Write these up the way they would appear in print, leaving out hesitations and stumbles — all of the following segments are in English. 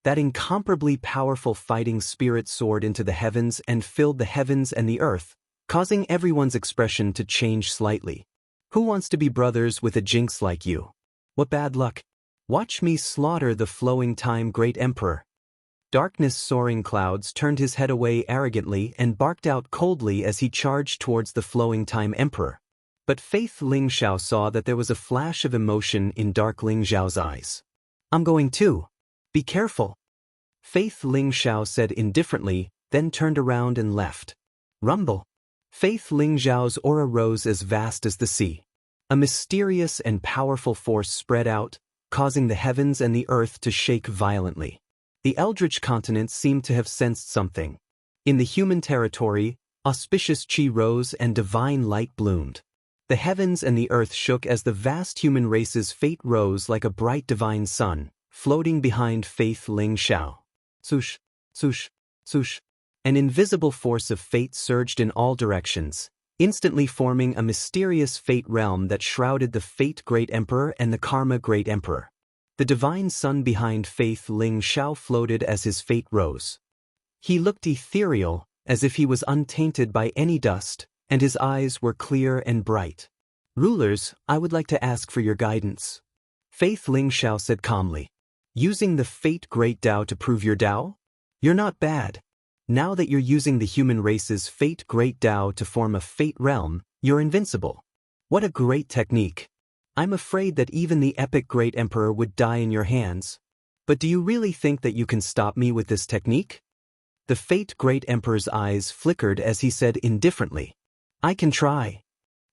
That incomparably powerful fighting spirit soared into the heavens and filled the heavens and the earth, causing everyone's expression to change slightly. Who wants to be brothers with a jinx like you? What bad luck. Watch me slaughter the flowing time great emperor. Darkness soaring clouds turned his head away arrogantly and barked out coldly as he charged towards the flowing time emperor. But Faith Ling Xiao saw that there was a flash of emotion in Dark Ling Xiao's eyes. I'm going too. Be careful. Faith Ling Xiao said indifferently, then turned around and left. Rumble. Faith Ling Xiao's aura rose as vast as the sea. A mysterious and powerful force spread out, causing the heavens and the earth to shake violently. The eldritch continent seemed to have sensed something. In the human territory, auspicious qi rose and divine light bloomed. The heavens and the earth shook as the vast human race's fate rose like a bright divine sun, floating behind Faith Ling Xiao. Swoosh, swoosh, swoosh. An invisible force of fate surged in all directions, instantly forming a mysterious fate realm that shrouded the Fate Great Emperor and the Karma Great Emperor. The divine sun behind Faith Ling Xiao floated as his fate rose. He looked ethereal, as if he was untainted by any dust, and his eyes were clear and bright. Rulers, I would like to ask for your guidance. Faith Ling Xiao said calmly. Using the Fate Great Tao to prove your Tao? You're not bad. Now that you're using the human race's Fate Great Tao to form a Fate realm, you're invincible. What a great technique. I'm afraid that even the epic Great Emperor would die in your hands. But do you really think that you can stop me with this technique? The Fate Great Emperor's eyes flickered as he said indifferently. I can try.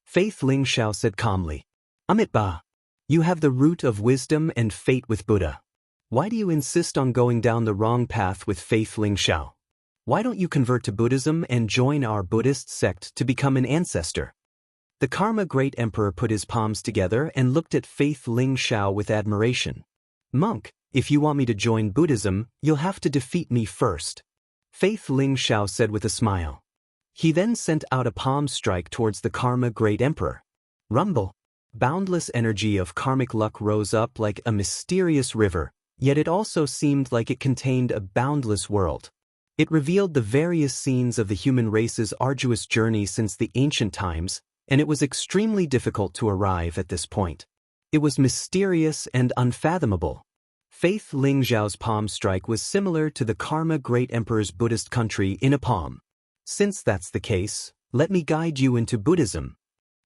Faith Ling Xiao said calmly. Amitabha. You have the root of wisdom and fate with Buddha. Why do you insist on going down the wrong path with Faith Ling Xiao? Why don't you convert to Buddhism and join our Buddhist sect to become an ancestor? The Karma Great Emperor put his palms together and looked at Faith Ling Xiao with admiration. Monk, if you want me to join Buddhism, you'll have to defeat me first. Faith Ling Xiao said with a smile. He then sent out a palm strike towards the Karma Great Emperor. Rumble. Boundless energy of karmic luck rose up like a mysterious river, yet it also seemed like it contained a boundless world. It revealed the various scenes of the human race's arduous journey since the ancient times, and it was extremely difficult to arrive at this point. It was mysterious and unfathomable. Faith Ling Xiao's palm strike was similar to the Karma Great Emperor's Buddhist country in a palm. Since that's the case, let me guide you into Buddhism.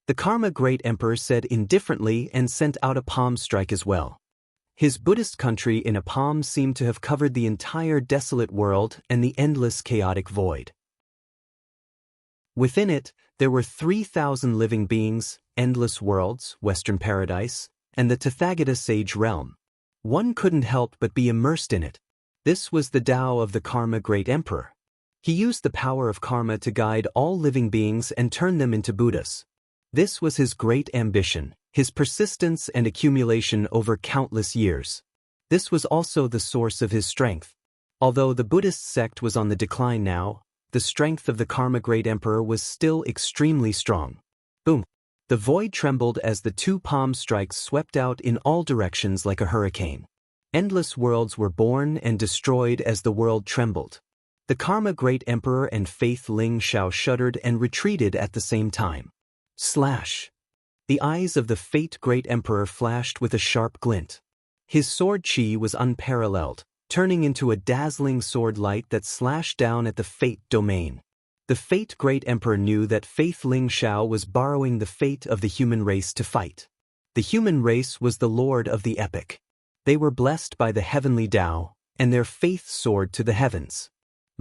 The Karma Great Emperor said indifferently and sent out a palm strike as well. His Buddhist country in a palm seemed to have covered the entire desolate world and the endless chaotic void. Within it, there were 3,000 living beings, endless worlds, Western Paradise, and the Tathagata Sage Realm. One couldn't help but be immersed in it. This was the Tao of the Karma Great Emperor. He used the power of karma to guide all living beings and turn them into Buddhas. This was his great ambition, his persistence and accumulation over countless years. This was also the source of his strength. Although the Buddhist sect was on the decline now, the strength of the Karma Great Emperor was still extremely strong. Boom! The void trembled as the two palm strikes swept out in all directions like a hurricane. Endless worlds were born and destroyed as the world trembled. The Karma Great Emperor and Faith Ling Xiao shuddered and retreated at the same time. Slash! The eyes of the Fate Great Emperor flashed with a sharp glint. His sword chi was unparalleled, turning into a dazzling sword light that slashed down at the Fate domain. The Fate Great Emperor knew that Faith Ling Xiao was borrowing the fate of the human race to fight. The human race was the lord of the epic. They were blessed by the heavenly Tao, and their faith soared to the heavens.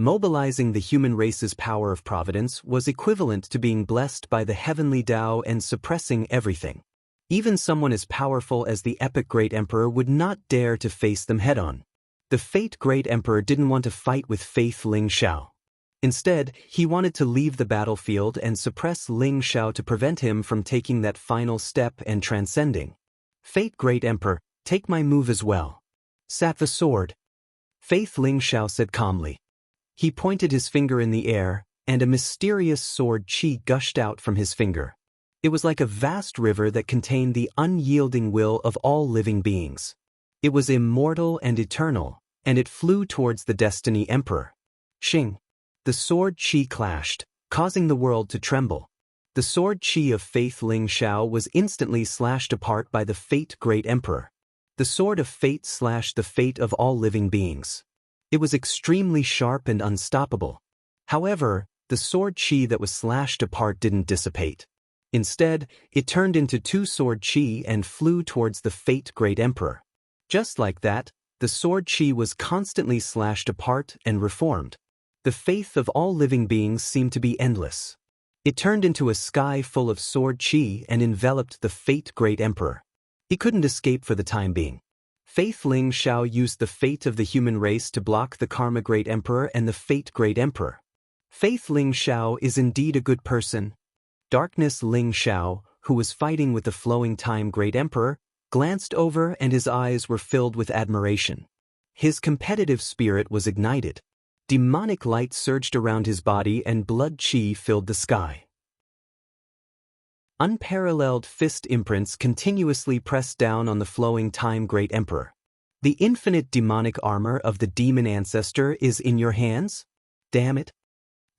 Mobilizing the human race's power of providence was equivalent to being blessed by the heavenly Tao and suppressing everything. Even someone as powerful as the epic Great Emperor would not dare to face them head-on. The Fate Great Emperor didn't want to fight with Faith Ling Xiao. Instead, he wanted to leave the battlefield and suppress Ling Xiao to prevent him from taking that final step and transcending. Fate Great Emperor, take my move as well. Sattva sword. Faith Ling Xiao said calmly. He pointed his finger in the air, and a mysterious sword chi gushed out from his finger. It was like a vast river that contained the unyielding will of all living beings. It was immortal and eternal, and it flew towards the Destiny Emperor. Xing. The sword qi clashed, causing the world to tremble. The sword qi of Faith Ling Xiao was instantly slashed apart by the Fate Great Emperor. The sword of fate slashed the fate of all living beings. It was extremely sharp and unstoppable. However, the sword qi that was slashed apart didn't dissipate. Instead, it turned into two sword qi and flew towards the Fate Great Emperor. Just like that, the sword qi was constantly slashed apart and reformed. The faith of all living beings seemed to be endless. It turned into a sky full of sword qi and enveloped the Fate Great Emperor. He couldn't escape for the time being. Faith Ling Xiao used the fate of the human race to block the Karma Great Emperor and the Fate Great Emperor. Faith Ling Xiao is indeed a good person. Darkness Ling Xiao, who was fighting with the Flowing Time Great Emperor, glanced over and his eyes were filled with admiration. His competitive spirit was ignited. Demonic light surged around his body and blood qi filled the sky. Unparalleled fist imprints continuously pressed down on the Flowing Time Great Emperor. The infinite demonic armor of the demon ancestor is in your hands? Damn it!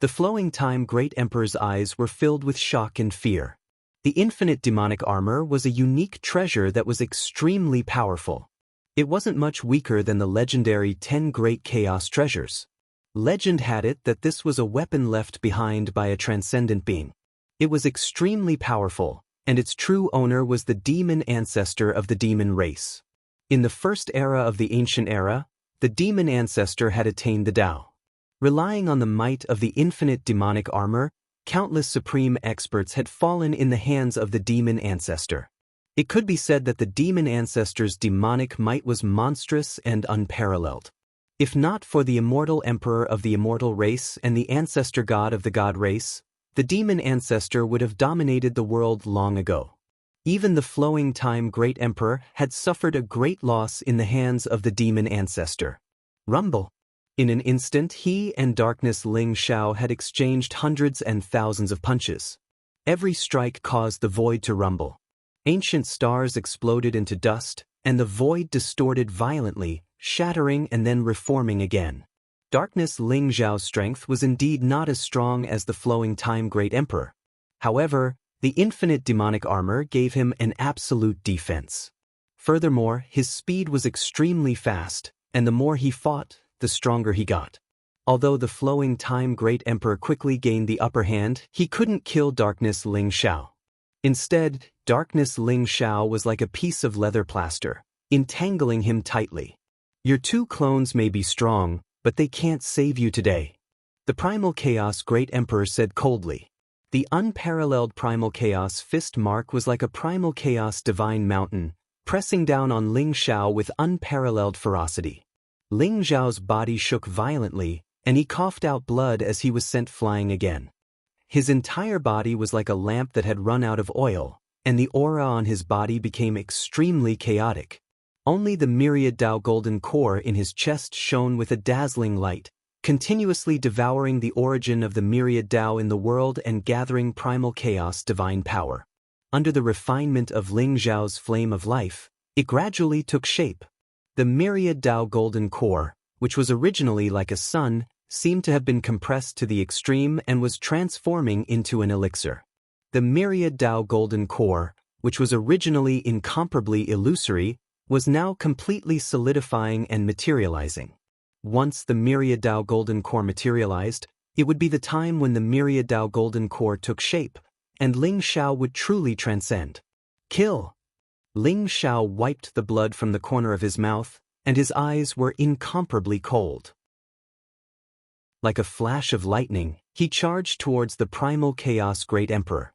The Flowing Time Great Emperor's eyes were filled with shock and fear. The infinite demonic armor was a unique treasure that was extremely powerful. It wasn't much weaker than the legendary 10 Great Chaos Treasures. Legend had it that this was a weapon left behind by a transcendent being. It was extremely powerful, and its true owner was the demon ancestor of the demon race. In the first era of the ancient era, the demon ancestor had attained the Tao. Relying on the might of the infinite demonic armor, countless supreme experts had fallen in the hands of the demon ancestor. It could be said that the demon ancestor's demonic might was monstrous and unparalleled. If not for the immortal emperor of the immortal race and the ancestor god of the god race, the demon ancestor would have dominated the world long ago. Even the Flowing Time Great Emperor had suffered a great loss in the hands of the demon ancestor. Rumble. In an instant, he and Darkness Ling Xiao had exchanged hundreds and thousands of punches. Every strike caused the void to rumble. Ancient stars exploded into dust, and the void distorted violently, shattering and then reforming again. Darkness Ling Xiao's strength was indeed not as strong as the Flowing Time Great Emperor. However, the infinite demonic armor gave him an absolute defense. Furthermore, his speed was extremely fast, and the more he fought, the stronger he got. Although the Flowing Time Great Emperor quickly gained the upper hand, he couldn't kill Darkness Ling Xiao. Instead, Darkness Ling Xiao was like a piece of leather plaster, entangling him tightly. Your two clones may be strong, but they can't save you today. The Primal Chaos Great Emperor said coldly. The unparalleled Primal Chaos fist mark was like a Primal Chaos divine mountain, pressing down on Ling Xiao with unparalleled ferocity. Ling Xiao's body shook violently, and he coughed out blood as he was sent flying again. His entire body was like a lamp that had run out of oil, and the aura on his body became extremely chaotic. Only the myriad Tao golden core in his chest shone with a dazzling light, continuously devouring the origin of the myriad Tao in the world and gathering primal chaos divine power. Under the refinement of Ling Xiao's flame of life, it gradually took shape. The myriad Tao golden core, which was originally like a sun, seemed to have been compressed to the extreme and was transforming into an elixir. The myriad Tao golden core, which was originally incomparably illusory, was now completely solidifying and materializing. Once the myriad Tao golden core materialized, it would be the time when the myriad Tao golden core took shape, and Ling Xiao would truly transcend. Kill! Ling Xiao wiped the blood from the corner of his mouth, and his eyes were incomparably cold. Like a flash of lightning, he charged towards the Primal Chaos Great Emperor.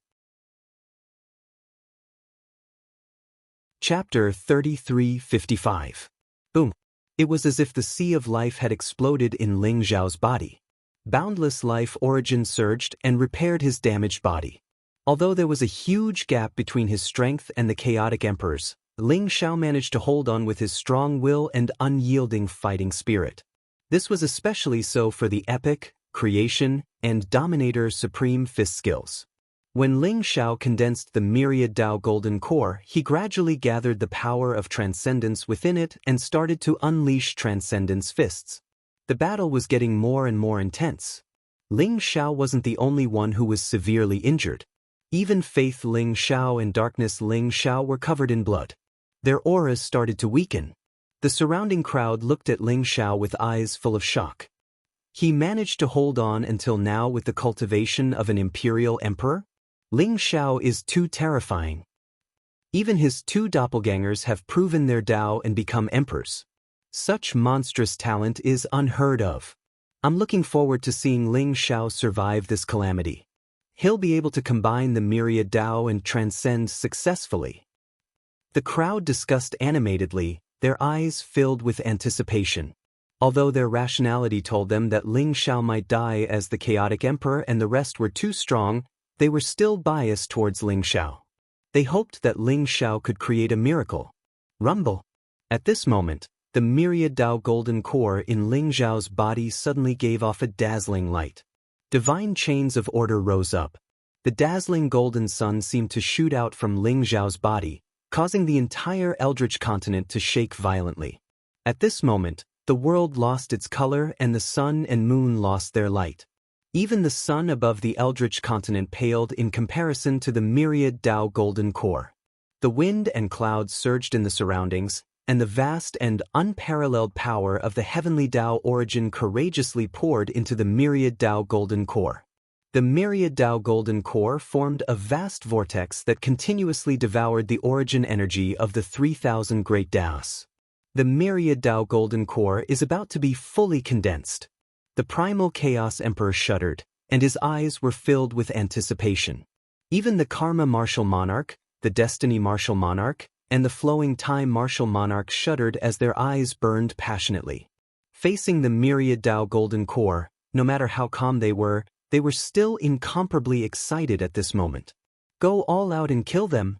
Chapter 3355. Boom! It was as if the sea of life had exploded in Ling Xiao's body. Boundless life origin surged and repaired his damaged body. Although there was a huge gap between his strength and the chaotic emperors, Ling Xiao managed to hold on with his strong will and unyielding fighting spirit. This was especially so for the epic, creation, and dominator supreme fist skills. When Ling Xiao condensed the myriad Tao golden core, he gradually gathered the power of transcendence within it and started to unleash transcendence fists. The battle was getting more and more intense. Ling Xiao wasn't the only one who was severely injured. Even Faith Ling Xiao and Darkness Ling Xiao were covered in blood. Their auras started to weaken. The surrounding crowd looked at Ling Xiao with eyes full of shock. He managed to hold on until now with the cultivation of an imperial emperor? Ling Xiao is too terrifying. Even his two doppelgangers have proven their Tao and become emperors. Such monstrous talent is unheard of. I'm looking forward to seeing Ling Xiao survive this calamity. He'll be able to combine the myriad Tao and transcend successfully. The crowd discussed animatedly, their eyes filled with anticipation. Although their rationality told them that Ling Xiao might die as the chaotic emperor and the rest were too strong, they were still biased towards Ling Xiao. They hoped that Ling Xiao could create a miracle. Rumble. At this moment, the myriad Tao golden core in Ling Xiao's body suddenly gave off a dazzling light. Divine chains of order rose up. The dazzling golden sun seemed to shoot out from Ling Xiao's body, causing the entire Eldritch continent to shake violently. At this moment, the world lost its color and the sun and moon lost their light. Even the sun above the Eldritch continent paled in comparison to the myriad Tao golden core. The wind and clouds surged in the surroundings, and the vast and unparalleled power of the heavenly Tao origin courageously poured into the myriad Tao golden core. The myriad Tao golden core formed a vast vortex that continuously devoured the origin energy of the 3,000 great Taos. The myriad Tao golden core is about to be fully condensed. The primal Chaos Emperor shuddered, and his eyes were filled with anticipation. Even the Karma Martial Monarch, the Destiny Martial Monarch, and the Flowing Time Martial Monarch shuddered as their eyes burned passionately. Facing the myriad Tao golden core, no matter how calm they were still incomparably excited at this moment. Go all out and kill them.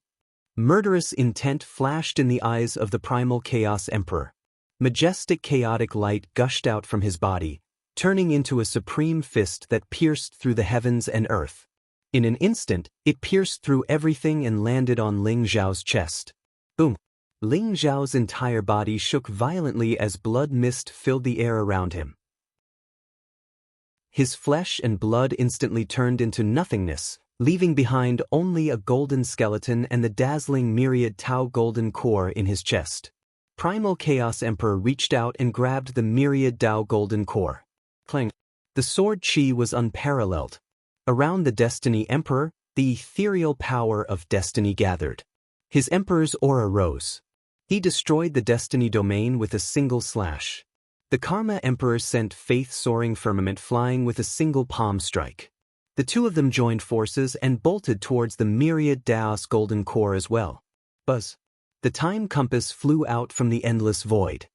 Murderous intent flashed in the eyes of the primal Chaos Emperor. Majestic chaotic light gushed out from his body, turning into a supreme fist that pierced through the heavens and earth. In an instant, it pierced through everything and landed on Ling Xiao's chest. Boom! Ling Xiao's entire body shook violently as blood mist filled the air around him. His flesh and blood instantly turned into nothingness, leaving behind only a golden skeleton and the dazzling myriad Tao golden core in his chest. Primal Chaos Emperor reached out and grabbed the myriad Tao golden core. Clang! The sword chi was unparalleled. Around the Destiny Emperor, the ethereal power of destiny gathered. His emperor's aura rose. He destroyed the destiny domain with a single slash. The Karma Emperor sent Faith Soaring Firmament flying with a single palm strike. The two of them joined forces and bolted towards the myriad Taos golden core as well. Buzz! The time compass flew out from the endless void.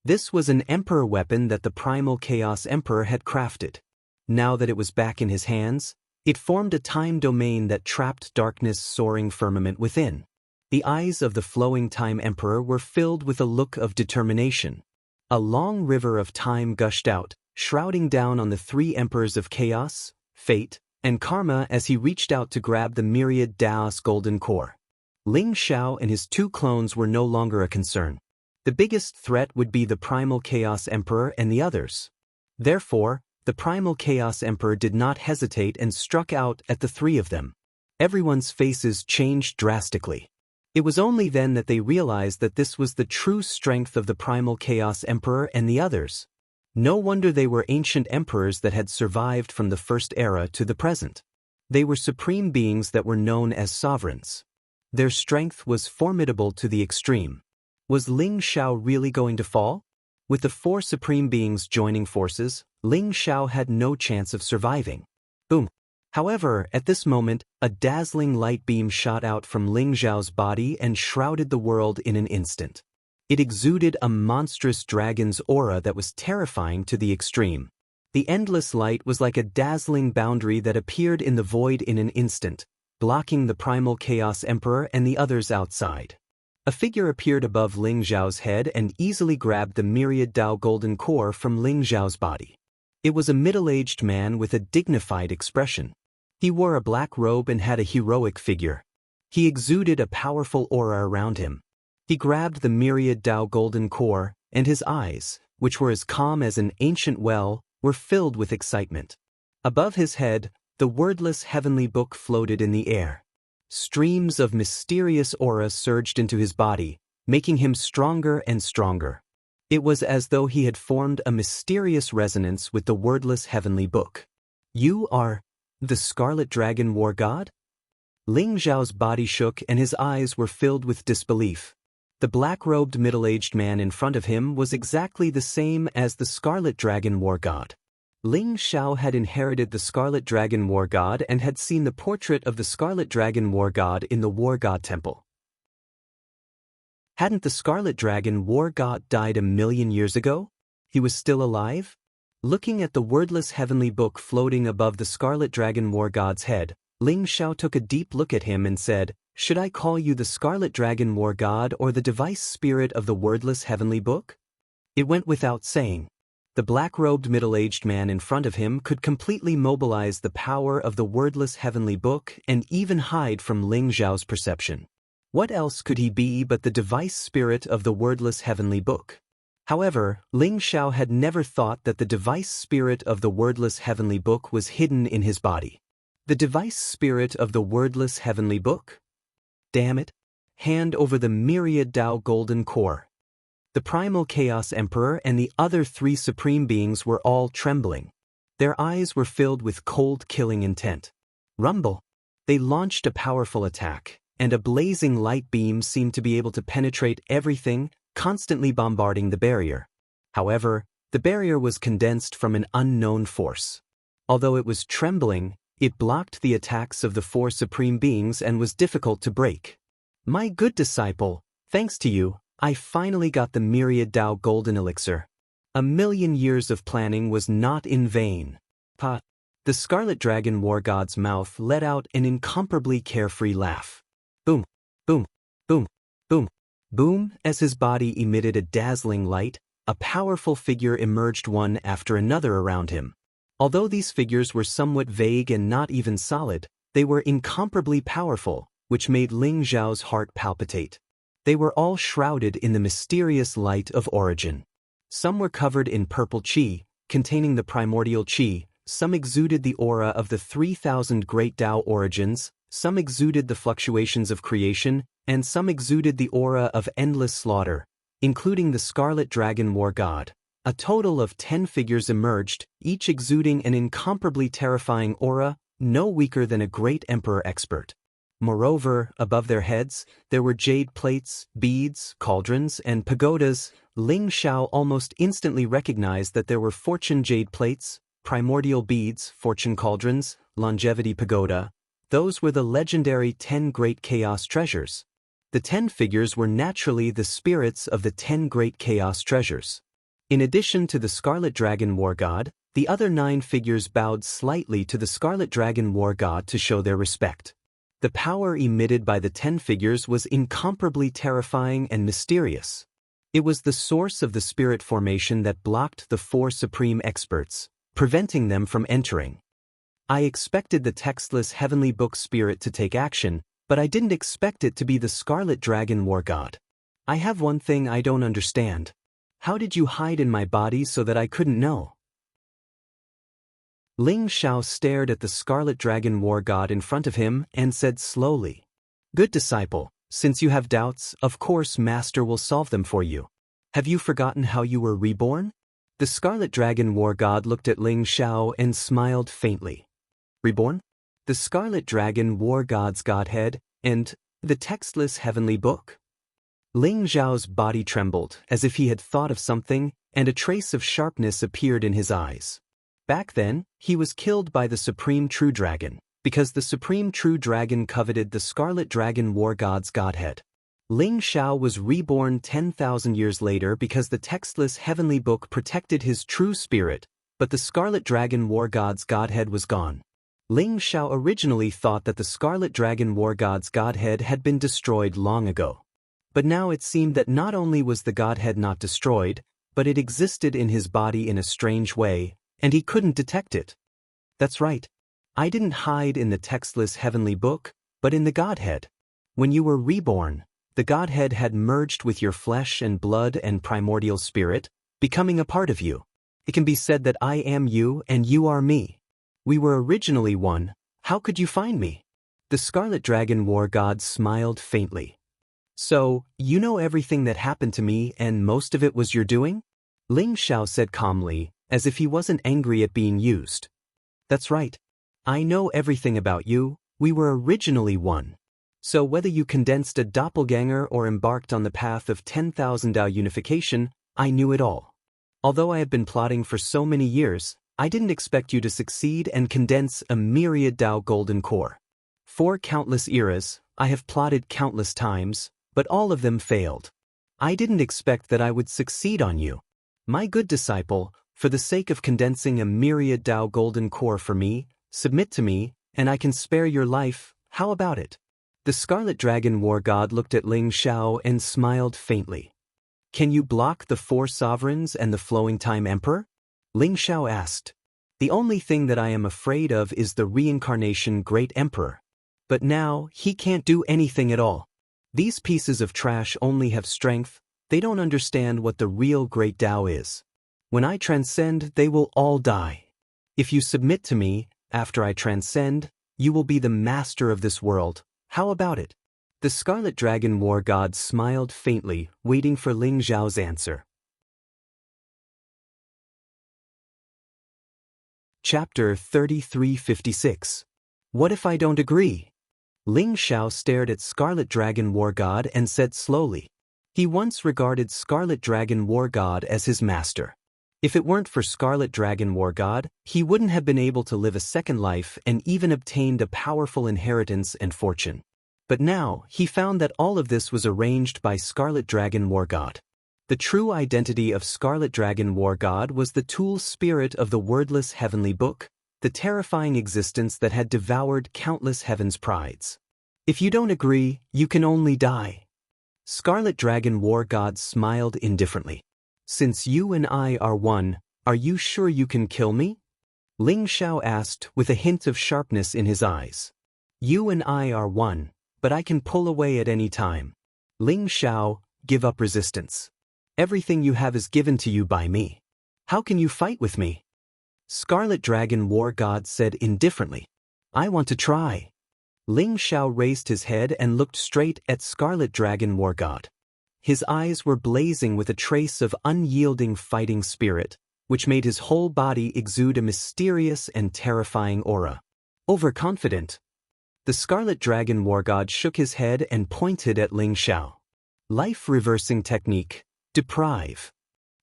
This was an emperor weapon that the primal Chaos Emperor had crafted. Now that it was back in his hands, it formed a time domain that trapped darkness soaring firmament within. The eyes of the Flowing Time Emperor were filled with a look of determination. A long river of time gushed out, shrouding down on the three emperors of chaos, fate, and karma as he reached out to grab the myriad Taos golden core. Ling Xiao and his two clones were no longer a concern. The biggest threat would be the primal Chaos Emperor and the others. Therefore, the primal Chaos Emperor did not hesitate and struck out at the three of them. Everyone's faces changed drastically. It was only then that they realized that this was the true strength of the primal Chaos Emperor and the others. No wonder they were ancient emperors that had survived from the first era to the present. They were supreme beings that were known as sovereigns. Their strength was formidable to the extreme. Was Ling Xiao really going to fall? With the four supreme beings joining forces, Ling Xiao had no chance of surviving. Boom! However, at this moment, a dazzling light beam shot out from Ling Xiao's body and shrouded the world in an instant. It exuded a monstrous dragon's aura that was terrifying to the extreme. The endless light was like a dazzling boundary that appeared in the void in an instant, blocking the primal Chaos Emperor and the others outside. A figure appeared above Ling Xiao's head and easily grabbed the myriad Tao golden core from Ling Xiao's body. It was a middle-aged man with a dignified expression. He wore a black robe and had a heroic figure. He exuded a powerful aura around him. He grabbed the myriad Tao golden core, and his eyes, which were as calm as an ancient well, were filled with excitement. Above his head, the wordless heavenly book floated in the air. Streams of mysterious aura surged into his body, making him stronger and stronger. It was as though he had formed a mysterious resonance with the wordless heavenly book. You are the Scarlet Dragon War God? Ling Zhao's body shook and his eyes were filled with disbelief. The black-robed middle-aged man in front of him was exactly the same as the Scarlet Dragon War God. Ling Zhao had inherited the Scarlet Dragon War God and had seen the portrait of the Scarlet Dragon War God in the War God Temple. Hadn't the Scarlet Dragon War God died 1,000,000 years ago? He was still alive? Looking at the wordless heavenly book floating above the Scarlet Dragon War God's head, Ling Zhao took a deep look at him and said, "Should I call you the Scarlet Dragon War God or the device spirit of the wordless heavenly book?" It went without saying. The black-robed middle-aged man in front of him could completely mobilize the power of the wordless heavenly book and even hide from Ling Zhao's perception. What else could he be but the device spirit of the wordless heavenly book? However, Ling Zhao had never thought that the device spirit of the wordless heavenly book was hidden in his body. The device spirit of the wordless heavenly book? Damn it! Hand over the myriad Tao golden core. The primal Chaos Emperor and the other 3 supreme beings were all trembling. Their eyes were filled with cold killing intent. Rumble! They launched a powerful attack, and a blazing light beam seemed to be able to penetrate everything, constantly bombarding the barrier. However, the barrier was condensed from an unknown force. Although it was trembling, it blocked the attacks of the 4 supreme beings and was difficult to break. My good disciple, thanks to you, I finally got the myriad Tao golden elixir. 1,000,000 years of planning was not in vain. The Scarlet Dragon War God's mouth let out an incomparably carefree laugh. Boom, boom, boom, boom, boom. As his body emitted a dazzling light, a powerful figure emerged one after another around him. Although these figures were somewhat vague and not even solid, they were incomparably powerful, which made Ling Zhao's heart palpitate. They were all shrouded in the mysterious light of origin. Some were covered in purple qi, containing the primordial qi, some exuded the aura of the 3,000 great Tao origins, some exuded the fluctuations of creation, and some exuded the aura of endless slaughter, including the Scarlet Dragon War God. A total of 10 figures emerged, each exuding an incomparably terrifying aura, no weaker than a great emperor expert. Moreover, above their heads, there were jade plates, beads, cauldrons, and pagodas. Ling Zhao almost instantly recognized that there were fortune jade plates, primordial beads, fortune cauldrons, longevity pagoda. Those were the legendary 10 great chaos treasures. The 10 figures were naturally the spirits of the 10 great chaos treasures. In addition to the Scarlet Dragon War God, the other 9 figures bowed slightly to the Scarlet Dragon War God to show their respect. The power emitted by the 10 figures was incomparably terrifying and mysterious. It was the source of the spirit formation that blocked the 4 supreme experts, preventing them from entering. I expected the textless heavenly book spirit to take action, but I didn't expect it to be the Scarlet Dragon War God. I have one thing I don't understand. How did you hide in my body so that I couldn't know? Ling Zhao stared at the Scarlet Dragon War God in front of him and said slowly, "Good disciple, since you have doubts, of course Master will solve them for you. Have you forgotten how you were reborn?" The Scarlet Dragon War God looked at Ling Zhao and smiled faintly. Reborn? The Scarlet Dragon War God's Godhead, and the textless heavenly book? Ling Zhao's body trembled as if he had thought of something, and a trace of sharpness appeared in his eyes. Back then, he was killed by the Supreme True Dragon, because the Supreme True Dragon coveted the Scarlet Dragon War God's Godhead. Ling Zhao was reborn 10,000 years later because the textless heavenly book protected his true spirit, but the Scarlet Dragon War God's Godhead was gone. Ling Zhao originally thought that the Scarlet Dragon War God's Godhead had been destroyed long ago. But now it seemed that not only was the Godhead not destroyed, but it existed in his body in a strange way, and he couldn't detect it. That's right. I didn't hide in the textless heavenly book, but in the Godhead. When you were reborn, the Godhead had merged with your flesh and blood and primordial spirit, becoming a part of you. It can be said that I am you and you are me. We were originally one. How could you find me? The Scarlet Dragon War God smiled faintly. So, you know everything that happened to me and most of it was your doing? Ling Xiao said calmly, as if he wasn't angry at being used. That's right. I know everything about you. We were originally one. So whether you condensed a doppelganger or embarked on the path of 10,000 Dao unification, I knew it all. Although I have been plotting for so many years, I didn't expect you to succeed and condense a myriad Dao golden core. For countless eras, I have plotted countless times, but all of them failed. I didn't expect that I would succeed on you. My good disciple, for the sake of condensing a myriad Dao golden core for me, submit to me, and I can spare your life. How about it? The Scarlet Dragon War God looked at Ling Xiao and smiled faintly. Can you block the 4 sovereigns and the Flowing Time Emperor? Ling Xiao asked. The only thing that I am afraid of is the reincarnation Great Emperor. But now, he can't do anything at all. These pieces of trash only have strength, they don't understand what the real Great Tao is. When I transcend, they will all die. If you submit to me, after I transcend, you will be the master of this world. How about it? The Scarlet Dragon War God smiled faintly, waiting for Ling Xiao's answer. Chapter 3356. What if I don't agree? Ling Xiao stared at Scarlet Dragon War God and said slowly. He once regarded Scarlet Dragon War God as his master. If it weren't for Scarlet Dragon War God, he wouldn't have been able to live a second life and even obtained a powerful inheritance and fortune. But now, he found that all of this was arranged by Scarlet Dragon War God. The true identity of Scarlet Dragon War God was the tool spirit of the wordless heavenly book, the terrifying existence that had devoured countless heaven's prides. If you don't agree, you can only die. Scarlet Dragon War God smiled indifferently. Since you and I are one, are you sure you can kill me? Ling Xiao asked with a hint of sharpness in his eyes. You and I are one, but I can pull away at any time. Ling Xiao, give up resistance. Everything you have is given to you by me. How can you fight with me? Scarlet Dragon War God said indifferently. I want to try. Ling Xiao raised his head and looked straight at Scarlet Dragon War God. His eyes were blazing with a trace of unyielding fighting spirit, which made his whole body exude a mysterious and terrifying aura. Overconfident. The Scarlet Dragon War God shook his head and pointed at Ling Xiao. Life reversing technique, deprive.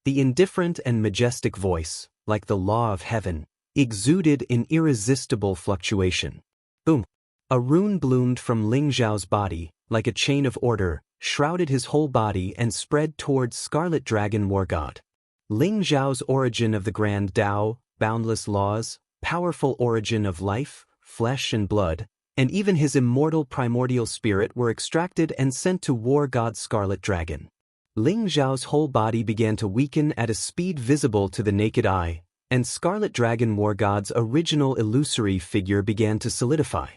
The indifferent and majestic voice, like the law of heaven, exuded in irresistible fluctuation. Boom. A rune bloomed from Ling Xiao's body, like a chain of order, shrouded his whole body and spread towards Scarlet Dragon War God. Ling Xiao's origin of the grand Tao, boundless laws, powerful origin of life, flesh and blood, and even his immortal primordial spirit were extracted and sent to War God Scarlet Dragon. Ling Xiao's whole body began to weaken at a speed visible to the naked eye, and Scarlet Dragon War God's original illusory figure began to solidify.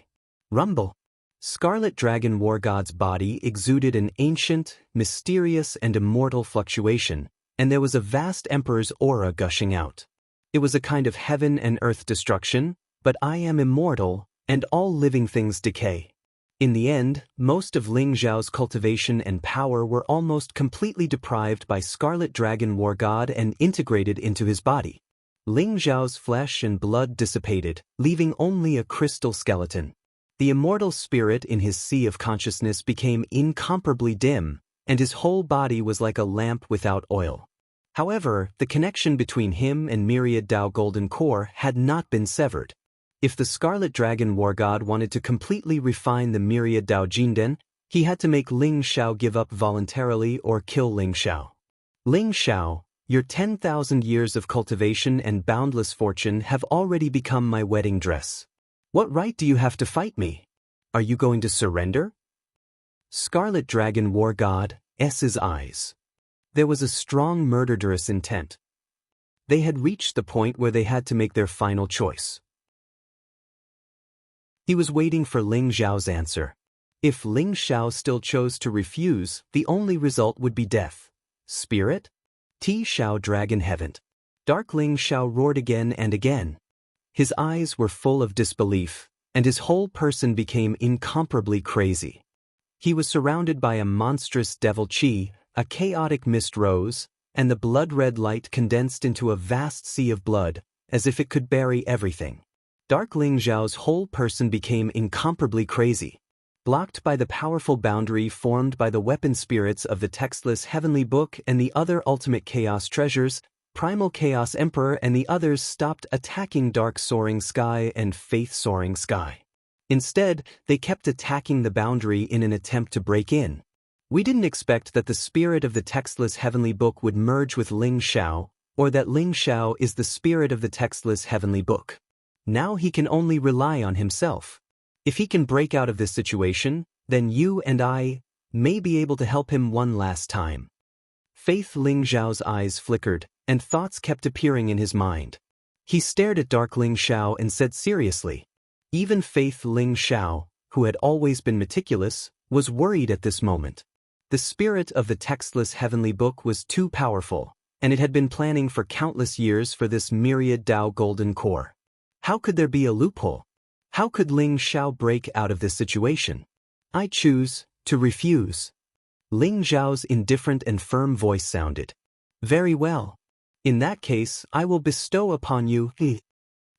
Rumble. Scarlet Dragon War God's body exuded an ancient, mysterious and immortal fluctuation, and there was a vast emperor's aura gushing out. It was a kind of heaven and earth destruction, but I am immortal, and all living things decay. In the end, most of Ling Xiao's cultivation and power were almost completely deprived by Scarlet Dragon War God and integrated into his body. Ling Xiao's flesh and blood dissipated, leaving only a crystal skeleton. The immortal spirit in his sea of consciousness became incomparably dim, and his whole body was like a lamp without oil. However, the connection between him and Myriad Tao Golden Core had not been severed. If the Scarlet Dragon War God wanted to completely refine the Myriad Tao Jinden, he had to make Ling Xiao give up voluntarily or kill Ling Xiao. Ling Xiao, your 10,000 years of cultivation and boundless fortune have already become my wedding dress. What right do you have to fight me? Are you going to surrender? Scarlet Dragon War God, S's eyes. There was a strong murderous intent. They had reached the point where they had to make their final choice. He was waiting for Ling Xiao's answer. If Ling Xiao still chose to refuse, the only result would be death. Spirit? Ti Xiao Dragon Heaven. Dark Ling Xiao roared again and again. His eyes were full of disbelief, and his whole person became incomparably crazy. He was surrounded by a monstrous devil chi, a chaotic mist rose, and the blood-red light condensed into a vast sea of blood, as if it could bury everything. Dark Ling Xiao's whole person became incomparably crazy. Blocked by the powerful boundary formed by the weapon spirits of the textless heavenly book and the other ultimate chaos treasures, Primal Chaos Emperor and the others stopped attacking Dark Soaring Sky and Faith Soaring Sky. Instead, they kept attacking the boundary in an attempt to break in. We didn't expect that the spirit of the textless heavenly book would merge with Ling Xiao, or that Ling Xiao is the spirit of the textless heavenly book. Now he can only rely on himself. If he can break out of this situation, then you and I may be able to help him one last time. Faith Ling Xiao's eyes flickered, and thoughts kept appearing in his mind. He stared at Dark Ling Xiao and said seriously. Even Faith Ling Xiao, who had always been meticulous, was worried at this moment. The spirit of the textless heavenly book was too powerful, and it had been planning for countless years for this myriad Dao golden core. How could there be a loophole? How could Ling Xiao break out of this situation? I choose to refuse. Ling Xiao's indifferent and firm voice sounded. Very well. In that case, I will bestow upon you.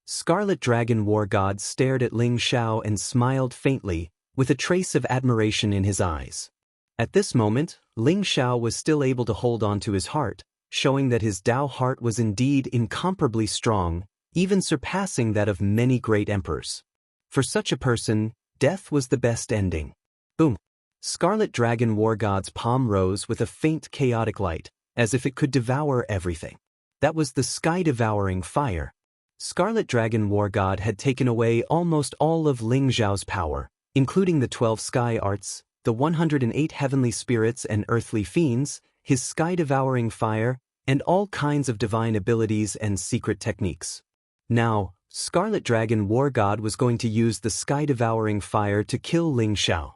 Scarlet Dragon War God stared at Ling Xiao and smiled faintly, with a trace of admiration in his eyes. At this moment, Ling Xiao was still able to hold on to his heart, showing that his Dao heart was indeed incomparably strong, even surpassing that of many great emperors. For such a person, death was the best ending. Boom! Scarlet Dragon War God's palm rose with a faint chaotic light, as if it could devour everything. That was the sky-devouring fire. Scarlet Dragon War God had taken away almost all of Ling Xiao's power, including the 12 sky arts, the 108 heavenly spirits and earthly fiends, his sky-devouring fire, and all kinds of divine abilities and secret techniques. Now, Scarlet Dragon War God was going to use the sky-devouring fire to kill Ling Xiao.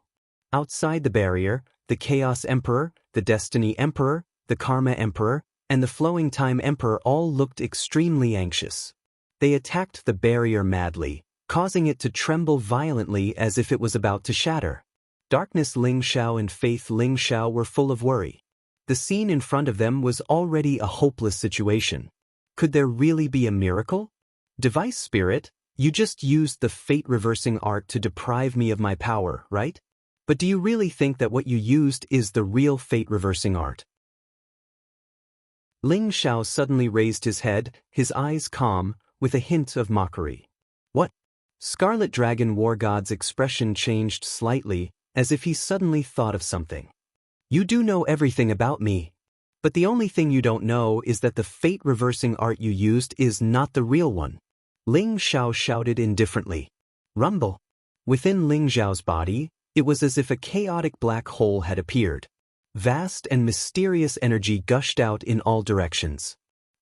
Outside the barrier, the Chaos Emperor, the Destiny Emperor, the Karma Emperor, and the Flowing Time Emperor all looked extremely anxious. They attacked the barrier madly, causing it to tremble violently as if it was about to shatter. Darkness Ling Xiao and Faith Ling Xiao were full of worry. The scene in front of them was already a hopeless situation. Could there really be a miracle? Device Spirit, you just used the fate-reversing art to deprive me of my power, right? But do you really think that what you used is the real fate-reversing art? Ling Xiao suddenly raised his head, his eyes calm, with a hint of mockery. What? Scarlet Dragon War God's expression changed slightly, as if he suddenly thought of something. You do know everything about me. But the only thing you don't know is that the fate-reversing art you used is not the real one. Ling Xiao shouted indifferently. Rumble. Within Ling Xiao's body, it was as if a chaotic black hole had appeared. Vast and mysterious energy gushed out in all directions.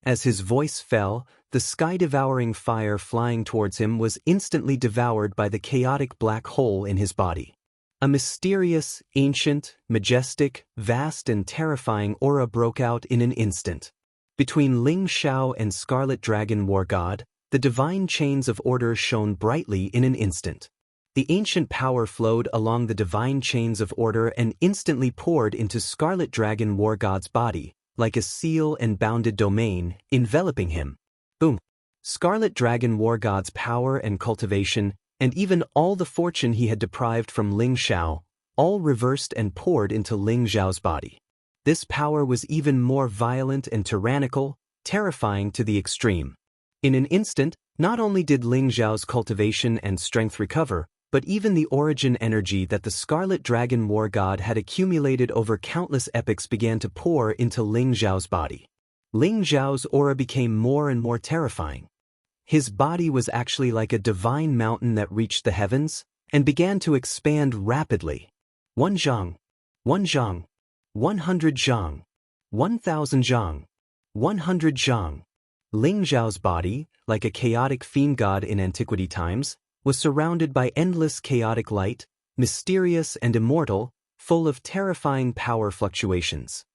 As his voice fell, the sky-devouring fire flying towards him was instantly devoured by the chaotic black hole in his body. A mysterious, ancient, majestic, vast and terrifying aura broke out in an instant. Between Ling Xiao and Scarlet Dragon War God, the divine chains of order shone brightly in an instant. The ancient power flowed along the divine chains of order and instantly poured into Scarlet Dragon War God's body, like a seal and bounded domain, enveloping him. Boom! Scarlet Dragon War God's power and cultivation, and even all the fortune he had deprived from Ling Xiao, all reversed and poured into Ling Xiao's body. This power was even more violent and tyrannical, terrifying to the extreme. In an instant, not only did Ling Xiao's cultivation and strength recover, but even the origin energy that the Scarlet Dragon War God had accumulated over countless epochs began to pour into Ling Xiao's body. Ling Xiao's aura became more and more terrifying. His body was actually like a divine mountain that reached the heavens and began to expand rapidly. 1 zhang, 1 zhang, 100 zhang, 1,000 zhang, 100 zhang. Ling Xiao's body, like a chaotic fiend god in antiquity times, was surrounded by endless chaotic light, mysterious and immortal, full of terrifying power fluctuations.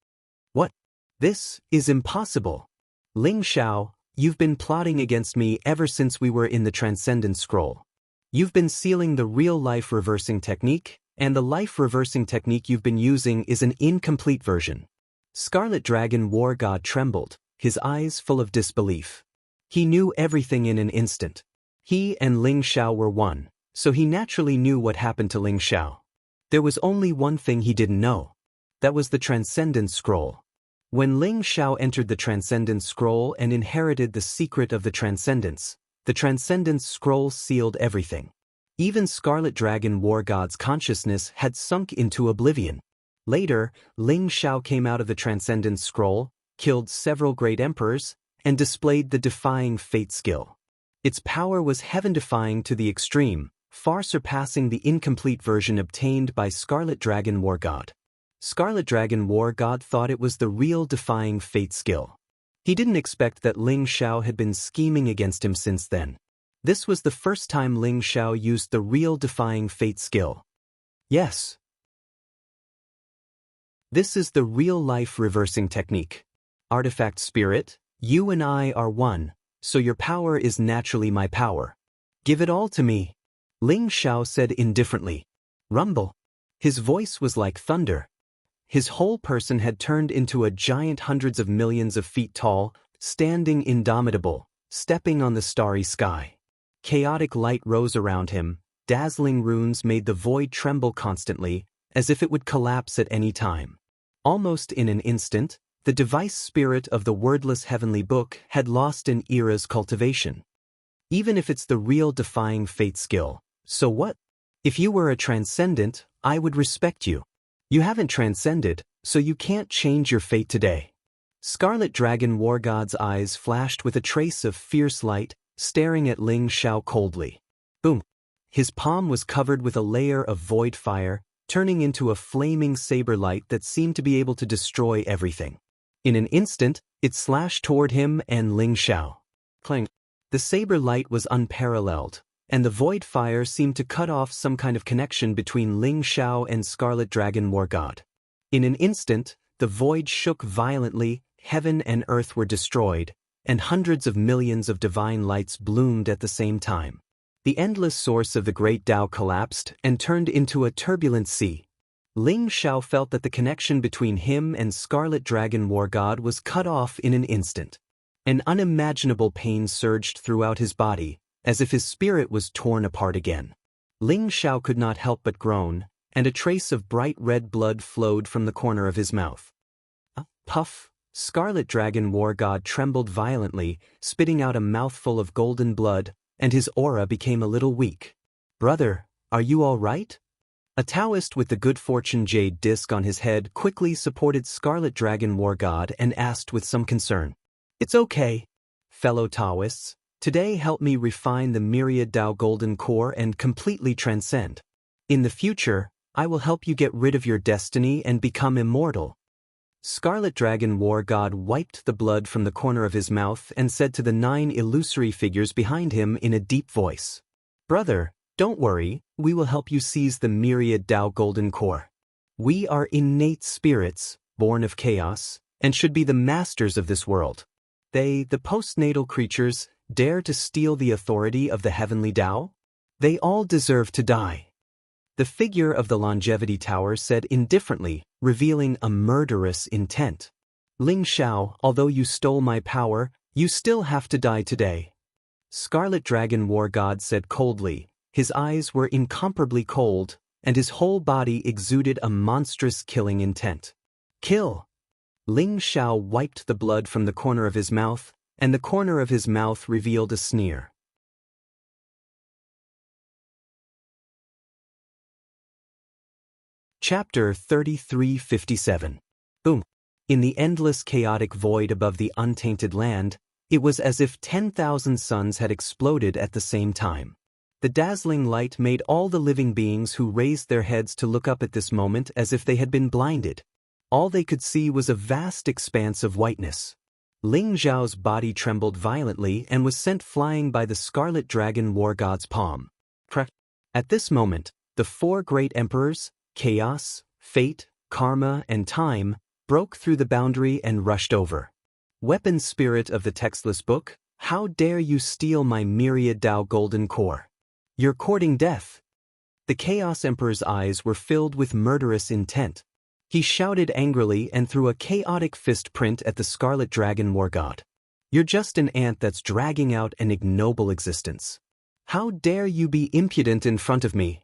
What? This is impossible. Ling Xiao, you've been plotting against me ever since we were in the Transcendence Scroll. You've been sealing the real-life reversing technique, and the life reversing technique you've been using is an incomplete version. Scarlet Dragon War God trembled, his eyes full of disbelief. He knew everything in an instant. He and Ling Xiao were one, so he naturally knew what happened to Ling Xiao. There was only one thing he didn't know. That was the Transcendence Scroll. When Ling Xiao entered the Transcendence Scroll and inherited the secret of the Transcendence Scroll sealed everything. Even Scarlet Dragon War God's consciousness had sunk into oblivion. Later, Ling Xiao came out of the Transcendence Scroll, killed several great emperors, and displayed the Defying Fate skill. Its power was heaven-defying to the extreme, far surpassing the incomplete version obtained by Scarlet Dragon War God. Scarlet Dragon War God thought it was the real Defying Fate skill. He didn't expect that Ling Xiao had been scheming against him since then. This was the first time Ling Xiao used the real Defying Fate skill. Yes. This is the real-life reversing technique. Artifact Spirit, you and I are one, so your power is naturally my power. Give it all to me. Ling Xiao said indifferently. Rumble. His voice was like thunder. His whole person had turned into a giant hundreds of millions of feet tall, standing indomitable, stepping on the starry sky. Chaotic light rose around him, dazzling runes made the void tremble constantly, as if it would collapse at any time. Almost in an instant, the device spirit of the wordless heavenly book had lost an era's cultivation. Even if it's the real Defying Fate skill, so what? If you were a transcendent, I would respect you. You haven't transcended, so you can't change your fate today. Scarlet Dragon War God's eyes flashed with a trace of fierce light, staring at Ling Xiao coldly. Boom! His palm was covered with a layer of void fire, turning into a flaming saber light that seemed to be able to destroy everything. In an instant, it slashed toward him and Ling Xiao. Clang! The saber light was unparalleled, and the void fire seemed to cut off some kind of connection between Ling Xiao and Scarlet Dragon War God. In an instant, the void shook violently, heaven and earth were destroyed, and hundreds of millions of divine lights bloomed at the same time. The endless source of the great Tao collapsed and turned into a turbulent sea. Ling Xiao felt that the connection between him and Scarlet Dragon War God was cut off in an instant. An unimaginable pain surged throughout his body, as if his spirit was torn apart again. Ling Xiao could not help but groan, and a trace of bright red blood flowed from the corner of his mouth. Puff! Scarlet Dragon War God trembled violently, spitting out a mouthful of golden blood, and his aura became a little weak. Brother, are you all right? A Taoist with the good fortune jade disc on his head quickly supported Scarlet Dragon War God and asked with some concern. It's okay. Fellow Taoists, today help me refine the myriad Tao golden core and completely transcend. In the future, I will help you get rid of your destiny and become immortal. Scarlet Dragon War God wiped the blood from the corner of his mouth and said to the 9 illusory figures behind him in a deep voice. Brother, don't worry, we will help you seize the myriad Tao golden core. We are innate spirits, born of chaos, and should be the masters of this world. They, the postnatal creatures, dare to steal the authority of the heavenly Tao? They all deserve to die. The figure of the longevity tower said indifferently, revealing a murderous intent. Ling Xiao, although you stole my power, you still have to die today. Scarlet Dragon War God said coldly, his eyes were incomparably cold, and his whole body exuded a monstrous killing intent. Kill! Ling Xiao wiped the blood from the corner of his mouth, and the corner of his mouth revealed a sneer. Chapter 3357. Boom. In the endless chaotic void above the untainted land, it was as if 10,000 suns had exploded at the same time. The dazzling light made all the living beings who raised their heads to look up at this moment as if they had been blinded. All they could see was a vast expanse of whiteness. Ling Xiao's body trembled violently and was sent flying by the Scarlet Dragon War God's palm. At this moment, the four great emperors, Chaos, Fate, Karma, and Time, broke through the boundary and rushed over. Weapon spirit of the textless book, how dare you steal my myriad Tao golden core? You're courting death. The Chaos Emperor's eyes were filled with murderous intent. He shouted angrily and threw a chaotic fist print at the Scarlet Dragon War God. You're just an ant that's dragging out an ignoble existence. How dare you be impudent in front of me?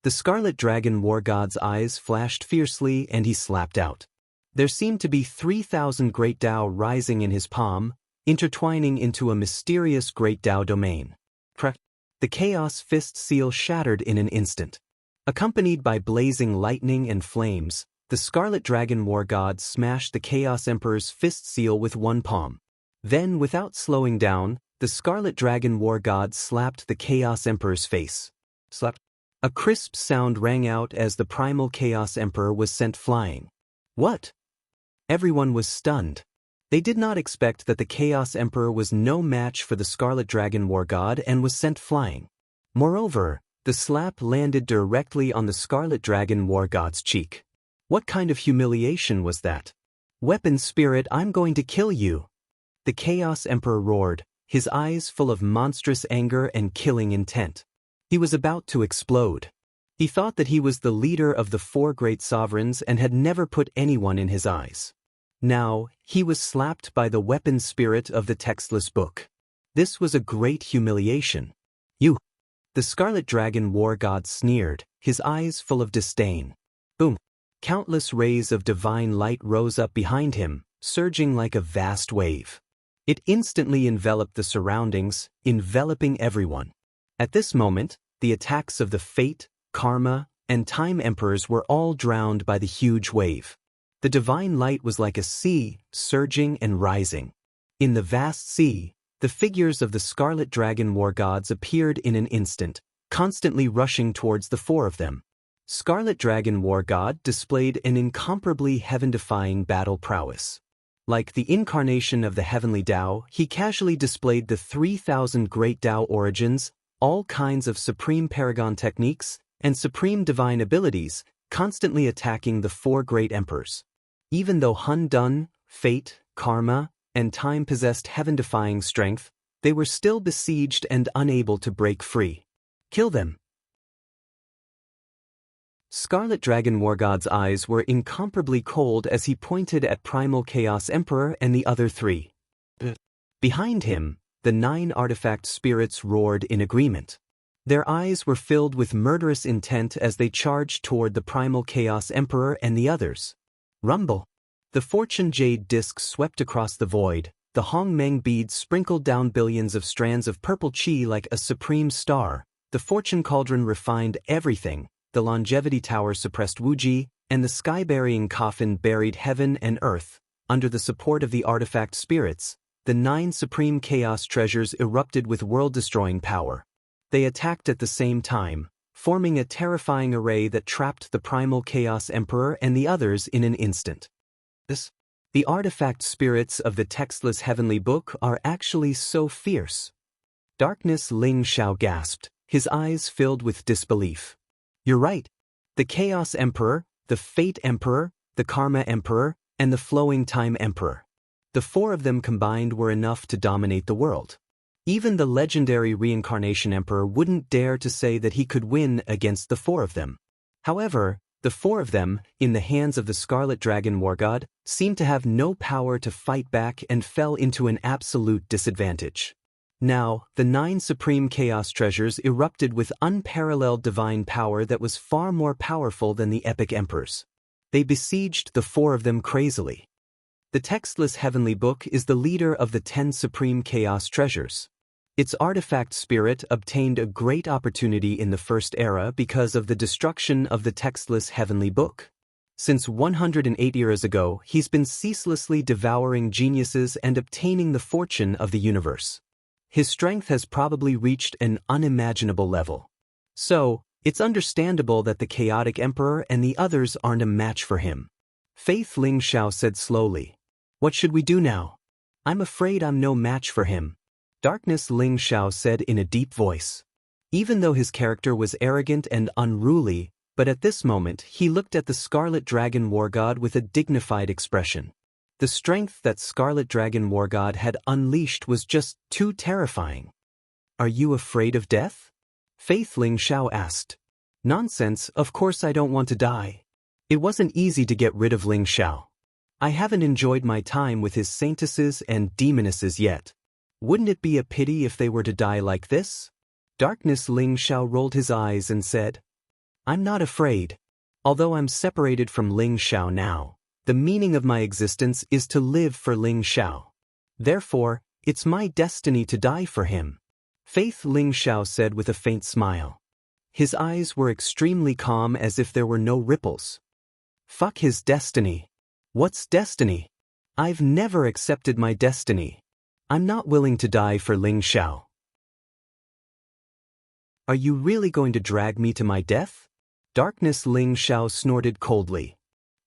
The Scarlet Dragon War God's eyes flashed fiercely and he slapped out. There seemed to be 3,000 great Tao rising in his palm, intertwining into a mysterious great Tao domain. The Chaos Fist seal shattered in an instant. Accompanied by blazing lightning and flames, the Scarlet Dragon War God smashed the Chaos Emperor's fist seal with one palm. Then, without slowing down, the Scarlet Dragon War God slapped the Chaos Emperor's face. Slap. A crisp sound rang out as the primal Chaos Emperor was sent flying. What? Everyone was stunned. They did not expect that the Chaos Emperor was no match for the Scarlet Dragon War God and was sent flying. Moreover, the slap landed directly on the Scarlet Dragon War God's cheek. What kind of humiliation was that? Weapon spirit, I'm going to kill you! The Chaos Emperor roared, his eyes full of monstrous anger and killing intent. He was about to explode. He thought that he was the leader of the four great sovereigns and had never put anyone in his eyes. Now, he was slapped by the weapon spirit of the textless book. This was a great humiliation. You! The Scarlet Dragon War God sneered, his eyes full of disdain. Boom! Countless rays of divine light rose up behind him, surging like a vast wave. It instantly enveloped the surroundings, enveloping everyone. At this moment, the attacks of the Fate, Karma, and Time Emperors were all drowned by the huge wave. The divine light was like a sea, surging and rising. In the vast sea, the figures of the Scarlet Dragon War Gods appeared in an instant, constantly rushing towards the four of them. Scarlet Dragon War God displayed an incomparably heaven-defying battle prowess. Like the incarnation of the heavenly Tao, he casually displayed the 3,000 great Tao origins, all kinds of supreme paragon techniques, and supreme divine abilities, constantly attacking the four great emperors. Even though Hun Dun, Fate, Karma, and Time possessed heaven-defying strength, they were still besieged and unable to break free. Kill them! Scarlet Dragon War God's eyes were incomparably cold as he pointed at Primal Chaos Emperor and the other three. Behind him, the 9 artifact spirits roared in agreement. Their eyes were filled with murderous intent as they charged toward the Primal Chaos Emperor and the others. Rumble! The Fortune Jade disc swept across the void, the Hong Meng beads sprinkled down billions of strands of purple chi like a supreme star, the Fortune Cauldron refined everything, the Longevity Tower suppressed Wuji, and the sky-burying coffin buried heaven and earth. Under the support of the artifact spirits, the 9 supreme chaos treasures erupted with world-destroying power. They attacked at the same time, forming a terrifying array that trapped the Primal Chaos Emperor and the others in an instant. The artifact spirits of the textless heavenly book are actually so fierce. Darkness Ling Xiao gasped, his eyes filled with disbelief. You're right. The Chaos Emperor, the Fate Emperor, the Karma Emperor, and the Flowing Time Emperor. The 4 of them combined were enough to dominate the world. Even the legendary Reincarnation Emperor wouldn't dare to say that he could win against the 4 of them. However, the 4 of them, in the hands of the Scarlet Dragon War God, seemed to have no power to fight back and fell into an absolute disadvantage. Now, the 9 supreme chaos treasures erupted with unparalleled divine power that was far more powerful than the epic emperors. They besieged the 4 of them crazily. The textless heavenly book is the leader of the 10 supreme chaos treasures. Its artifact spirit obtained a great opportunity in the First Era because of the destruction of the textless heavenly book. Since 108 eras ago, he's been ceaselessly devouring geniuses and obtaining the fortune of the universe. His strength has probably reached an unimaginable level. So, it's understandable that the Chaotic Emperor and the others aren't a match for him. Faith Ling Xiao said slowly. What should we do now? I'm afraid I'm no match for him. Darkness Ling Xiao said in a deep voice. Even though his character was arrogant and unruly, but at this moment he looked at the Scarlet Dragon War God with a dignified expression. The strength that Scarlet Dragon War God had unleashed was just too terrifying. "Are you afraid of death?" Faith Ling Xiao asked. "Nonsense, of course I don't want to die." It wasn't easy to get rid of Ling Xiao. "I haven't enjoyed my time with his saintesses and demonesses yet. Wouldn't it be a pity if they were to die like this?" Darkness Ling Xiao rolled his eyes and said, "I'm not afraid. Although I'm separated from Ling Xiao now, the meaning of my existence is to live for Ling Xiao. Therefore, it's my destiny to die for him." Faith Ling Xiao said with a faint smile. His eyes were extremely calm as if there were no ripples. "Fuck his destiny. What's destiny? I've never accepted my destiny. I'm not willing to die for Ling Xiao." "Are you really going to drag me to my death?" Darkness Ling Xiao snorted coldly.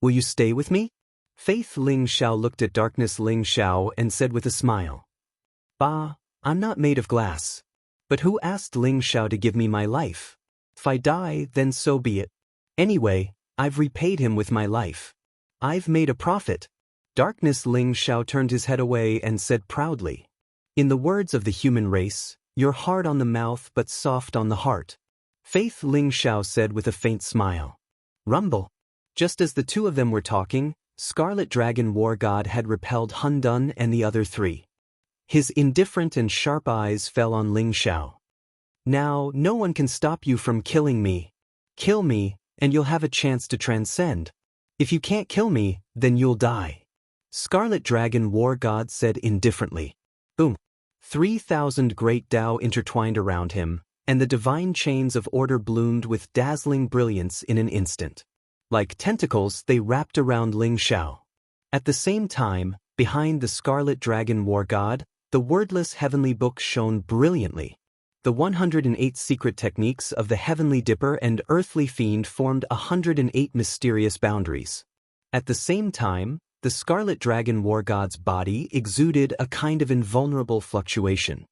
"Will you stay with me?" Faith Ling Xiao looked at Darkness Ling Xiao and said with a smile, "Bah, I'm not made of glass. But who asked Ling Xiao to give me my life? If I die, then so be it. Anyway, I've repaid him with my life. I've made a profit." Darkness Ling Xiao turned his head away and said proudly, "In the words of the human race, you're hard on the mouth but soft on the heart." Faith Ling Xiao said with a faint smile. Rumble. Just as the two of them were talking, Scarlet Dragon War God had repelled Hun Dun and the other three. His indifferent and sharp eyes fell on Ling Xiao. "Now, no one can stop you from killing me. Kill me, and you'll have a chance to transcend. If you can't kill me, then you'll die." Scarlet Dragon War God said indifferently. Boom. 3,000 great Tao intertwined around him, and the divine chains of order bloomed with dazzling brilliance in an instant. Like tentacles, they wrapped around Ling Xiao. At the same time, behind the Scarlet Dragon War God, the wordless heavenly book shone brilliantly. The 108 secret techniques of the Heavenly Dipper and Earthly Fiend formed 108 mysterious boundaries. At the same time, the Scarlet Dragon War God's body exuded a kind of invulnerable fluctuation.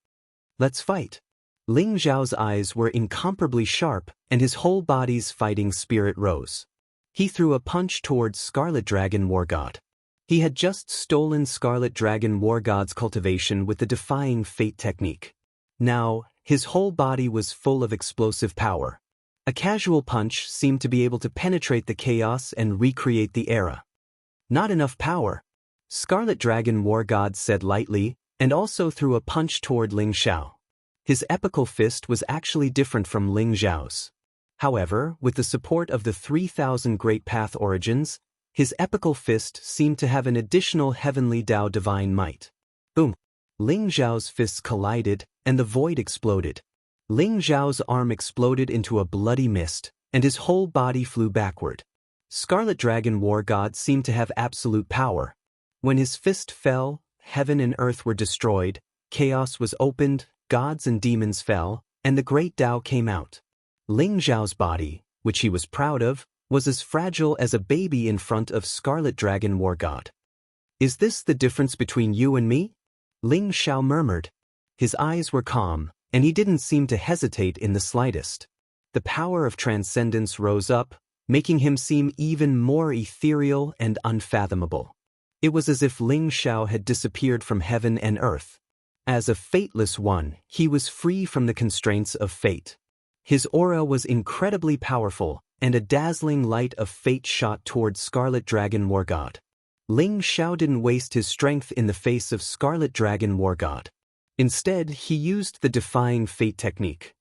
"Let's fight." Ling Xiao's eyes were incomparably sharp, and his whole body's fighting spirit rose. He threw a punch towards Scarlet Dragon War God. He had just stolen Scarlet Dragon War God's cultivation with the Defying Fate technique. Now, his whole body was full of explosive power. A casual punch seemed to be able to penetrate the chaos and recreate the era. "Not enough power," Scarlet Dragon War God said lightly, and also threw a punch toward Ling Xiao. His epical fist was actually different from Ling Xiao's. However, with the support of the 3,000 Great Path Origins, his epical fist seemed to have an additional heavenly Tao divine might. Boom! Ling Xiao's fists collided, and the void exploded. Ling Xiao's arm exploded into a bloody mist, and his whole body flew backward. Scarlet Dragon War God seemed to have absolute power. When his fist fell, heaven and earth were destroyed, chaos was opened, gods and demons fell, and the great Tao came out. Ling Xiao's body, which he was proud of, was as fragile as a baby in front of Scarlet Dragon War God. "Is this the difference between you and me?" Ling Xiao murmured. His eyes were calm, and he didn't seem to hesitate in the slightest. The power of transcendence rose up, making him seem even more ethereal and unfathomable. It was as if Ling Xiao had disappeared from heaven and earth. As a fateless one, he was free from the constraints of fate. His aura was incredibly powerful, and a dazzling light of fate shot toward Scarlet Dragon War God. Ling Xiao didn't waste his strength in the face of Scarlet Dragon War God. Instead, he used the Defying Fate technique.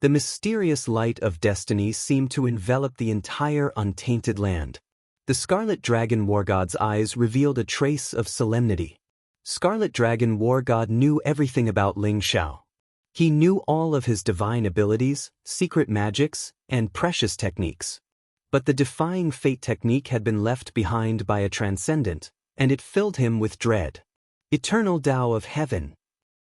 The mysterious light of destiny seemed to envelop the entire untainted land. The Scarlet Dragon War God's eyes revealed a trace of solemnity. Scarlet Dragon War God knew everything about Ling Xiao. He knew all of his divine abilities, secret magics, and precious techniques. But the Defying Fate technique had been left behind by a transcendent, and it filled him with dread. Eternal Tao of Heaven.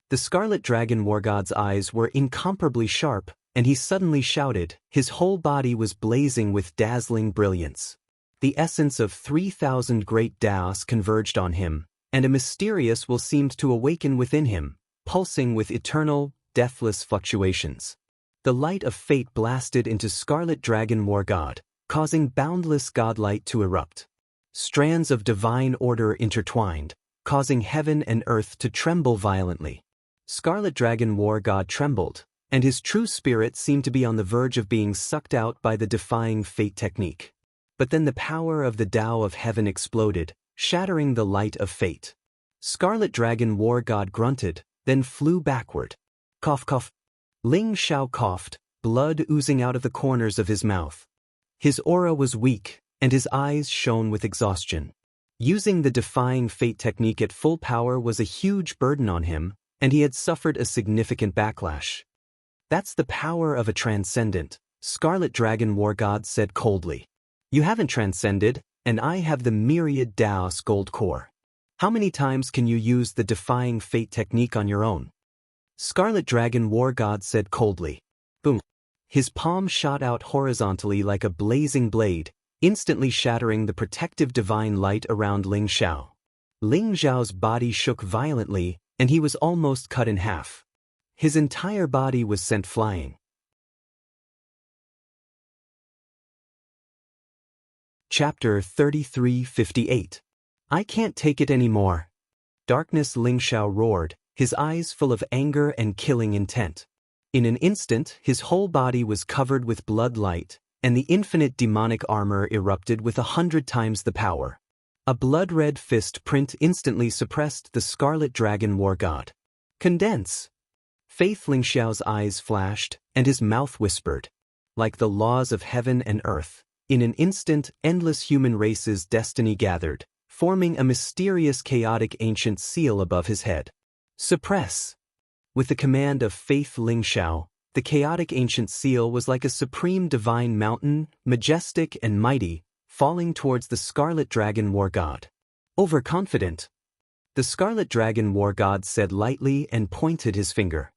The Scarlet Dragon War God's eyes were incomparably sharp, and he suddenly shouted. His whole body was blazing with dazzling brilliance. The essence of 3,000 great Taos converged on him, and a mysterious will seemed to awaken within him, pulsing with eternal, deathless fluctuations. The light of fate blasted into Scarlet Dragon War God, causing boundless godlight to erupt. Strands of divine order intertwined, causing heaven and earth to tremble violently. Scarlet Dragon War God trembled, and his true spirit seemed to be on the verge of being sucked out by the defying fate technique. But then the power of the Tao of heaven exploded, shattering the light of fate. Scarlet Dragon War God grunted, then flew backward. Cough cough. Ling Xiao coughed, blood oozing out of the corners of his mouth. His aura was weak, and his eyes shone with exhaustion. Using the defying fate technique at full power was a huge burden on him, and he had suffered a significant backlash. That's the power of a transcendent, Scarlet Dragon War God said coldly. You haven't transcended, and I have the myriad Daos gold core. How many times can you use the defying fate technique on your own? Scarlet Dragon War God said coldly. Boom. His palm shot out horizontally like a blazing blade, instantly shattering the protective divine light around Ling Xiao. Ling Xiao's body shook violently, and he was almost cut in half. His entire body was sent flying. Chapter 3358. I can't take it anymore. Darkness. Ling Xiao roared, his eyes full of anger and killing intent. In an instant, his whole body was covered with blood light, and the infinite demonic armor erupted with 100 times the power. A blood-red fist print instantly suppressed the Scarlet Dragon War God. Condense. Faith. Ling Xiao's eyes flashed, and his mouth whispered. Like the laws of heaven and earth, in an instant, endless human races' destiny gathered, forming a mysterious chaotic ancient seal above his head. Suppress. With the command of Faith Ling Xiao, the chaotic ancient seal was like a supreme divine mountain, majestic and mighty, falling towards the Scarlet Dragon War God. Overconfident. The Scarlet Dragon War God said lightly and pointed his finger.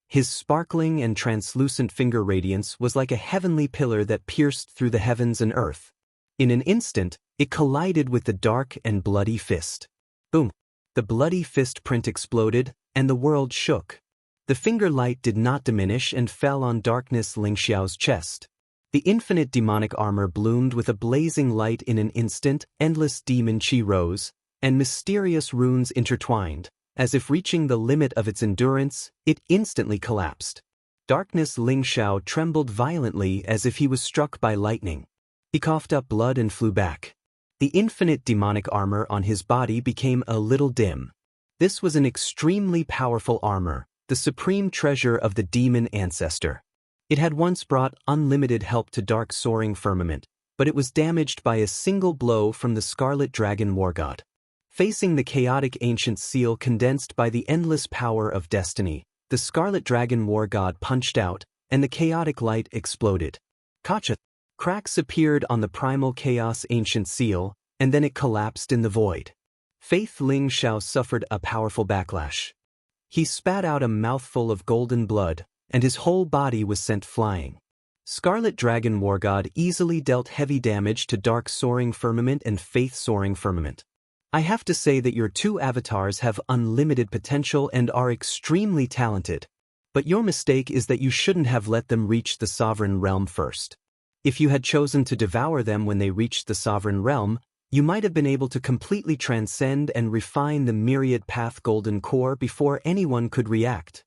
His sparkling and translucent finger radiance was like a heavenly pillar that pierced through the heavens and earth. In an instant, it collided with the dark and bloody fist. Boom! The bloody fist print exploded, and the world shook. The finger light did not diminish and fell on Darkness Ling Xiao's chest. The infinite demonic armor bloomed with a blazing light in an instant, endless demon chi rose, and mysterious runes intertwined. As if reaching the limit of its endurance, it instantly collapsed. Darkness Ling Xiao trembled violently as if he was struck by lightning. He coughed up blood and flew back. The infinite demonic armor on his body became a little dim. This was an extremely powerful armor, the supreme treasure of the demon ancestor. It had once brought unlimited help to Dark Soaring Firmament, but it was damaged by a single blow from the Scarlet Dragon War God. Facing the chaotic ancient seal condensed by the endless power of destiny, the Scarlet Dragon War God punched out, and the chaotic light exploded. Kacha! Cracks appeared on the primal chaos ancient seal, and then it collapsed in the void. Faith Ling Xiao suffered a powerful backlash. He spat out a mouthful of golden blood, and his whole body was sent flying. Scarlet Dragon War God easily dealt heavy damage to Dark Soaring Firmament and Faith Soaring Firmament. I have to say that your two avatars have unlimited potential and are extremely talented. But your mistake is that you shouldn't have let them reach the Sovereign Realm first. If you had chosen to devour them when they reached the Sovereign Realm, you might have been able to completely transcend and refine the Myriad Path Golden Core before anyone could react.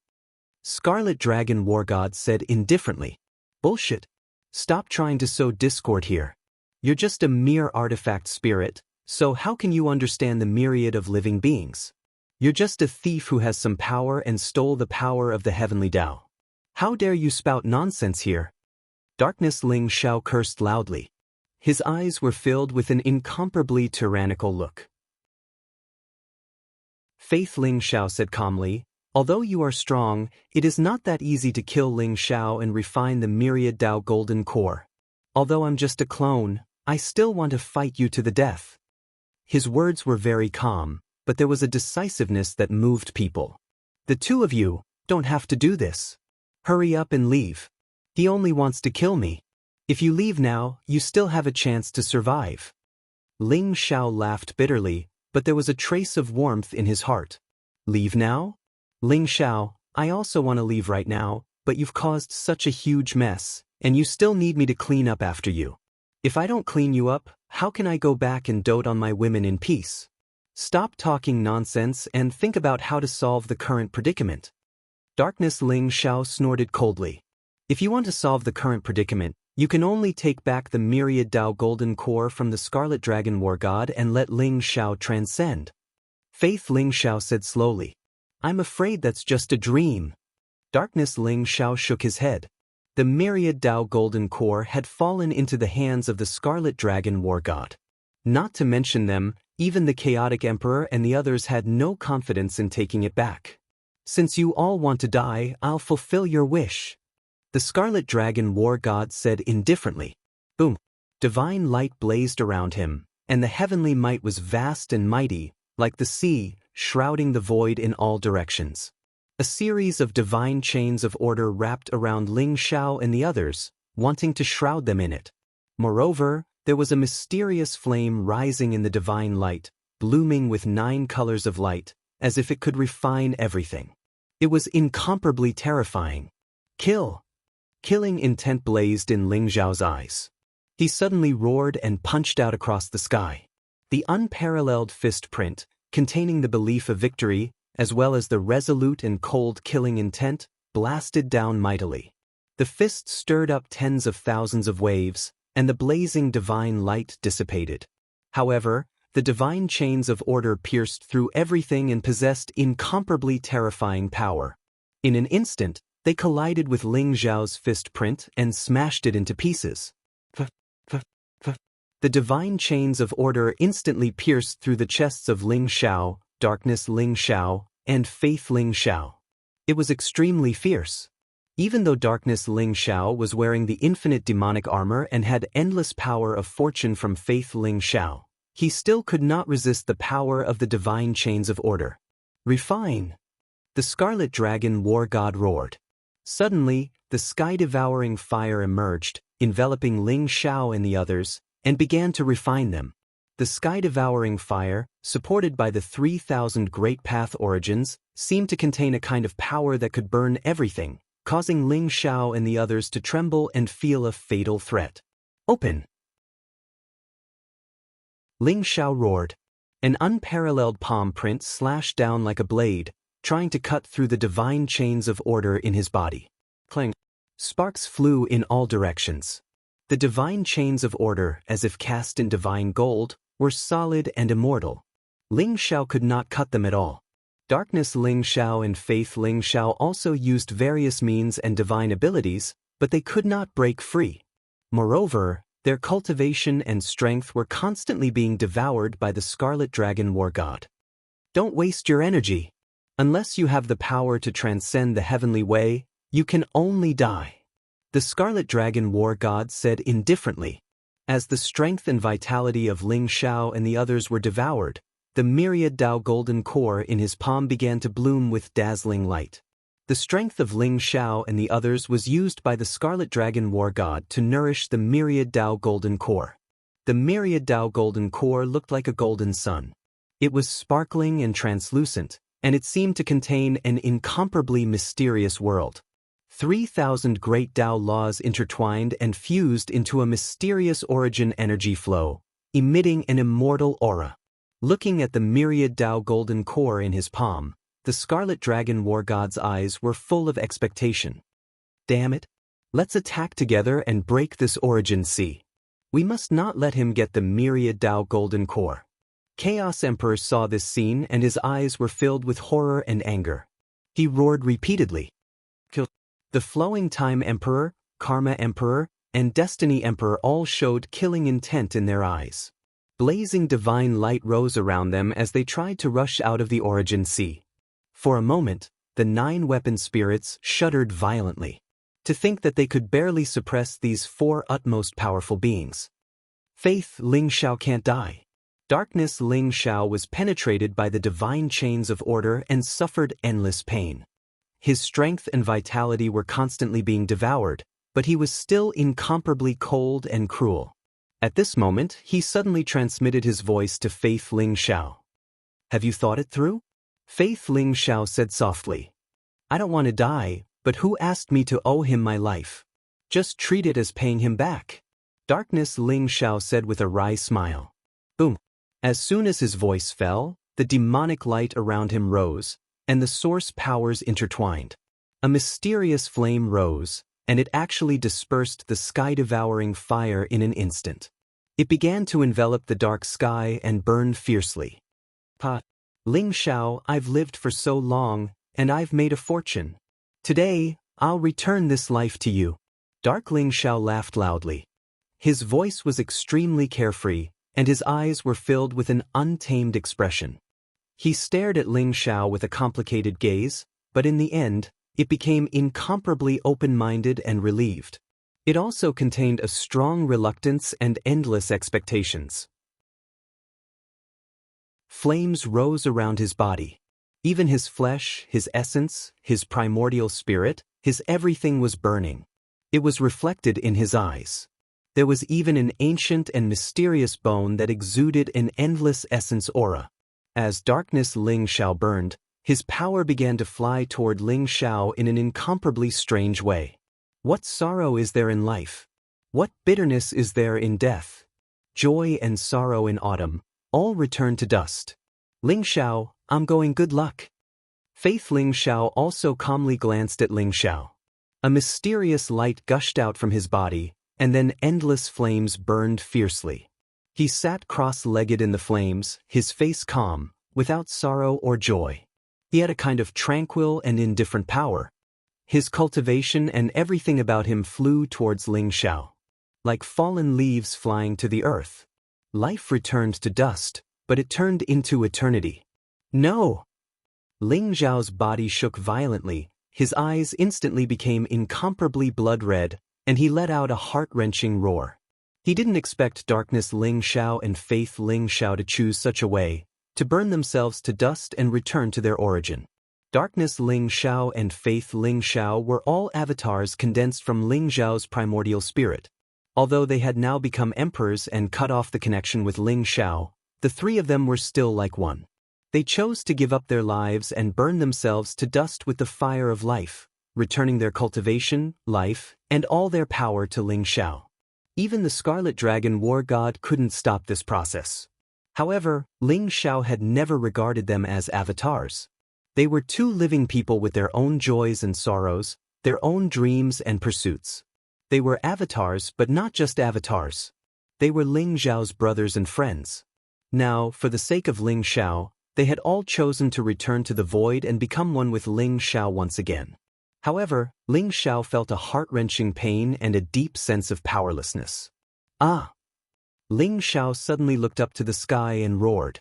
Scarlet Dragon War God said indifferently. Bullshit. Stop trying to sow discord here. You're just a mere artifact spirit. So how can you understand the myriad of living beings? You're just a thief who has some power and stole the power of the heavenly Tao. How dare you spout nonsense here? Darkness Ling Xiao cursed loudly. His eyes were filled with an incomparably tyrannical look. Faith Ling Xiao said calmly, although you are strong, it is not that easy to kill Ling Xiao and refine the myriad Tao Golden Core. Although I'm just a clone, I still want to fight you to the death. His words were very calm, but there was a decisiveness that moved people. The two of you don't have to do this. Hurry up and leave. He only wants to kill me. If you leave now, you still have a chance to survive. Ling Xiao laughed bitterly, but there was a trace of warmth in his heart. Leave now? Ling Xiao, I also want to leave right now, but you've caused such a huge mess, and you still need me to clean up after you. If I don't clean you up, how can I go back and dote on my women in peace? Stop talking nonsense and think about how to solve the current predicament. Darkness Ling Xiao snorted coldly. If you want to solve the current predicament, you can only take back the myriad Dao golden core from the Scarlet Dragon War God and let Ling Xiao transcend. Faith Ling Xiao said slowly. I'm afraid that's just a dream. Darkness Ling Xiao shook his head. The myriad Dao golden core had fallen into the hands of the Scarlet Dragon War God. Not to mention them, even the Chaotic Emperor and the others had no confidence in taking it back. Since you all want to die, I'll fulfill your wish. The Scarlet Dragon War God said indifferently. Boom! Divine light blazed around him, and the heavenly might was vast and mighty, like the sea, shrouding the void in all directions. A series of divine chains of order wrapped around Ling Xiao and the others, wanting to shroud them in it. Moreover, there was a mysterious flame rising in the divine light, blooming with 9 colors of light, as if it could refine everything. It was incomparably terrifying. Kill! Killing intent blazed in Ling Xiao's eyes. He suddenly roared and punched out across the sky. The unparalleled fist print, containing the belief of victory, as well as the resolute and cold killing intent, blasted down mightily. The fist stirred up tens of thousands of waves, and the blazing divine light dissipated. However, the divine chains of order pierced through everything and possessed incomparably terrifying power. In an instant, they collided with Ling Xiao's fist print and smashed it into pieces. The divine chains of order instantly pierced through the chests of Ling Xiao, Darkness Ling Xiao, and Faith Ling Xiao. It was extremely fierce. Even though Darkness Ling Xiao was wearing the infinite demonic armor and had endless power of fortune from Faith Ling Xiao, he still could not resist the power of the divine chains of order. Refine! The Scarlet Dragon War God roared. Suddenly, the sky-devouring fire emerged, enveloping Ling Xiao and the others, and began to refine them. The sky-devouring fire, supported by the 3,000 Great Path origins, seemed to contain a kind of power that could burn everything, causing Ling Xiao and the others to tremble and feel a fatal threat. Open! Ling Xiao roared. An unparalleled palm print slashed down like a blade, trying to cut through the divine chains of order in his body. Clang! Sparks flew in all directions. The divine chains of order, as if cast in divine gold, were solid and immortal. Ling Xiao could not cut them at all. Darkness Ling Xiao and Faith Ling Xiao also used various means and divine abilities, but they could not break free. Moreover, their cultivation and strength were constantly being devoured by the Scarlet Dragon War God. Don't waste your energy. Unless you have the power to transcend the heavenly way, you can only die. The Scarlet Dragon War God said indifferently. As the strength and vitality of Ling Xiao and the others were devoured, the myriad Dao golden core in his palm began to bloom with dazzling light. The strength of Ling Xiao and the others was used by the Scarlet Dragon War God to nourish the myriad Dao golden core. The myriad Dao golden core looked like a golden sun. It was sparkling and translucent, and it seemed to contain an incomparably mysterious world. 3,000 great Dao laws intertwined and fused into a mysterious origin energy flow, emitting an immortal aura. Looking at the myriad Dao golden core in his palm, the Scarlet Dragon War God's eyes were full of expectation. Damn it! Let's attack together and break this origin sea. We must not let him get the myriad Dao golden core. Chaos Emperor saw this scene and his eyes were filled with horror and anger. He roared repeatedly. Kill! The Flowing Time Emperor, Karma Emperor, and Destiny Emperor all showed killing intent in their eyes. Blazing divine light rose around them as they tried to rush out of the origin sea. For a moment, the 9 weapon spirits shuddered violently. To think that they could barely suppress these 4 utmost powerful beings. Faith Ling Xiao can't die. Darkness Ling Xiao was penetrated by the divine chains of order and suffered endless pain. His strength and vitality were constantly being devoured, but he was still incomparably cold and cruel. At this moment, he suddenly transmitted his voice to Faith Ling Xiao. Have you thought it through? Faith Ling Xiao said softly. I don't want to die, but who asked me to owe him my life? Just treat it as paying him back. Darkness, Ling Xiao said with a wry smile. Boom. As soon as his voice fell, the demonic light around him rose, and the source powers intertwined. A mysterious flame rose, and it actually dispersed the sky-devouring fire in an instant. It began to envelop the dark sky and burned fiercely. Ling Xiao, I've lived for so long, and I've made a fortune. Today, I'll return this life to you. Dark Ling Xiao laughed loudly. His voice was extremely carefree, and his eyes were filled with an untamed expression. He stared at Ling Xiao with a complicated gaze, but in the end, it became incomparably open-minded and relieved. It also contained a strong reluctance and endless expectations. Flames rose around his body. Even his flesh, his essence, his primordial spirit, his everything was burning. It was reflected in his eyes. There was even an ancient and mysterious bone that exuded an endless essence aura. As darkness Ling Xiao burned, his power began to fly toward Ling Xiao in an incomparably strange way. What sorrow is there in life? What bitterness is there in death? Joy and sorrow in autumn, all return to dust. Ling Xiao, I'm going, good luck. Faith Ling Xiao also calmly glanced at Ling Xiao. A mysterious light gushed out from his body, and then endless flames burned fiercely. He sat cross-legged in the flames, his face calm, without sorrow or joy. He had a kind of tranquil and indifferent power. His cultivation and everything about him flew towards Ling Xiao. Like fallen leaves flying to the earth. Life returned to dust, but it turned into eternity. No! Ling Xiao's body shook violently, his eyes instantly became incomparably blood-red, and he let out a heart-wrenching roar. He didn't expect Darkness Ling Xiao and Faith Ling Xiao to choose such a way, to burn themselves to dust and return to their origin. Darkness Ling Xiao and Faith Ling Xiao were all avatars condensed from Ling Xiao's primordial spirit. Although they had now become emperors and cut off the connection with Ling Xiao, the three of them were still like one. They chose to give up their lives and burn themselves to dust with the fire of life, returning their cultivation, life, and all their power to Ling Xiao. Even the Scarlet Dragon War God couldn't stop this process. However, Ling Xiao had never regarded them as avatars. They were two living people with their own joys and sorrows, their own dreams and pursuits. They were avatars, but not just avatars. They were Ling Xiao's brothers and friends. Now, for the sake of Ling Xiao, they had all chosen to return to the void and become one with Ling Xiao once again. However, Ling Xiao felt a heart-wrenching pain and a deep sense of powerlessness. Ah! Ling Xiao suddenly looked up to the sky and roared.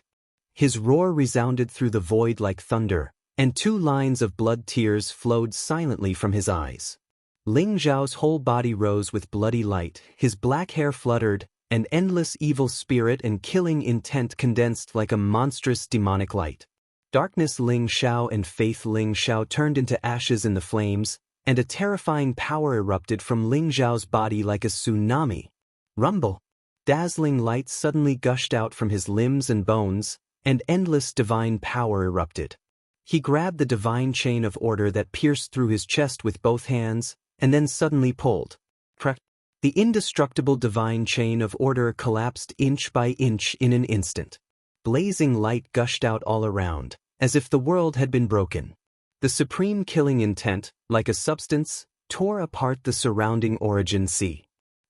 His roar resounded through the void like thunder, and 2 lines of blood tears flowed silently from his eyes. Ling Xiao's whole body rose with bloody light, his black hair fluttered, and endless evil spirit and killing intent condensed like a monstrous demonic light. Darkness Ling Xiao and Faith Ling Xiao turned into ashes in the flames, and a terrifying power erupted from Ling Xiao's body like a tsunami. Rumble! Dazzling light suddenly gushed out from his limbs and bones, and endless divine power erupted. He grabbed the divine chain of order that pierced through his chest with both hands, and then suddenly pulled. Crack! The indestructible divine chain of order collapsed inch by inch in an instant. Blazing light gushed out all around, as if the world had been broken. The supreme killing intent, like a substance, tore apart the surrounding origin sea.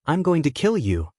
I'm going to kill you.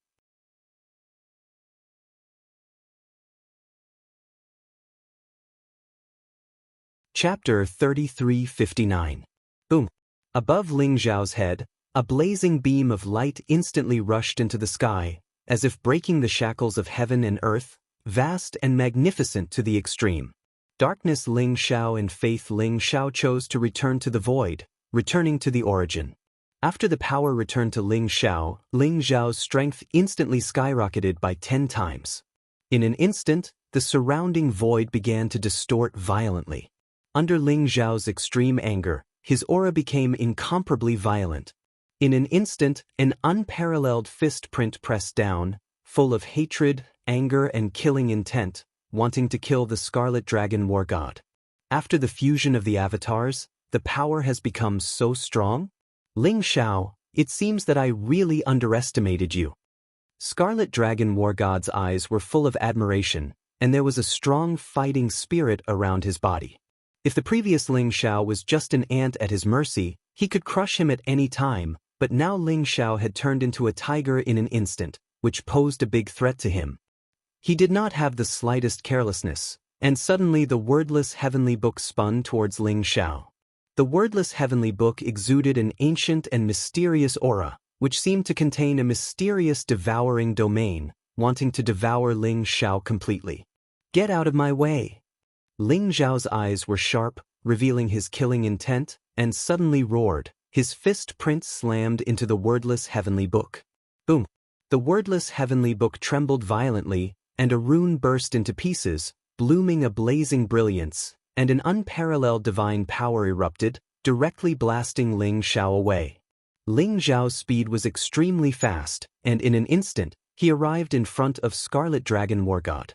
Chapter 3359. Boom! Above Ling Xiao's head, a blazing beam of light instantly rushed into the sky, as if breaking the shackles of heaven and earth, vast and magnificent to the extreme. Darkness Ling Xiao and Faith Ling Xiao chose to return to the void, returning to the origin. After the power returned to Ling Xiao, Ling Xiao's strength instantly skyrocketed by 10 times. In an instant, the surrounding void began to distort violently. Under Ling Xiao's extreme anger, his aura became incomparably violent. In an instant, an unparalleled fist print pressed down, full of hatred, anger and killing intent, wanting to kill the Scarlet Dragon War God. After the fusion of the avatars, The power has become so strong? Ling Xiao, it seems that I really underestimated you. Scarlet Dragon War God's eyes were full of admiration, and there was a strong fighting spirit around his body. If the previous Ling Xiao was just an ant at his mercy, he could crush him at any time, but now Ling Xiao had turned into a tiger in an instant, which posed a big threat to him. He did not have the slightest carelessness, and suddenly the wordless heavenly book spun towards Ling Xiao. The wordless heavenly book exuded an ancient and mysterious aura, which seemed to contain a mysterious devouring domain, wanting to devour Ling Xiao completely. Get out of my way! Ling Xiao's eyes were sharp, revealing his killing intent, and suddenly roared. His fist print slammed into the wordless heavenly book. Boom! The wordless heavenly book trembled violently, and a rune burst into pieces, blooming a blazing brilliance, and an unparalleled divine power erupted, directly blasting Ling Xiao away. Ling Xiao's speed was extremely fast, and in an instant, he arrived in front of Scarlet Dragon War God.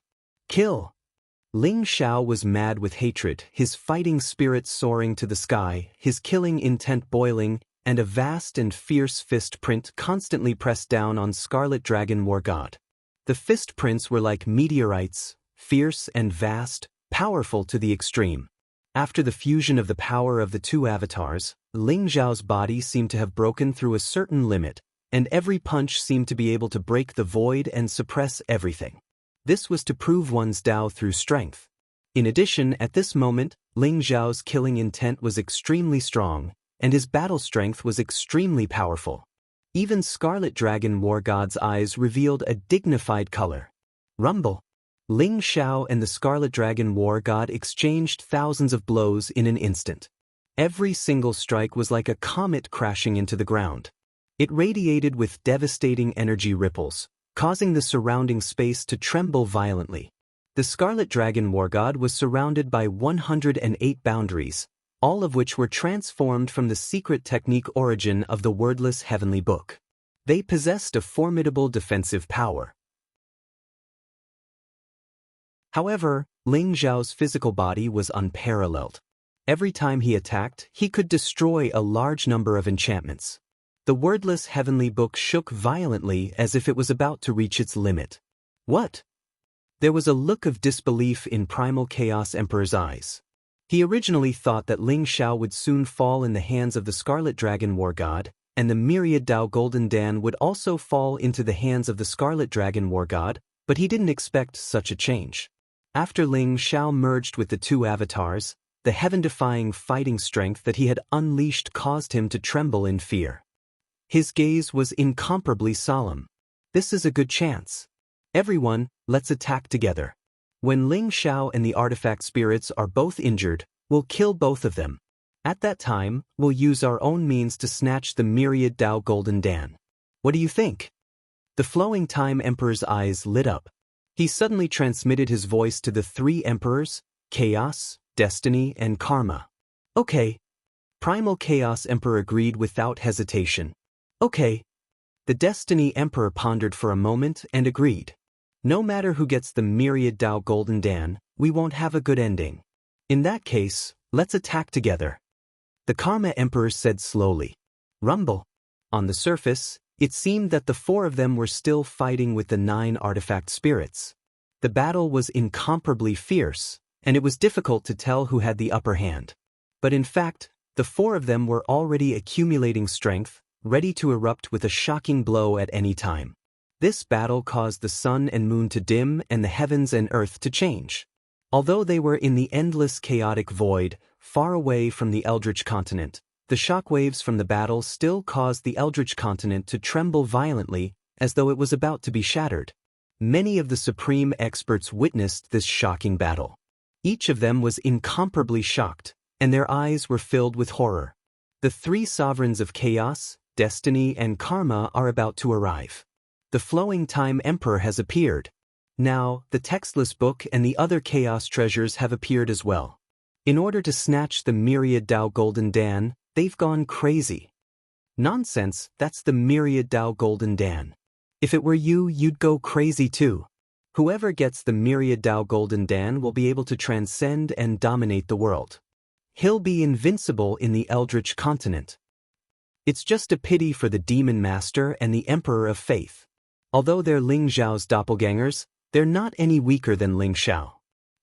Kill! Ling Xiao was mad with hatred, his fighting spirit soaring to the sky, his killing intent boiling, and a vast and fierce fist print constantly pressed down on Scarlet Dragon War God. The fist prints were like meteorites, fierce and vast, powerful to the extreme. After the fusion of the power of the two avatars, Ling Xiao's body seemed to have broken through a certain limit, and every punch seemed to be able to break the void and suppress everything. This was to prove one's Dao through strength. In addition, at this moment, Ling Xiao's killing intent was extremely strong, and his battle strength was extremely powerful. Even Scarlet Dragon War God's eyes revealed a dignified color. Rumble! Ling Xiao and the Scarlet Dragon War God exchanged thousands of blows in an instant. Every single strike was like a comet crashing into the ground. It radiated with devastating energy ripples, causing the surrounding space to tremble violently. The Scarlet Dragon War God was surrounded by 108 boundaries, all of which were transformed from the secret technique origin of the wordless heavenly book. They possessed a formidable defensive power. However, Ling Xiao's physical body was unparalleled. Every time he attacked, he could destroy a large number of enchantments. The wordless heavenly book shook violently as if it was about to reach its limit. What? There was a look of disbelief in Primal Chaos Emperor's eyes. He originally thought that Ling Xiao would soon fall in the hands of the Scarlet Dragon War God, and the Myriad Dao Golden Dan would also fall into the hands of the Scarlet Dragon War God, but he didn't expect such a change. After Ling Xiao merged with the two avatars, the heaven-defying fighting strength that he had unleashed caused him to tremble in fear. His gaze was incomparably solemn. This is a good chance. Everyone, let's attack together. When Ling Xiao and the artifact spirits are both injured, we'll kill both of them. At that time, we'll use our own means to snatch the Myriad Dao Golden Dan. What do you think? The Flowing Time Emperor's eyes lit up. He suddenly transmitted his voice to the three emperors, Chaos, Destiny, and Karma. Okay. Primal Chaos Emperor agreed without hesitation. Okay. The Destiny Emperor pondered for a moment and agreed. No matter who gets the Myriad Dao Golden Dan, we won't have a good ending. In that case, let's attack together. The Karma Emperor said slowly. Rumble. On the surface, it seemed that the four of them were still fighting with the 9 artifact spirits. The battle was incomparably fierce, and it was difficult to tell who had the upper hand. But in fact, the 4 of them were already accumulating strength, ready to erupt with a shocking blow at any time. This battle caused the sun and moon to dim and the heavens and earth to change. Although they were in the endless chaotic void, far away from the Eldritch continent, the shockwaves from the battle still caused the Eldritch continent to tremble violently, as though it was about to be shattered. Many of the supreme experts witnessed this shocking battle. Each of them was incomparably shocked, and their eyes were filled with horror. The 3 sovereigns of Chaos, Destiny, and Karma are about to arrive. The Flowing Time Emperor has appeared. Now, the textless book and the other Chaos treasures have appeared as well. In order to snatch the Myriad Dao Golden Dan, they've gone crazy. Nonsense, that's the Myriad Dao Golden Dan. If it were you, you'd go crazy too. Whoever gets the Myriad Dao Golden Dan will be able to transcend and dominate the world. He'll be invincible in the Eldritch continent. It's just a pity for the Demon Master and the Emperor of Faith. Although they're Ling Xiao's doppelgangers, they're not any weaker than Ling Xiao.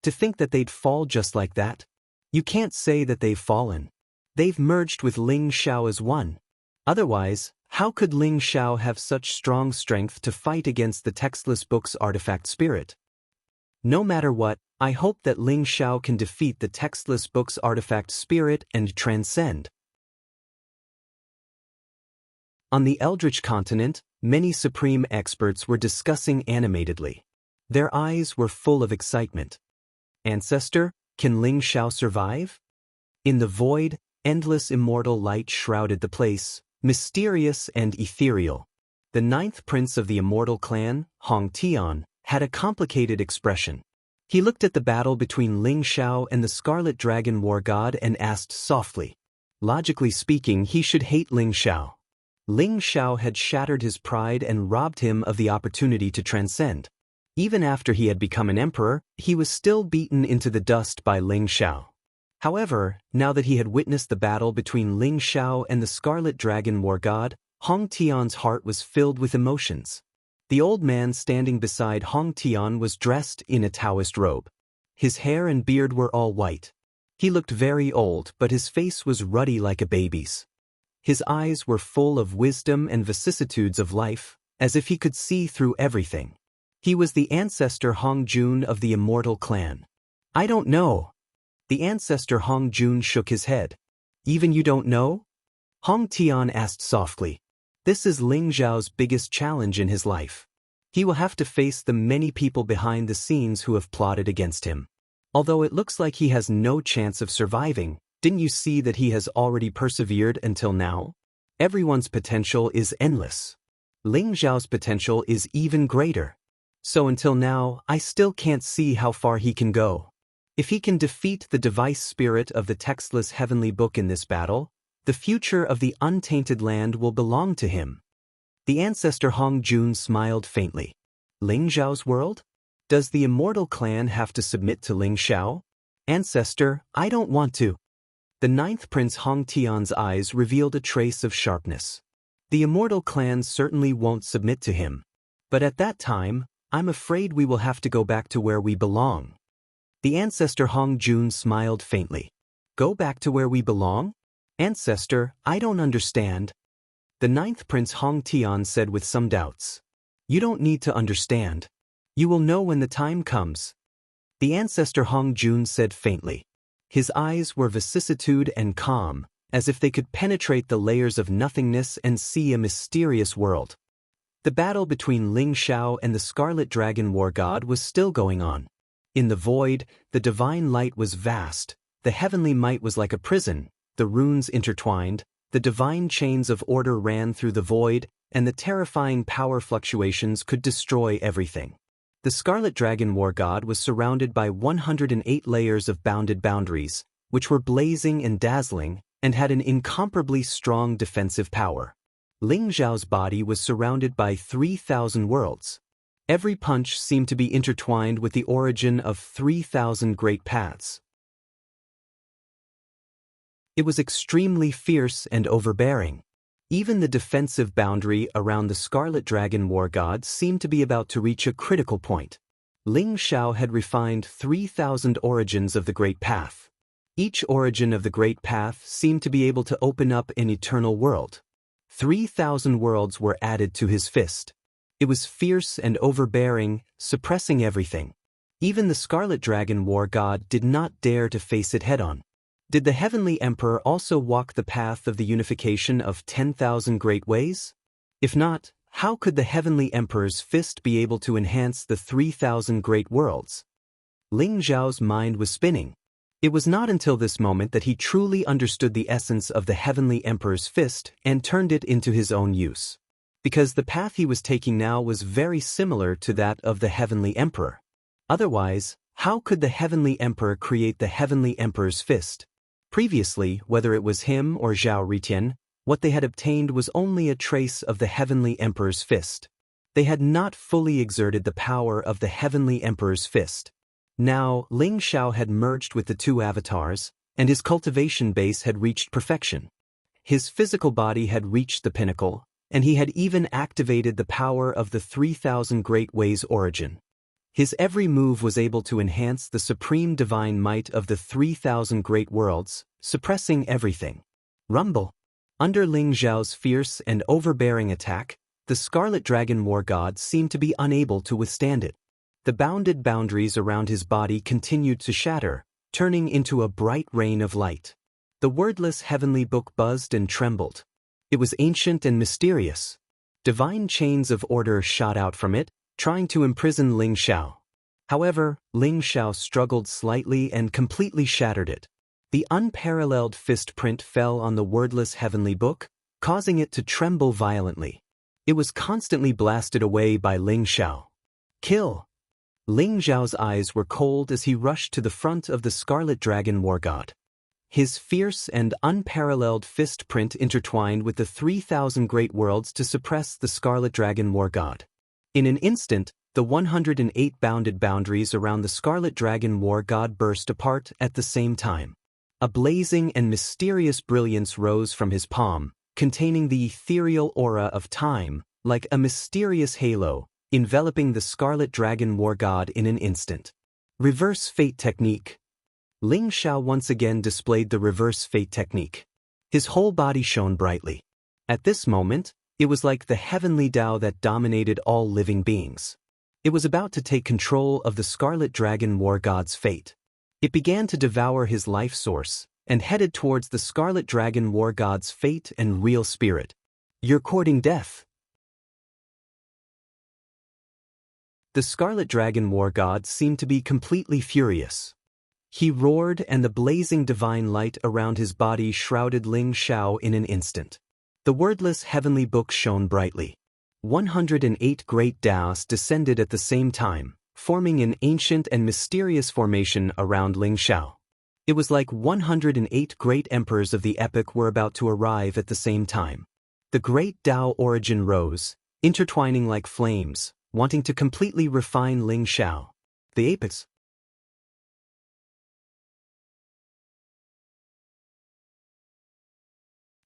To think that they'd fall just like that? You can't say that they've fallen. They've merged with Ling Xiao as one. Otherwise, how could Ling Xiao have such strong strength to fight against the textless book's artifact spirit? No matter what, I hope that Ling Xiao can defeat the textless book's artifact spirit and transcend. On the Eldritch continent, many supreme experts were discussing animatedly. Their eyes were full of excitement. Ancestor, can Ling Xiao survive? In the void, endless immortal light shrouded the place, mysterious and ethereal. The ninth prince of the immortal clan, Hong Tian, had a complicated expression. He looked at the battle between Ling Xiao and the Scarlet Dragon War God and asked softly. Logically speaking, he should hate Ling Xiao. Ling Xiao had shattered his pride and robbed him of the opportunity to transcend. Even after he had become an emperor, he was still beaten into the dust by Ling Xiao. However, now that he had witnessed the battle between Ling Xiao and the Scarlet Dragon War God, Hong Tian's heart was filled with emotions. The old man standing beside Hong Tian was dressed in a Taoist robe. His hair and beard were all white. He looked very old, but his face was ruddy like a baby's. His eyes were full of wisdom and vicissitudes of life, as if he could see through everything. He was the ancestor Hong Jun of the immortal clan. I don't know. The ancestor Hong Jun shook his head. Even you don't know? Hong Tian asked softly. This is Ling Xiao's biggest challenge in his life. He will have to face the many people behind the scenes who have plotted against him. Although it looks like he has no chance of surviving, didn't you see that he has already persevered until now? Everyone's potential is endless. Ling Xiao's potential is even greater. So until now, I still can't see how far he can go. If he can defeat the device spirit of the textless heavenly book in this battle, the future of the untainted land will belong to him. The ancestor Hong Jun smiled faintly. Ling Xiao's world? Does the immortal clan have to submit to Ling Xiao? Ancestor, I don't want to. The ninth prince Hong Tian's eyes revealed a trace of sharpness. The immortal clan certainly won't submit to him. But at that time, I'm afraid we will have to go back to where we belong. The ancestor Hong Jun smiled faintly. Go back to where we belong? Ancestor, I don't understand. The ninth prince Hong Tian said with some doubts. You don't need to understand. You will know when the time comes. The ancestor Hong Jun said faintly. His eyes were vicissitude and calm, as if they could penetrate the layers of nothingness and see a mysterious world. The battle between Ling Xiao and the Scarlet Dragon War God was still going on. In the void, the divine light was vast, the heavenly might was like a prison, the runes intertwined, the divine chains of order ran through the void, and the terrifying power fluctuations could destroy everything. The Scarlet Dragon War God was surrounded by 108 layers of bounded boundaries, which were blazing and dazzling, and had an incomparably strong defensive power. Ling Xiao's body was surrounded by 3,000 worlds. Every punch seemed to be intertwined with the origin of 3,000 great paths. It was extremely fierce and overbearing. Even the defensive boundary around the Scarlet Dragon War God seemed to be about to reach a critical point. Ling Xiao had refined 3,000 origins of the Great Path. Each origin of the Great Path seemed to be able to open up an eternal world. 3,000 worlds were added to his fist. It was fierce and overbearing, suppressing everything. Even the Scarlet Dragon War God did not dare to face it head-on. Did the Heavenly Emperor also walk the path of the unification of 10,000 great ways? If not, how could the Heavenly Emperor's fist be able to enhance the 3,000 great worlds? Ling Xiao's mind was spinning. It was not until this moment that he truly understood the essence of the Heavenly Emperor's fist and turned it into his own use. Because the path he was taking now was very similar to that of the Heavenly Emperor. Otherwise, how could the Heavenly Emperor create the Heavenly Emperor's fist? Previously, whether it was him or Zhao Ritian, what they had obtained was only a trace of the Heavenly Emperor's fist. They had not fully exerted the power of the Heavenly Emperor's fist. Now, Ling Xiao had merged with the two avatars, and his cultivation base had reached perfection. His physical body had reached the pinnacle, and he had even activated the power of the 3,000 Great Ways origin. His every move was able to enhance the supreme divine might of the 3,000 great worlds, suppressing everything. Rumble. Under Ling Xiao's fierce and overbearing attack, the Scarlet Dragon War God seemed to be unable to withstand it. The bounded boundaries around his body continued to shatter, turning into a bright rain of light. The wordless heavenly book buzzed and trembled. It was ancient and mysterious. Divine chains of order shot out from it, trying to imprison Ling Xiao. However, Ling Xiao struggled slightly and completely shattered it. The unparalleled fist print fell on the wordless heavenly book, causing it to tremble violently. It was constantly blasted away by Ling Xiao. Kill! Ling Xiao's eyes were cold as he rushed to the front of the Scarlet Dragon War God. His fierce and unparalleled fist print intertwined with the 3,000 great worlds to suppress the Scarlet Dragon War God. In an instant, the 108 bounded boundaries around the Scarlet Dragon War God burst apart at the same time. A blazing and mysterious brilliance rose from his palm, containing the ethereal aura of time, like a mysterious halo, enveloping the Scarlet Dragon War God in an instant. Reverse Fate Technique. Ling Xiao once again displayed the Reverse Fate Technique. His whole body shone brightly. At this moment, it was like the heavenly Tao that dominated all living beings. It was about to take control of the Scarlet Dragon War God's fate. It began to devour his life source, and headed towards the Scarlet Dragon War God's fate and real spirit. You're courting death. The Scarlet Dragon War God seemed to be completely furious. He roared, and the blazing divine light around his body shrouded Ling Xiao in an instant. The wordless heavenly book shone brightly. 108 great Taos descended at the same time, forming an ancient and mysterious formation around Ling Xiao. It was like 108 great emperors of the epic were about to arrive at the same time. The great Tao origin rose, intertwining like flames, wanting to completely refine Ling Xiao. The apex.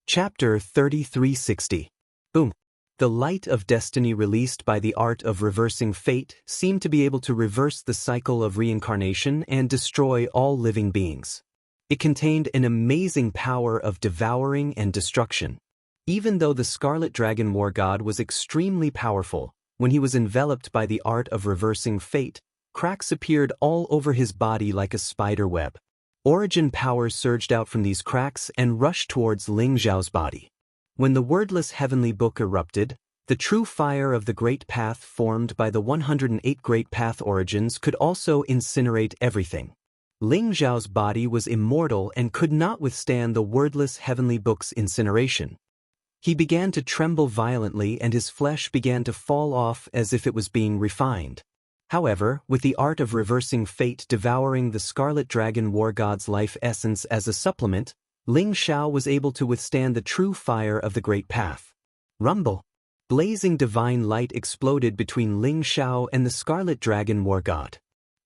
Chapter 3360. Boom. The light of destiny released by the art of reversing fate seemed to be able to reverse the cycle of reincarnation and destroy all living beings. It contained an amazing power of devouring and destruction. Even though the Scarlet Dragon War God was extremely powerful, when he was enveloped by the art of reversing fate, cracks appeared all over his body like a spider web. Origin power surged out from these cracks and rushed towards Ling Xiao's body. When the wordless heavenly book erupted, the true fire of the great path formed by the 108 great path origins could also incinerate everything. Ling Xiao's body was immortal and could not withstand the wordless heavenly book's incineration. He began to tremble violently and his flesh began to fall off as if it was being refined. However, with the art of reversing fate devouring the Scarlet Dragon War God's life essence as a supplement, Ling Xiao was able to withstand the true fire of the Great Path. Rumble. Blazing divine light exploded between Ling Xiao and the Scarlet Dragon War God.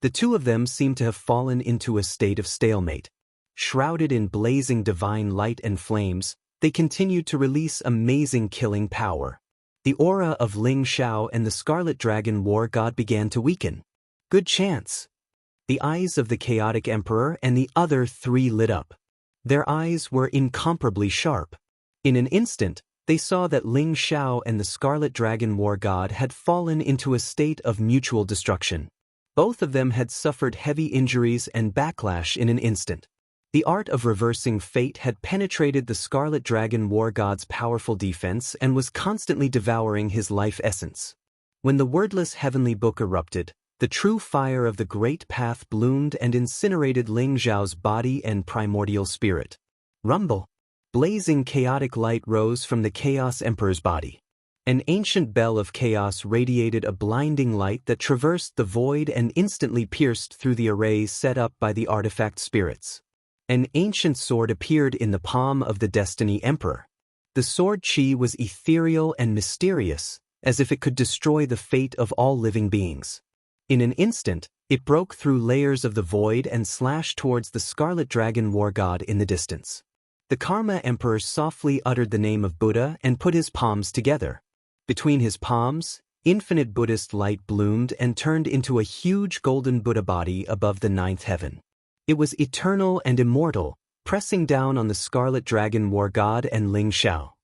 The two of them seemed to have fallen into a state of stalemate. Shrouded in blazing divine light and flames, they continued to release amazing killing power. The aura of Ling Xiao and the Scarlet Dragon War God began to weaken. Good chance. The eyes of the Chaotic Emperor and the other three lit up. Their eyes were incomparably sharp. In an instant, they saw that Ling Xiao and the Scarlet Dragon War God had fallen into a state of mutual destruction. Both of them had suffered heavy injuries and backlash in an instant. The art of reversing fate had penetrated the Scarlet Dragon War God's powerful defense and was constantly devouring his life essence. When the wordless heavenly book erupted, the true fire of the Great Path bloomed and incinerated Ling Xiao's body and primordial spirit. Rumble. Blazing chaotic light rose from the Chaos Emperor's body. An ancient bell of chaos radiated a blinding light that traversed the void and instantly pierced through the array set up by the artifact spirits. An ancient sword appeared in the palm of the Destiny Emperor. The sword chi was ethereal and mysterious, as if it could destroy the fate of all living beings. In an instant, It broke through layers of the void and slashed towards the Scarlet Dragon war god in the distance. The Karma Emperor softly uttered the name of Buddha and put his palms together. Between his palms, infinite Buddhist light bloomed and turned into a huge golden Buddha body above the ninth heaven. It was eternal and immortal, pressing down on the Scarlet Dragon war god and Ling Xiao.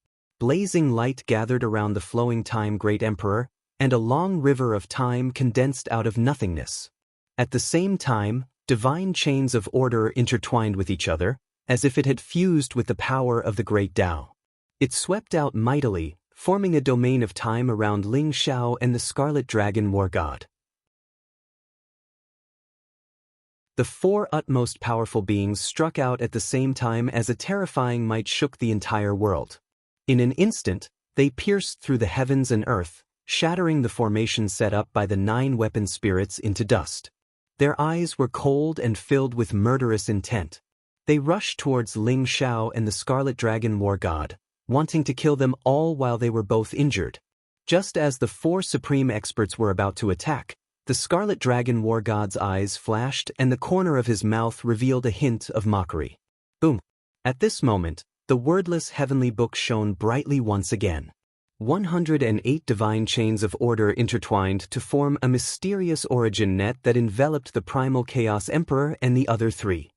Blazing light gathered around the flowing time great emperor, and a long river of time condensed out of nothingness. At the same time, divine chains of order intertwined with each other, as if it had fused with the power of the great Tao. It swept out mightily, forming a domain of time around Ling Xiao and the Scarlet Dragon war god. The four utmost powerful beings struck out at the same time as a terrifying might shook the entire world. In an instant, they pierced through the heavens and earth, shattering the formation set up by the 9 weapon spirits into dust. Their eyes were cold and filled with murderous intent. They rushed towards Ling Xiao and the Scarlet Dragon war god, wanting to kill them all while they were both injured. Just as the 4 supreme experts were about to attack, the Scarlet Dragon war god's eyes flashed and the corner of his mouth revealed a hint of mockery. Boom! At this moment, the wordless heavenly book shone brightly once again. 108 divine chains of order intertwined to form a mysterious origin net that enveloped the primal Chaos Emperor and the other 3.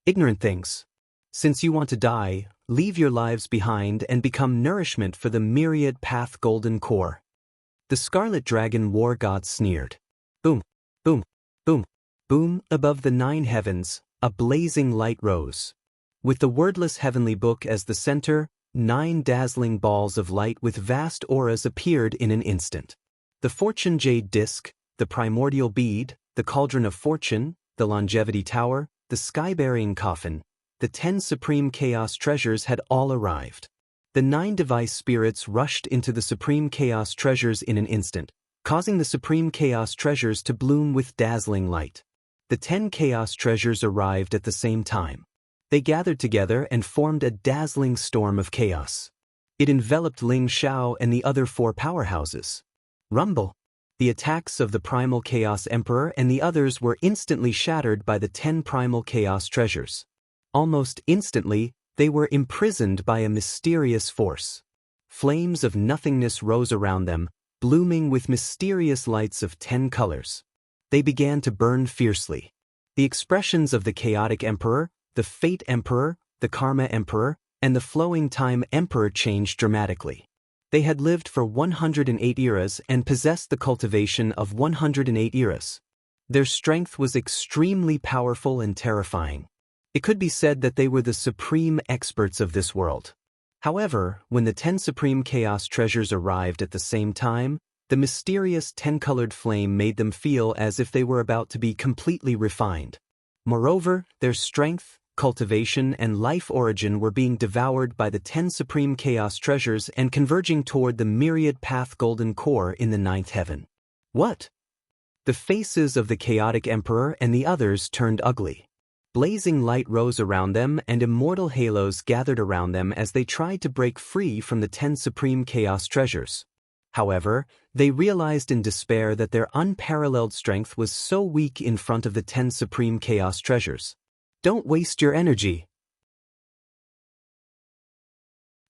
Ignorant things. Since you want to die, leave your lives behind and become nourishment for the myriad path golden core. The Scarlet Dragon war god sneered. Boom, boom, boom, boom. Above the 9 heavens, a blazing light rose. With the wordless heavenly book as the center, 9 dazzling balls of light with vast auras appeared in an instant. The Fortune Jade Disc, the Primordial Bead, the Cauldron of Fortune, the Longevity Tower, the Sky-Burying Coffin, the 10 Supreme Chaos Treasures had all arrived. The 9 device spirits rushed into the Supreme Chaos Treasures in an instant, causing the Supreme Chaos Treasures to bloom with dazzling light. The 10 Chaos Treasures arrived at the same time. They gathered together and formed a dazzling storm of chaos. It enveloped Ling Xiao and the other 4 powerhouses. Rumble! The attacks of the Primal Chaos Emperor and the others were instantly shattered by the 10 Primal Chaos Treasures. Almost instantly, they were imprisoned by a mysterious force. Flames of nothingness rose around them, blooming with mysterious lights of 10 colors. They began to burn fiercely. The expressions of the Chaotic Emperor, the Fate Emperor, the Karma Emperor, and the Flowing Time Emperor changed dramatically. They had lived for 108 eras and possessed the cultivation of 108 eras. Their strength was extremely powerful and terrifying. It could be said that they were the supreme experts of this world. However, when the 10 Supreme Chaos Treasures arrived at the same time, the mysterious 10-colored flame made them feel as if they were about to be completely refined. Moreover, their strength, cultivation, and life origin were being devoured by the 10 Supreme Chaos Treasures and converging toward the myriad path golden core in the 9th heaven. What? The faces of the Chaotic Emperor and the others turned ugly. Blazing light rose around them and immortal halos gathered around them as they tried to break free from the 10 Supreme Chaos Treasures. However, they realized in despair that their unparalleled strength was so weak in front of the 10 Supreme Chaos Treasures. Don't waste your energy.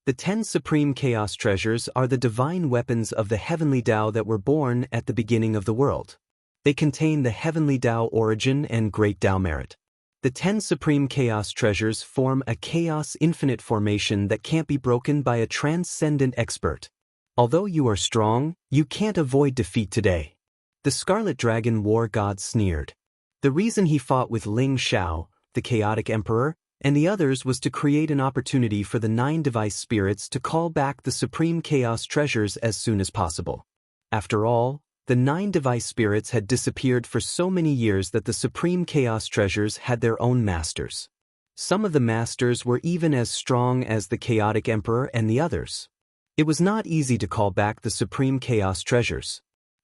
The 10 Supreme Chaos Treasures are the divine weapons of the heavenly Tao that were born at the beginning of the world. They contain the heavenly Tao origin and great Tao merit. The 10 Supreme Chaos Treasures form a chaos infinite formation that can't be broken by a transcendent expert. Although you are strong, you can't avoid defeat today. The Scarlet Dragon war god sneered. The reason he fought with Ling Xiao, the Chaotic Emperor, and the others was to create an opportunity for the 9 device spirits to call back the Supreme Chaos Treasures as soon as possible. After all, the 9 device spirits had disappeared for so many years that the Supreme Chaos Treasures had their own masters. Some of the masters were even as strong as the Chaotic Emperor and the others. It was not easy to call back the Supreme Chaos Treasures.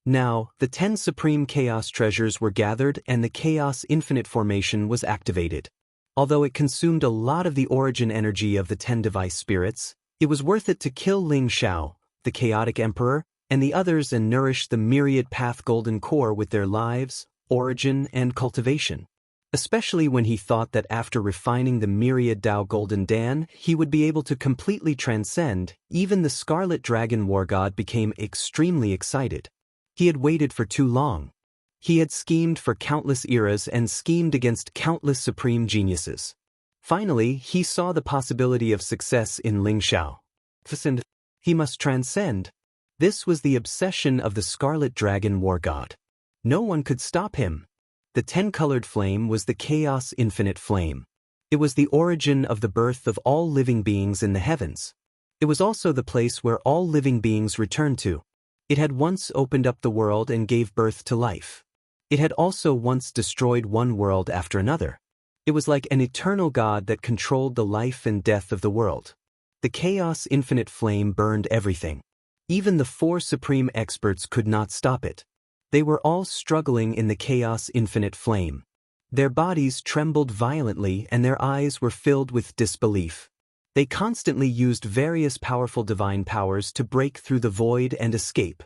Now, the 10 Supreme Chaos Treasures were gathered and the Chaos Infinite Formation was activated. Although it consumed a lot of the origin energy of the 10 device spirits, it was worth it to kill Ling Xiao, the Chaotic Emperor, and the others and nourish the myriad path golden core with their lives, origin, and cultivation. Especially when he thought that after refining the myriad Tao Golden Dan, he would be able to completely transcend, even the Scarlet Dragon War God became extremely excited. He had waited for too long. He had schemed for countless eras and schemed against countless supreme geniuses. Finally, he saw the possibility of success in Ling Xiao. He must transcend. This was the obsession of the Scarlet Dragon War God. No one could stop him. The 10-colored flame was the chaos infinite flame. It was the origin of the birth of all living beings in the heavens. It was also the place where all living beings returned to. It had once opened up the world and gave birth to life. It had also once destroyed one world after another. It was like an eternal God that controlled the life and death of the world. The chaos infinite flame burned everything. Even the 4 supreme experts could not stop it. They were all struggling in the chaos infinite flame. Their bodies trembled violently and their eyes were filled with disbelief. They constantly used various powerful divine powers to break through the void and escape.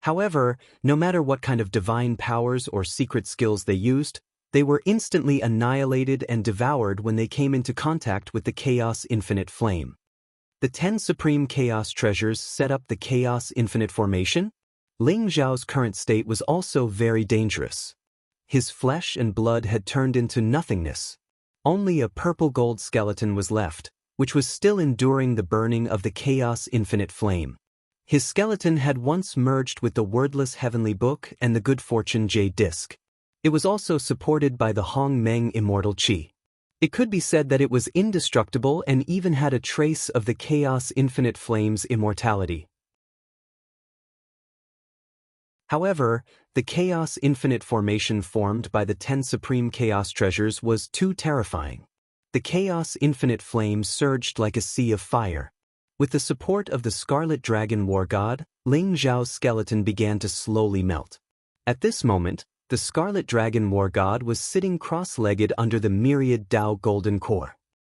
However, no matter what kind of divine powers or secret skills they used, they were instantly annihilated and devoured when they came into contact with the chaos infinite flame. The 10 supreme chaos treasures set up the chaos infinite formation. Ling Xiao's current state was also very dangerous. His flesh and blood had turned into nothingness. Only a purple gold skeleton was left, which was still enduring the burning of the chaos infinite flame. His skeleton had once merged with the wordless heavenly book and the good fortune jade disc. It was also supported by the Hong Meng immortal qi. It could be said that it was indestructible and even had a trace of the chaos infinite flame's immortality. However, the chaos infinite formation formed by the 10 supreme chaos treasures was too terrifying. The chaos infinite flame surged like a sea of fire. With the support of the Scarlet Dragon War God, Ling Xiao's skeleton began to slowly melt. At this moment, the Scarlet Dragon War God was sitting cross-legged under the myriad Tao Golden Core.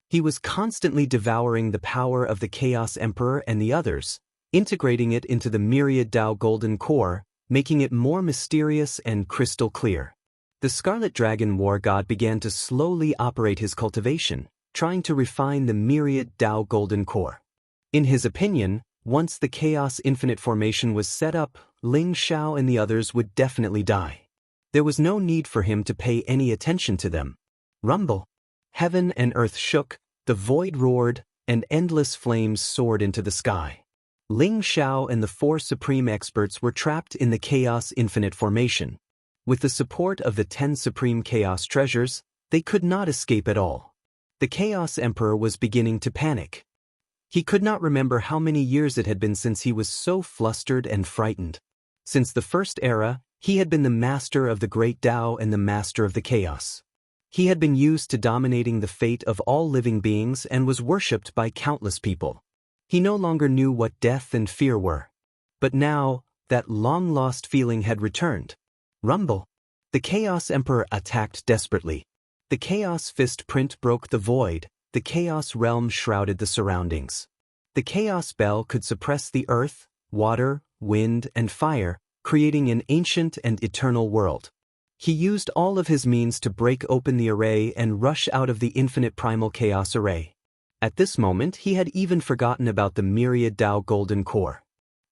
He was constantly devouring the power of the Chaos Emperor and the others, integrating it into the myriad Tao Golden Core, making it more mysterious and crystal clear. The Scarlet Dragon War God began to slowly operate his cultivation, trying to refine the myriad Tao Golden Core. In his opinion, once the Chaos Infinite formation was set up, Ling Xiao and the others would definitely die. There was no need for him to pay any attention to them. Rumble. Heaven and earth shook, the void roared, and endless flames soared into the sky. Ling Xiao and the 4 supreme experts were trapped in the Chaos Infinite formation. With the support of the 10 supreme chaos treasures, they could not escape at all. The Chaos Emperor was beginning to panic. He could not remember how many years it had been since he was so flustered and frightened. Since the first era, he had been the master of the great Tao and the master of the chaos. He had been used to dominating the fate of all living beings and was worshipped by countless people. He no longer knew what death and fear were. But now, that long-lost feeling had returned. Rumble. The Chaos Emperor attacked desperately. The Chaos Fist print broke the void, the Chaos Realm shrouded the surroundings. The Chaos Bell could suppress the earth, water, wind, and fire, creating an ancient and eternal world. He used all of his means to break open the array and rush out of the infinite primal chaos array. At this moment, he had even forgotten about the myriad Tao Golden Core.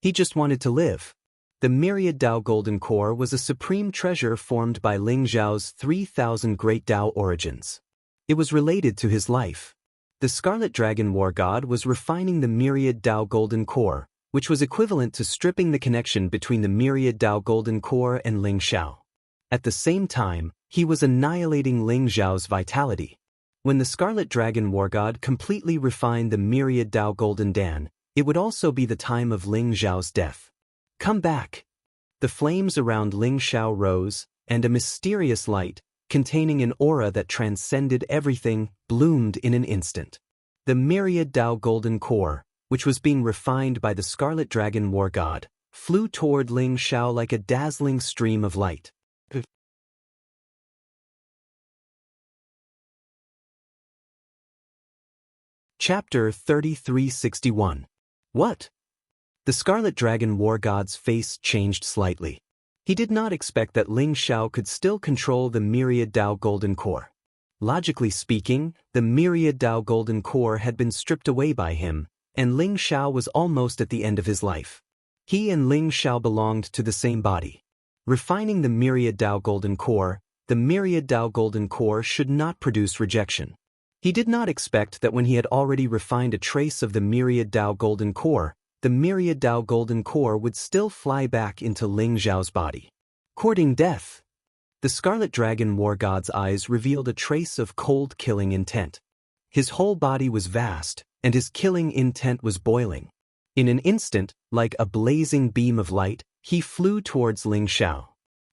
He just wanted to live. The myriad Tao Golden Core was a supreme treasure formed by Ling Xiao's 3,000 great Tao origins. It was related to his life. The Scarlet Dragon War God was refining the myriad Tao Golden Core, which was equivalent to stripping the connection between the myriad Tao Golden Core and Ling Xiao. At the same time, he was annihilating Ling Xiao's vitality. When the Scarlet Dragon War God completely refined the myriad Tao Golden Dan, it would also be the time of Ling Xiao's death. Come back! The flames around Ling Xiao rose, and a mysterious light, containing an aura that transcended everything, bloomed in an instant. The myriad Tao Golden Core, which was being refined by the Scarlet Dragon War God, flew toward Ling Xiao like a dazzling stream of light. Chapter 3361. What? The Scarlet Dragon War God's face changed slightly. He did not expect that Ling Xiao could still control the Myriad Dao Golden Core. Logically speaking, the Myriad Dao Golden Core had been stripped away by him, and Ling Xiao was almost at the end of his life. He and Ling Xiao belonged to the same body. Refining the Myriad Dao Golden Core, the Myriad Dao Golden Core should not produce rejection. He did not expect that when he had already refined a trace of the Myriad Dao Golden Core, the Myriad Dao Golden Core would still fly back into Ling Xiao's body. Courting death. The Scarlet Dragon War God's eyes revealed a trace of cold killing intent. His whole body was vast, and his killing intent was boiling. In an instant, like a blazing beam of light, he flew towards Ling Xiao.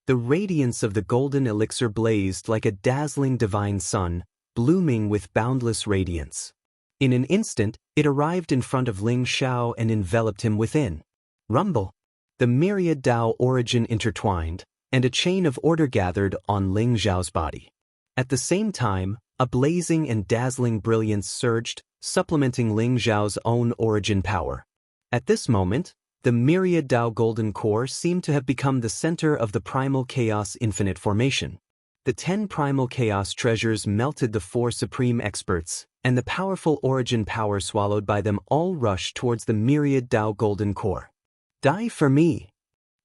The radiance of the golden elixir blazed like a dazzling divine sun, blooming with boundless radiance. In an instant, it arrived in front of Ling Xiao and enveloped him within. Rumble. The Myriad Dao origin intertwined, and a chain of order gathered on Ling Xiao's body. At the same time, a blazing and dazzling brilliance surged, supplementing Ling Xiao's own origin power. At this moment, the Myriad Dao Golden Core seemed to have become the center of the Primal Chaos Infinite Formation. The 10 Primal Chaos treasures melted the 4 Supreme Experts, and the powerful origin power swallowed by them all rushed towards the Myriad Dao Golden Core. Die for me!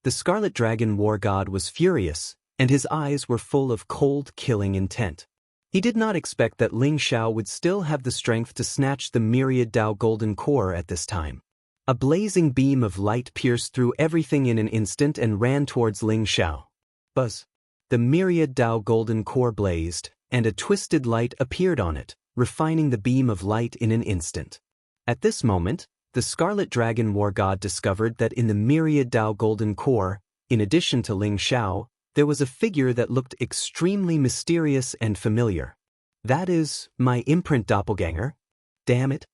The Scarlet Dragon War God was furious, and his eyes were full of cold, killing intent. He did not expect that Ling Xiao would still have the strength to snatch the Myriad Dao Golden Core at this time. A blazing beam of light pierced through everything in an instant and ran towards Ling Xiao. Buzz! The Myriad Dao Golden Core blazed, and a twisted light appeared on it, refining the beam of light in an instant. At this moment, the Scarlet Dragon War God discovered that in the Myriad Dao Golden Core, in addition to Ling Xiao, there was a figure that looked extremely mysterious and familiar. That is, my imprint doppelganger. Damn it.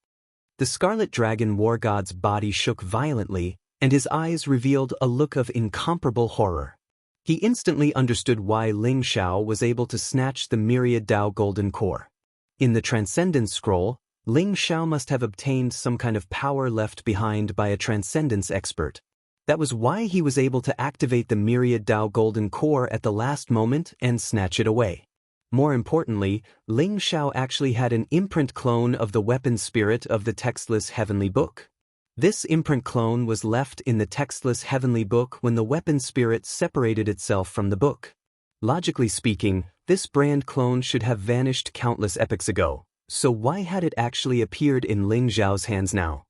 The Scarlet Dragon War God's body shook violently, and his eyes revealed a look of incomparable horror. He instantly understood why Ling Xiao was able to snatch the Myriad Dao Golden Core. In the Transcendence Scroll, Ling Xiao must have obtained some kind of power left behind by a Transcendence expert. That was why he was able to activate the Myriad Dao Golden Core at the last moment and snatch it away. More importantly, Ling Xiao actually had an imprint clone of the weapon spirit of the textless Heavenly Book. This imprint clone was left in the textless Heavenly Book when the weapon spirit separated itself from the book. Logically speaking, this brand clone should have vanished countless epochs ago, so why had it actually appeared in Ling Xiao's hands now?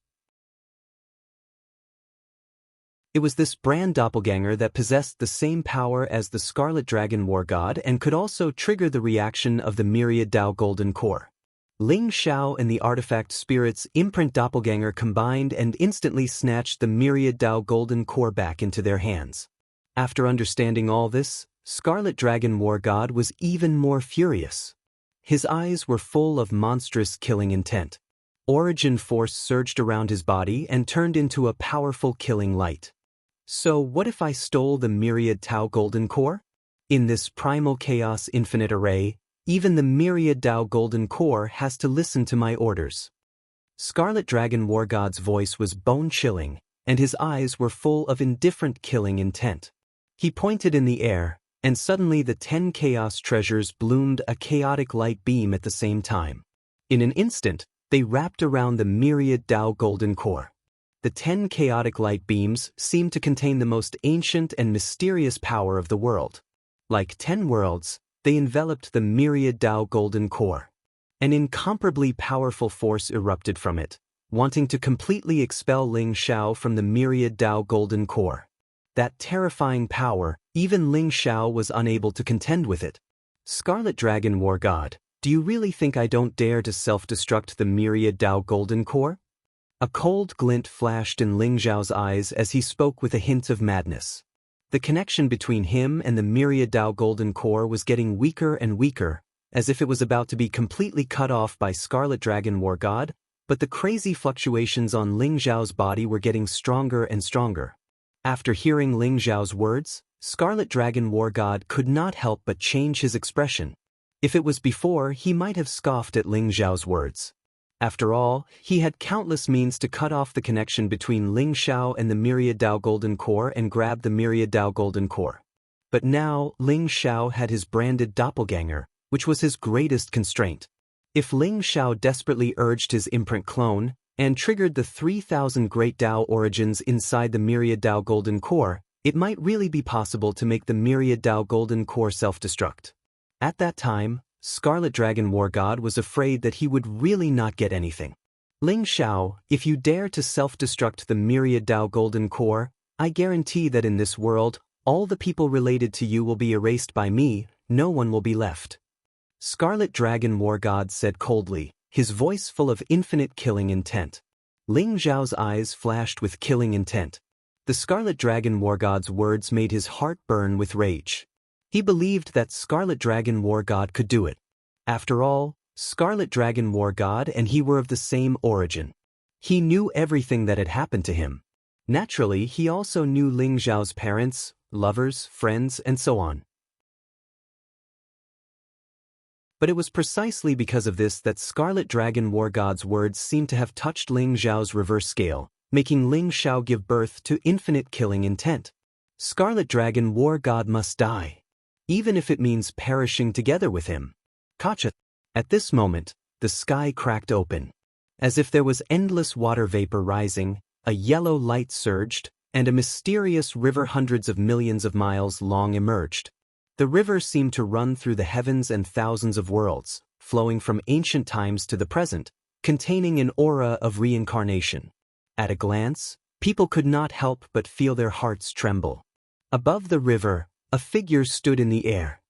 It was this brand doppelganger that possessed the same power as the Scarlet Dragon War God and could also trigger the reaction of the Myriad Dao Golden Core. Ling Xiao and the artifact spirit's imprint doppelganger combined and instantly snatched the Myriad Dao Golden Core back into their hands. After understanding all this, Scarlet Dragon War God was even more furious. His eyes were full of monstrous killing intent. Origin force surged around his body and turned into a powerful killing light. So what if I stole the Myriad Dao Golden Core? In this Primal Chaos Infinite Array, even the Myriad Dao Golden Core has to listen to my orders. Scarlet Dragon War God's voice was bone-chilling, and his eyes were full of indifferent killing intent. He pointed in the air, and suddenly the 10 Chaos treasures bloomed a chaotic light beam at the same time. In an instant, they wrapped around the Myriad Dao Golden Core. The 10 chaotic light beams seemed to contain the most ancient and mysterious power of the world. Like 10 worlds, they enveloped the Myriad Dao Golden Core. An incomparably powerful force erupted from it, wanting to completely expel Ling Xiao from the Myriad Dao Golden Core. That terrifying power, even Ling Xiao was unable to contend with it. Scarlet Dragon War God, do you really think I don't dare to self-destruct the Myriad Dao Golden Core? A cold glint flashed in Ling Xiao's eyes as he spoke with a hint of madness. The connection between him and the Myriad Dao Golden Core was getting weaker and weaker, as if it was about to be completely cut off by Scarlet Dragon War God, but the crazy fluctuations on Ling Xiao's body were getting stronger and stronger. After hearing Ling Xiao's words, Scarlet Dragon War God could not help but change his expression. If it was before, he might have scoffed at Ling Xiao's words. After all, he had countless means to cut off the connection between Ling Xiao and the Myriad Dao Golden Core and grab the Myriad Dao Golden Core. But now, Ling Xiao had his branded doppelganger, which was his greatest constraint. If Ling Xiao desperately urged his imprint clone, and triggered the 3,000 Great Tao origins inside the Myriad Tao Golden Core, it might really be possible to make the Myriad Tao Golden Core self-destruct. At that time, Scarlet Dragon War God was afraid that he would really not get anything. Ling Xiao, if you dare to self-destruct the Myriad Tao Golden Core, I guarantee that in this world, all the people related to you will be erased by me, no one will be left. Scarlet Dragon War God said coldly, his voice full of infinite killing intent. Ling Xiao's eyes flashed with killing intent. The Scarlet Dragon War God's words made his heart burn with rage. He believed that Scarlet Dragon War God could do it. After all, Scarlet Dragon War God and he were of the same origin. He knew everything that had happened to him. Naturally, he also knew Ling Xiao's parents, lovers, friends, and so on. But it was precisely because of this that Scarlet Dragon War God's words seemed to have touched Ling Xiao's reverse scale, making Ling Xiao give birth to infinite killing intent. Scarlet Dragon War God must die, even if it means perishing together with him. Kacha. At this moment, the sky cracked open. As if there was endless water vapor rising, a yellow light surged, and a mysterious river hundreds of millions of miles long emerged. The river seemed to run through the heavens and thousands of worlds, flowing from ancient times to the present, containing an aura of reincarnation. At a glance, people could not help but feel their hearts tremble. Above the river, a figure stood in the air.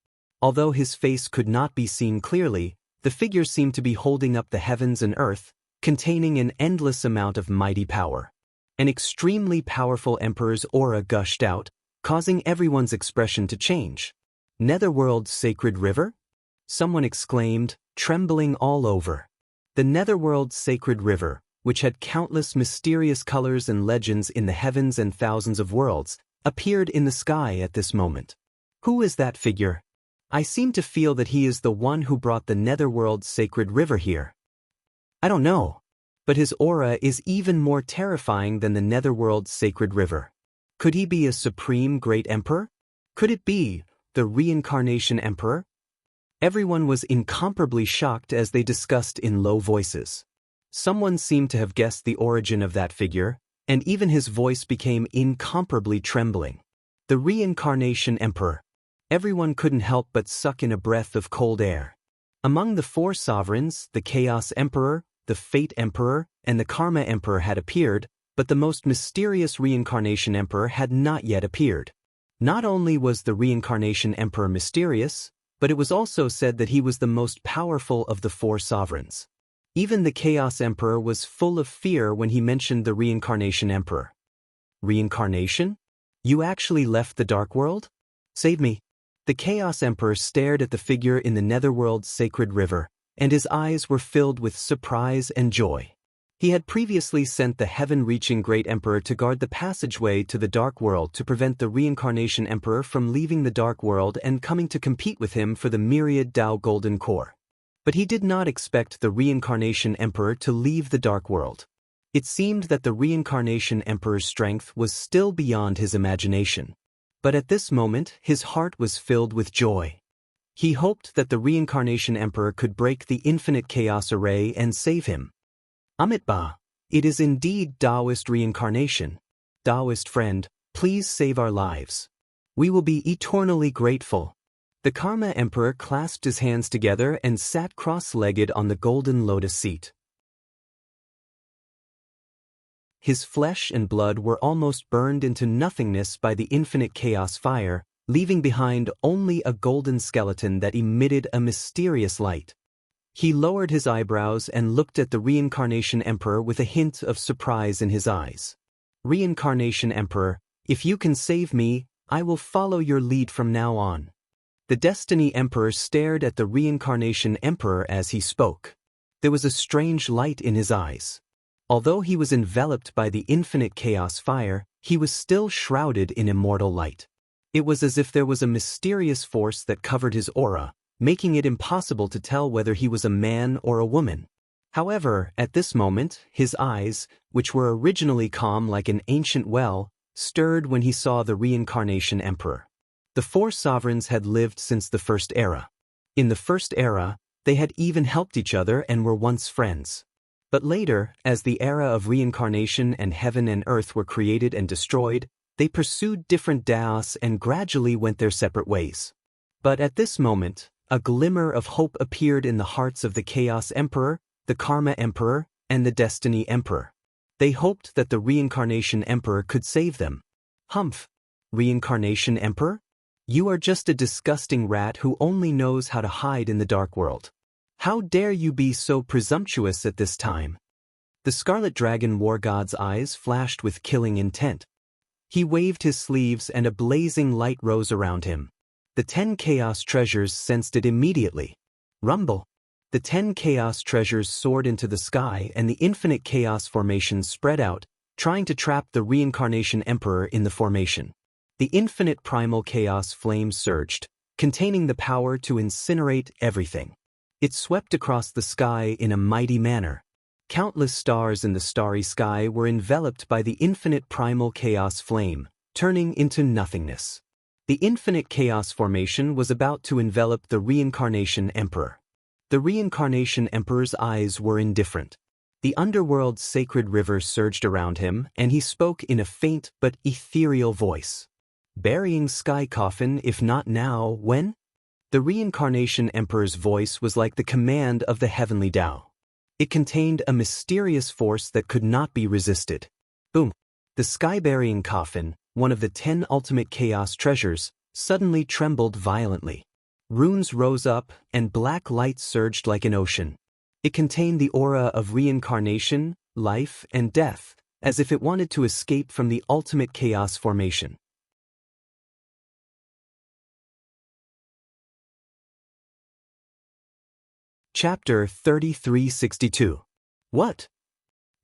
Although his face could not be seen clearly, the figure seemed to be holding up the heavens and earth, containing an endless amount of mighty power. An extremely powerful emperor's aura gushed out, causing everyone's expression to change. Netherworld's sacred river? Someone exclaimed, trembling all over. The Netherworld's sacred river, which had countless mysterious colors and legends in the heavens and thousands of worlds, appeared in the sky at this moment. Who is that figure? I seem to feel that he is the one who brought the Netherworld's sacred river here. I don't know. But his aura is even more terrifying than the Netherworld's sacred river. Could he be a supreme great emperor? Could it be the reincarnation emperor? Everyone was incomparably shocked as they discussed in low voices. Someone seemed to have guessed the origin of that figure, and even his voice became incomparably trembling. The reincarnation emperor. Everyone couldn't help but suck in a breath of cold air. Among the four sovereigns, the Chaos Emperor, the Fate Emperor, and the Karma Emperor had appeared, but the most mysterious Reincarnation Emperor had not yet appeared. Not only was the Reincarnation Emperor mysterious, but it was also said that he was the most powerful of the four sovereigns. Even the Chaos Emperor was full of fear when he mentioned the Reincarnation Emperor. Reincarnation? You actually left the Dark World? Save me. The Chaos Emperor stared at the figure in the Netherworld's sacred river, and his eyes were filled with surprise and joy. He had previously sent the heaven-reaching Great Emperor to guard the passageway to the Dark World to prevent the Reincarnation Emperor from leaving the Dark World and coming to compete with him for the Myriad Tao Golden Core. But he did not expect the Reincarnation Emperor to leave the Dark World. It seemed that the Reincarnation Emperor's strength was still beyond his imagination. But at this moment, his heart was filled with joy. He hoped that the Reincarnation Emperor could break the infinite chaos array and save him. Amitabha, it is indeed Taoist reincarnation. Taoist friend, please save our lives. We will be eternally grateful. The Karma Emperor clasped his hands together and sat cross-legged on the golden lotus seat. His flesh and blood were almost burned into nothingness by the infinite chaos fire, leaving behind only a golden skeleton that emitted a mysterious light. He lowered his eyebrows and looked at the Reincarnation Emperor with a hint of surprise in his eyes. Reincarnation Emperor, if you can save me, I will follow your lead from now on. The Destiny Emperor stared at the Reincarnation Emperor as he spoke. There was a strange light in his eyes. Although he was enveloped by the infinite chaos fire, he was still shrouded in immortal light. It was as if there was a mysterious force that covered his aura, making it impossible to tell whether he was a man or a woman. However, at this moment, his eyes, which were originally calm like an ancient well, stirred when he saw the Reincarnation Emperor. The four sovereigns had lived since the first era. In the first era, they had even helped each other and were once friends. But later, as the era of reincarnation and heaven and earth were created and destroyed, they pursued different daos and gradually went their separate ways. But at this moment, a glimmer of hope appeared in the hearts of the Chaos Emperor, the Karma Emperor, and the Destiny Emperor. They hoped that the Reincarnation Emperor could save them. Humph! Reincarnation Emperor? You are just a disgusting rat who only knows how to hide in the dark world. How dare you be so presumptuous at this time? The Scarlet Dragon War God's eyes flashed with killing intent. He waved his sleeves and a blazing light rose around him. The 10 Chaos Treasures sensed it immediately. Rumble! The 10 Chaos Treasures soared into the sky and the infinite Chaos formation spread out, trying to trap the Reincarnation Emperor in the formation. The infinite primal chaos flame surged, containing the power to incinerate everything. It swept across the sky in a mighty manner. Countless stars in the starry sky were enveloped by the infinite primal chaos flame, turning into nothingness. The infinite chaos formation was about to envelop the Reincarnation Emperor. The Reincarnation Emperor's eyes were indifferent. The underworld's sacred river surged around him, and he spoke in a faint but ethereal voice. Burying Sky Coffin, if not now, when? The Reincarnation Emperor's voice was like the command of the heavenly Tao. It contained a mysterious force that could not be resisted. Boom! The sky-burying coffin, one of the 10 ultimate chaos treasures, suddenly trembled violently. Runes rose up, and black light surged like an ocean. It contained the aura of reincarnation, life, and death, as if it wanted to escape from the ultimate chaos formation. Chapter 3362. What?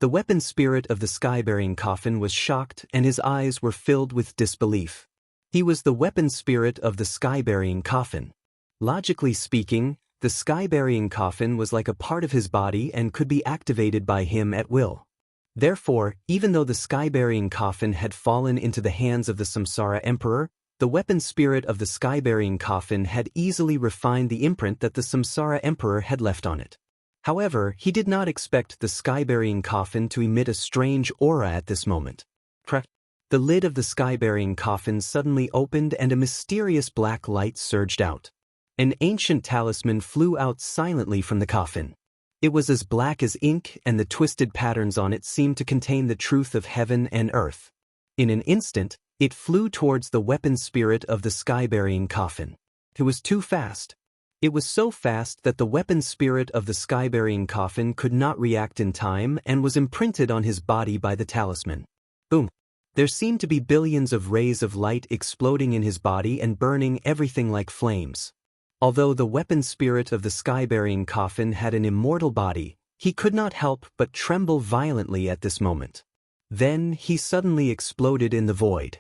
The weapon spirit of the sky-bearing coffin was shocked and his eyes were filled with disbelief. He was the weapon spirit of the sky-bearing coffin. Logically speaking, the sky-bearing coffin was like a part of his body and could be activated by him at will. Therefore, even though the sky-bearing coffin had fallen into the hands of the Samsara Emperor, the weapon spirit of the sky-bearing coffin had easily refined the imprint that the Samsara Emperor had left on it. However, he did not expect the sky-bearing coffin to emit a strange aura at this moment. The lid of the sky-bearing coffin suddenly opened and a mysterious black light surged out. An ancient talisman flew out silently from the coffin. It was as black as ink and the twisted patterns on it seemed to contain the truth of heaven and earth. In an instant, it flew towards the weapon spirit of the sky-burying coffin. It was too fast. It was so fast that the weapon spirit of the sky-burying coffin could not react in time and was imprinted on his body by the talisman. Boom! There seemed to be billions of rays of light exploding in his body and burning everything like flames. Although the weapon spirit of the sky-burying coffin had an immortal body, he could not help but tremble violently at this moment. Then he suddenly exploded in the void.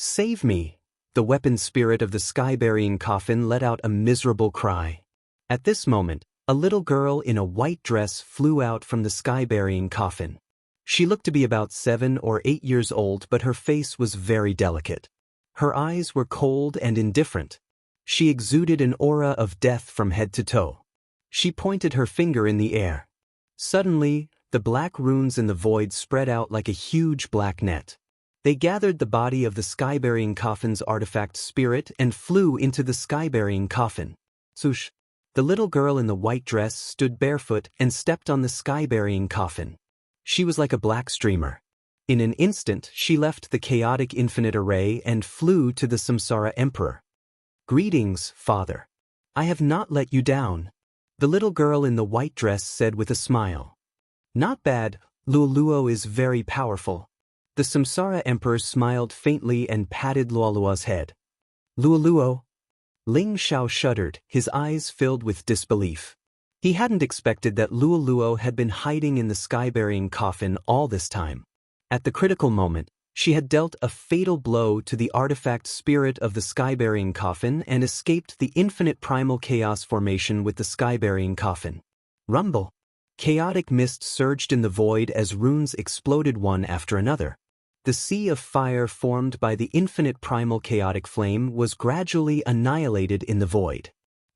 Save me! The weapon spirit of the sky-burying coffin let out a miserable cry. At this moment, a little girl in a white dress flew out from the sky-burying coffin. She looked to be about 7 or 8 years old, but her face was very delicate. Her eyes were cold and indifferent. She exuded an aura of death from head to toe. She pointed her finger in the air. Suddenly, the black runes in the void spread out like a huge black net. They gathered the body of the sky-burying coffin's artifact spirit and flew into the sky-burying coffin. Swoosh! The little girl in the white dress stood barefoot and stepped on the sky-burying coffin. She was like a black streamer. In an instant, she left the chaotic infinite array and flew to the Samsara Emperor. Greetings, Father. I have not let you down. The little girl in the white dress said with a smile. Not bad, Luoluo is very powerful. The Samsara Emperor smiled faintly and patted Luoluo's head. Luoluo? Ling Xiao shuddered, his eyes filled with disbelief. He hadn't expected that Luoluo had been hiding in the sky-burying coffin all this time. At the critical moment, she had dealt a fatal blow to the artifact spirit of the sky-burying coffin and escaped the infinite primal chaos formation with the sky-burying coffin. Rumble! Chaotic mist surged in the void as runes exploded one after another. The The sea of fire formed by the infinite primal chaotic flame was gradually annihilated in the void.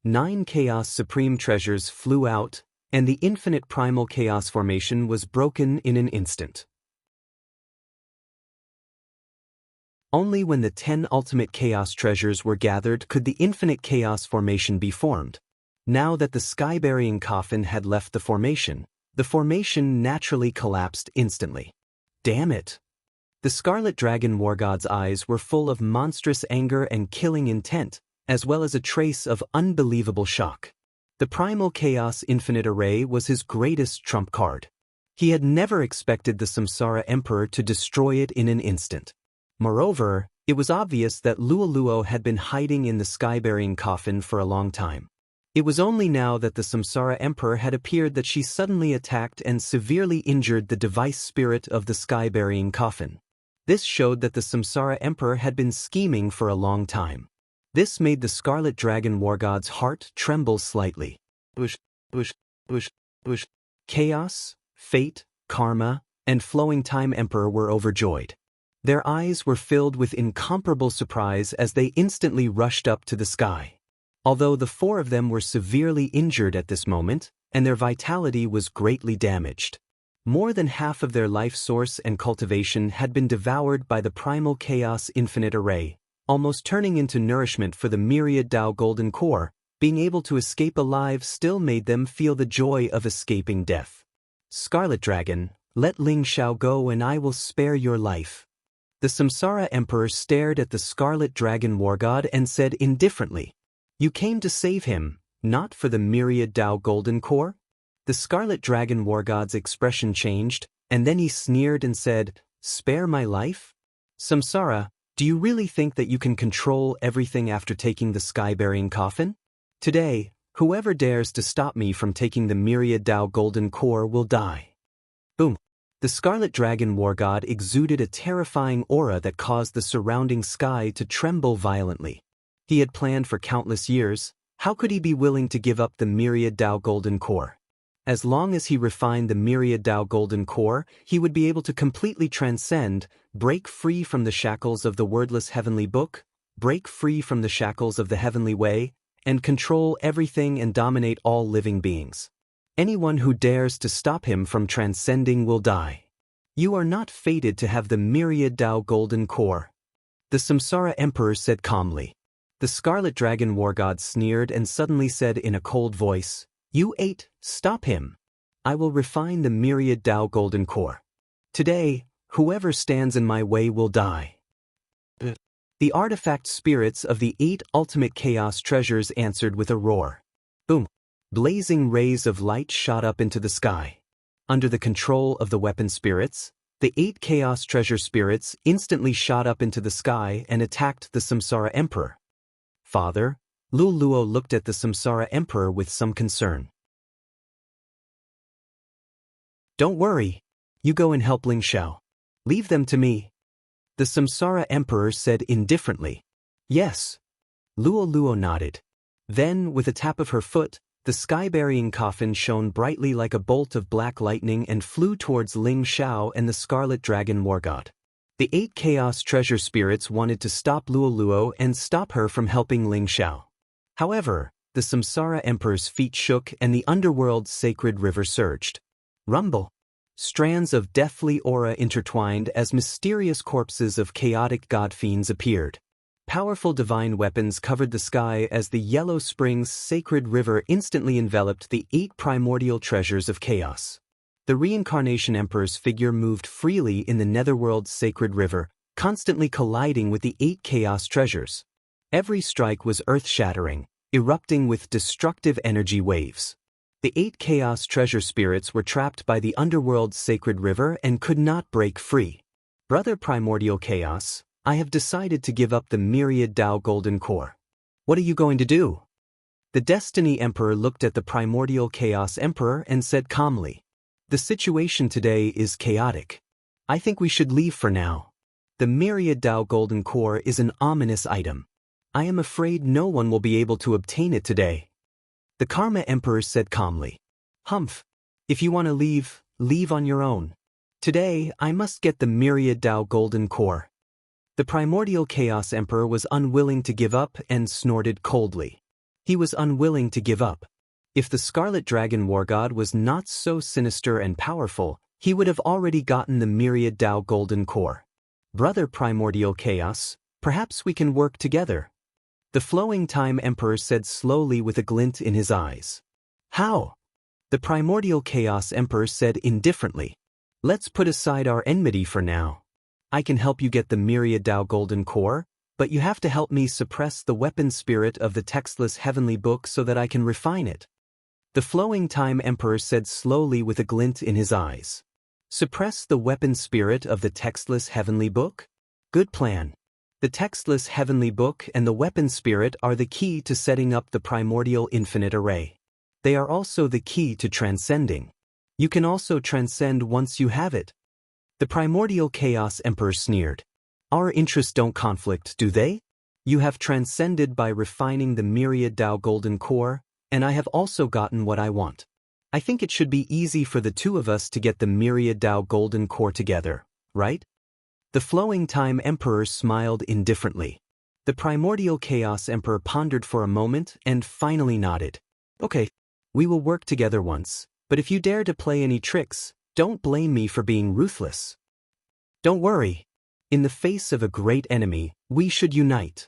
9 chaos supreme treasures flew out, and the infinite primal chaos formation was broken in an instant. Only when the 10 ultimate chaos treasures were gathered could the infinite chaos formation be formed. Now that the sky-burying coffin had left the formation naturally collapsed instantly. Damn it! The Scarlet Dragon War God's eyes were full of monstrous anger and killing intent, as well as a trace of unbelievable shock. The Primal Chaos Infinite Array was his greatest trump card. He had never expected the Samsara Emperor to destroy it in an instant. Moreover, it was obvious that Luoluo had been hiding in the sky-burying coffin for a long time. It was only now that the Samsara Emperor had appeared that she suddenly attacked and severely injured the device spirit of the sky-burying coffin. This showed that the Samsara Emperor had been scheming for a long time. This made the Scarlet Dragon War God's heart tremble slightly. Chaos, fate, karma, and flowing time Emperor were overjoyed. Their eyes were filled with incomparable surprise as they instantly rushed up to the sky. Although the 4 of them were severely injured at this moment, and their vitality was greatly damaged. More than half of their life source and cultivation had been devoured by the Primal Chaos Infinite Array, almost turning into nourishment for the myriad Tao Golden Core. Being able to escape alive still made them feel the joy of escaping death. Scarlet Dragon, let Ling Xiao go and I will spare your life. The Samsara Emperor stared at the Scarlet Dragon War God and said indifferently, "You came to save him, not for the myriad Tao Golden Core?" The Scarlet Dragon War God's expression changed, and then he sneered and said, "Spare my life? Samsara, do you really think that you can control everything after taking the sky-burying coffin? Today, whoever dares to stop me from taking the myriad Tao Golden Core will die." Boom! The Scarlet Dragon War God exuded a terrifying aura that caused the surrounding sky to tremble violently. He had planned for countless years. How could he be willing to give up the myriad Tao Golden Core? As long as he refined the myriad Tao Golden Core, he would be able to completely transcend, break free from the shackles of the wordless heavenly book, break free from the shackles of the heavenly way, and control everything and dominate all living beings. Anyone who dares to stop him from transcending will die. You are not fated to have the myriad Tao Golden Core. The Samsara Emperor said calmly. The Scarlet Dragon War God sneered and suddenly said in a cold voice, "You 8, stop him. I will refine the myriad Tao Golden Core. Today, whoever stands in my way will die." The artifact spirits of the 8 ultimate chaos treasures answered with a roar. Boom! Blazing rays of light shot up into the sky. Under the control of the weapon spirits, the 8 chaos treasure spirits instantly shot up into the sky and attacked the Samsara Emperor. Father, Luoluo looked at the Samsara Emperor with some concern. "Don't worry. You go and help Ling Xiao. Leave them to me." The Samsara Emperor said indifferently. "Yes." Luoluo nodded. Then, with a tap of her foot, the sky-burying coffin shone brightly like a bolt of black lightning and flew towards Ling Xiao and the Scarlet Dragon War God. The 8 chaos treasure spirits wanted to stop Luoluo and stop her from helping Ling Xiao. However, the Samsara Emperor's feet shook and the underworld's sacred river surged. Rumble! Strands of deathly aura intertwined as mysterious corpses of chaotic god fiends appeared. Powerful divine weapons covered the sky as the Yellow Springs sacred river instantly enveloped the 8 primordial treasures of chaos. The Reincarnation Emperor's figure moved freely in the Netherworld's sacred river, constantly colliding with the 8 chaos treasures. Every strike was earth-shattering, erupting with destructive energy waves. The 8 chaos treasure spirits were trapped by the underworld's sacred river and could not break free. Brother Primordial Chaos, I have decided to give up the myriad Tao Golden Core. What are you going to do? The Destiny Emperor looked at the Primordial Chaos Emperor and said calmly, "The situation today is chaotic. I think we should leave for now. The myriad Tao Golden Core is an ominous item. I am afraid no one will be able to obtain it today." The Karma Emperor said calmly, "Humph. If you want to leave, leave on your own. Today, I must get the Myriad Tao Golden Core. The primordial Chaos Emperor was unwilling to give up and snorted coldly. He was unwilling to give up. If the Scarlet Dragon War God was not so sinister and powerful, he would have already gotten the Myriad Tao Golden Core. Brother Primordial Chaos, perhaps we can work together. The Flowing Time Emperor said slowly with a glint in his eyes. How? The Primordial Chaos Emperor said indifferently. Let's put aside our enmity for now. I can help you get the Myriad Tao Golden Core, but you have to help me suppress the weapon spirit of the textless heavenly book so that I can refine it. The Flowing Time Emperor said slowly with a glint in his eyes. Suppress the weapon spirit of the textless heavenly book? Good plan. The textless heavenly book and the weapon spirit are the key to setting up the primordial infinite array. They are also the key to transcending. You can also transcend once you have it. The Primordial Chaos Emperor sneered. Our interests don't conflict, do they? You have transcended by refining the Myriad Tao Golden Core, and I have also gotten what I want. I think it should be easy for the two of us to get the Myriad Tao Golden Core together, right? The Flowing Time Emperor smiled indifferently. The Primordial Chaos Emperor pondered for a moment and finally nodded. Okay, we will work together once, but if you dare to play any tricks, don't blame me for being ruthless. Don't worry. In the face of a great enemy, we should unite.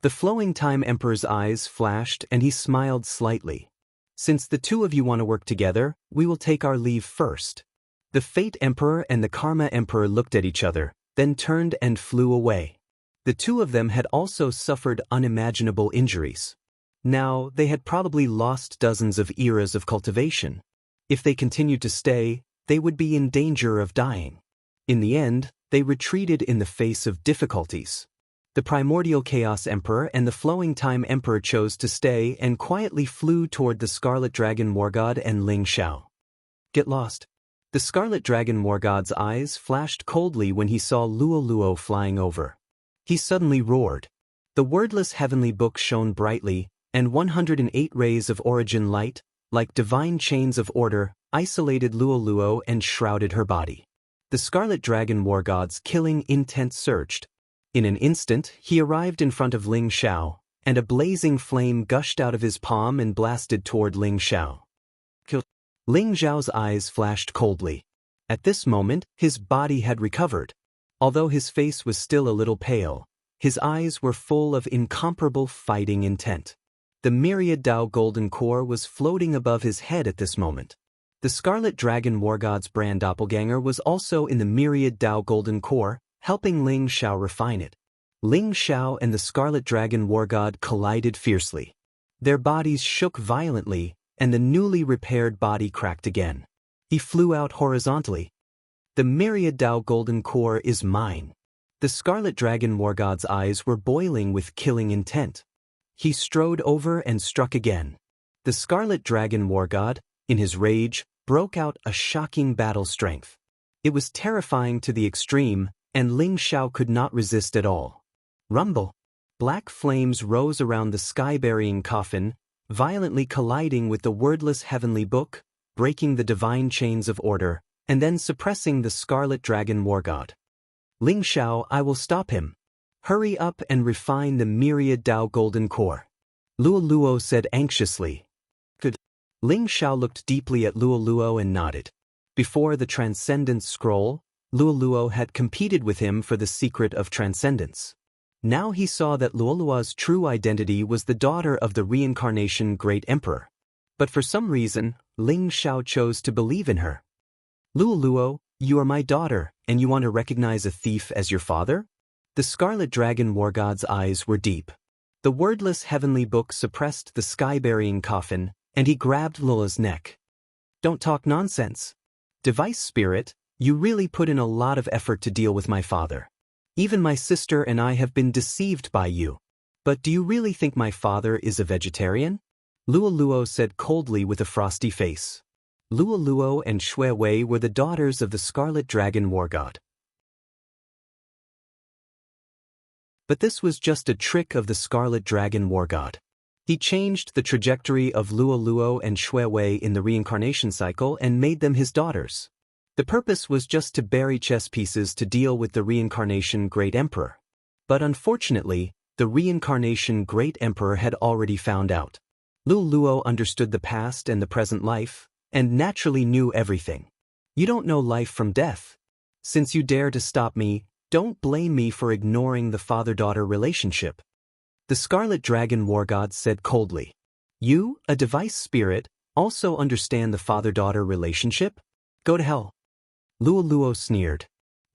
The Flowing Time Emperor's eyes flashed and he smiled slightly. Since the two of you want to work together, we will take our leave first. The Fate Emperor and the Karma Emperor looked at each other, then turned and flew away. The two of them had also suffered unimaginable injuries. Now, they had probably lost dozens of eras of cultivation. If they continued to stay, they would be in danger of dying. In the end, they retreated in the face of difficulties. The Primordial Chaos Emperor and the Flowing Time Emperor chose to stay and quietly flew toward the Scarlet Dragon War God and Ling Xiao. Get lost. The Scarlet Dragon War God's eyes flashed coldly when he saw Luo Luo flying over. He suddenly roared. The wordless heavenly book shone brightly, and 108 rays of origin light, like divine chains of order, isolated Luo Luo and shrouded her body. The Scarlet Dragon War God's killing intent surged. In an instant, he arrived in front of Ling Xiao, and a blazing flame gushed out of his palm and blasted toward Ling Xiao. Kill. Ling Xiao's eyes flashed coldly. At this moment, his body had recovered. Although his face was still a little pale, his eyes were full of incomparable fighting intent. The Myriad Tao Golden Core was floating above his head at this moment. The Scarlet Dragon War God's brand doppelganger was also in the Myriad Tao Golden Core, helping Ling Xiao refine it. Ling Xiao and the Scarlet Dragon War God collided fiercely. Their bodies shook violently, and the newly repaired body cracked again. He flew out horizontally. The Myriad Tao Golden Core is mine. The Scarlet Dragon War God's eyes were boiling with killing intent. He strode over and struck again. The Scarlet Dragon War God, in his rage, broke out a shocking battle strength. It was terrifying to the extreme, and Ling Xiao could not resist at all. Rumble! Black flames rose around the sky-burying coffin, violently colliding with the wordless heavenly book, breaking the divine chains of order, and then suppressing the Scarlet Dragon War God. Ling Xiao, I will stop him. Hurry up and refine the Myriad Tao Golden Core. Luo Luo said anxiously. Good. Ling Xiao looked deeply at Luo Luo and nodded. Before the Transcendence Scroll, Luo Luo had competed with him for the secret of transcendence. Now he saw that Luo Luo's true identity was the daughter of the reincarnation Great Emperor. But for some reason, Ling Xiao chose to believe in her. Luo Luo, you are my daughter, and you want to recognize a thief as your father? The Scarlet Dragon War God's eyes were deep. The wordless heavenly book suppressed the sky-burying coffin, and he grabbed Lula's neck. Don't talk nonsense. Device Spirit, you really put in a lot of effort to deal with my father. Even my sister and I have been deceived by you. But do you really think my father is a vegetarian? Luo Luo said coldly with a frosty face. Luo Luo and Xue Wei were the daughters of the Scarlet Dragon War God. But this was just a trick of the Scarlet Dragon War God. He changed the trajectory of Luo and Shui in the reincarnation cycle and made them his daughters. The purpose was just to bury chess pieces to deal with the reincarnation Great Emperor. But unfortunately, the reincarnation Great Emperor had already found out. Luo understood the past and the present life, and naturally knew everything. You don't know life from death. Since you dare to stop me, don't blame me for ignoring the father-daughter relationship. The Scarlet Dragon War God said coldly. You, a device spirit, also understand the father-daughter relationship? Go to hell. Luo sneered.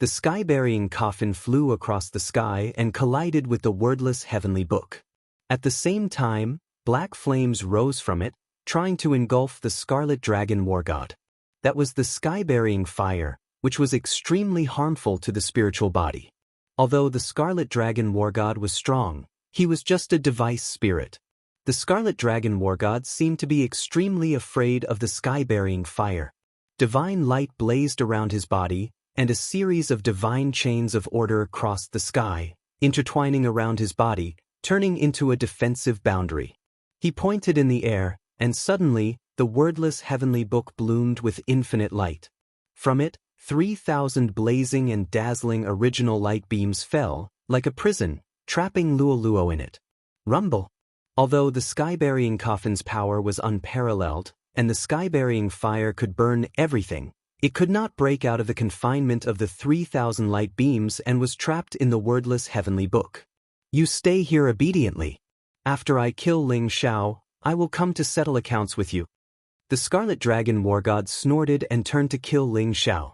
The sky-burying coffin flew across the sky and collided with the wordless heavenly book. At the same time, black flames rose from it, trying to engulf the Scarlet Dragon War God. That was the sky-burying fire, which was extremely harmful to the spiritual body. Although the Scarlet Dragon War God was strong, he was just a device spirit. The Scarlet Dragon War God seemed to be extremely afraid of the sky-burying fire. Divine light blazed around his body, and a series of divine chains of order crossed the sky, intertwining around his body, turning into a defensive boundary. He pointed in the air, and suddenly, the wordless heavenly book bloomed with infinite light. From it, 3,000 blazing and dazzling original light beams fell, like a prison, trapping Luo in it. Rumble. Although the sky-burying coffin's power was unparalleled, and the sky-burying fire could burn everything, it could not break out of the confinement of the 3,000 light beams and was trapped in the wordless heavenly book. You stay here obediently. After I kill Ling Xiao, I will come to settle accounts with you. The Scarlet Dragon War God snorted and turned to kill Ling Xiao.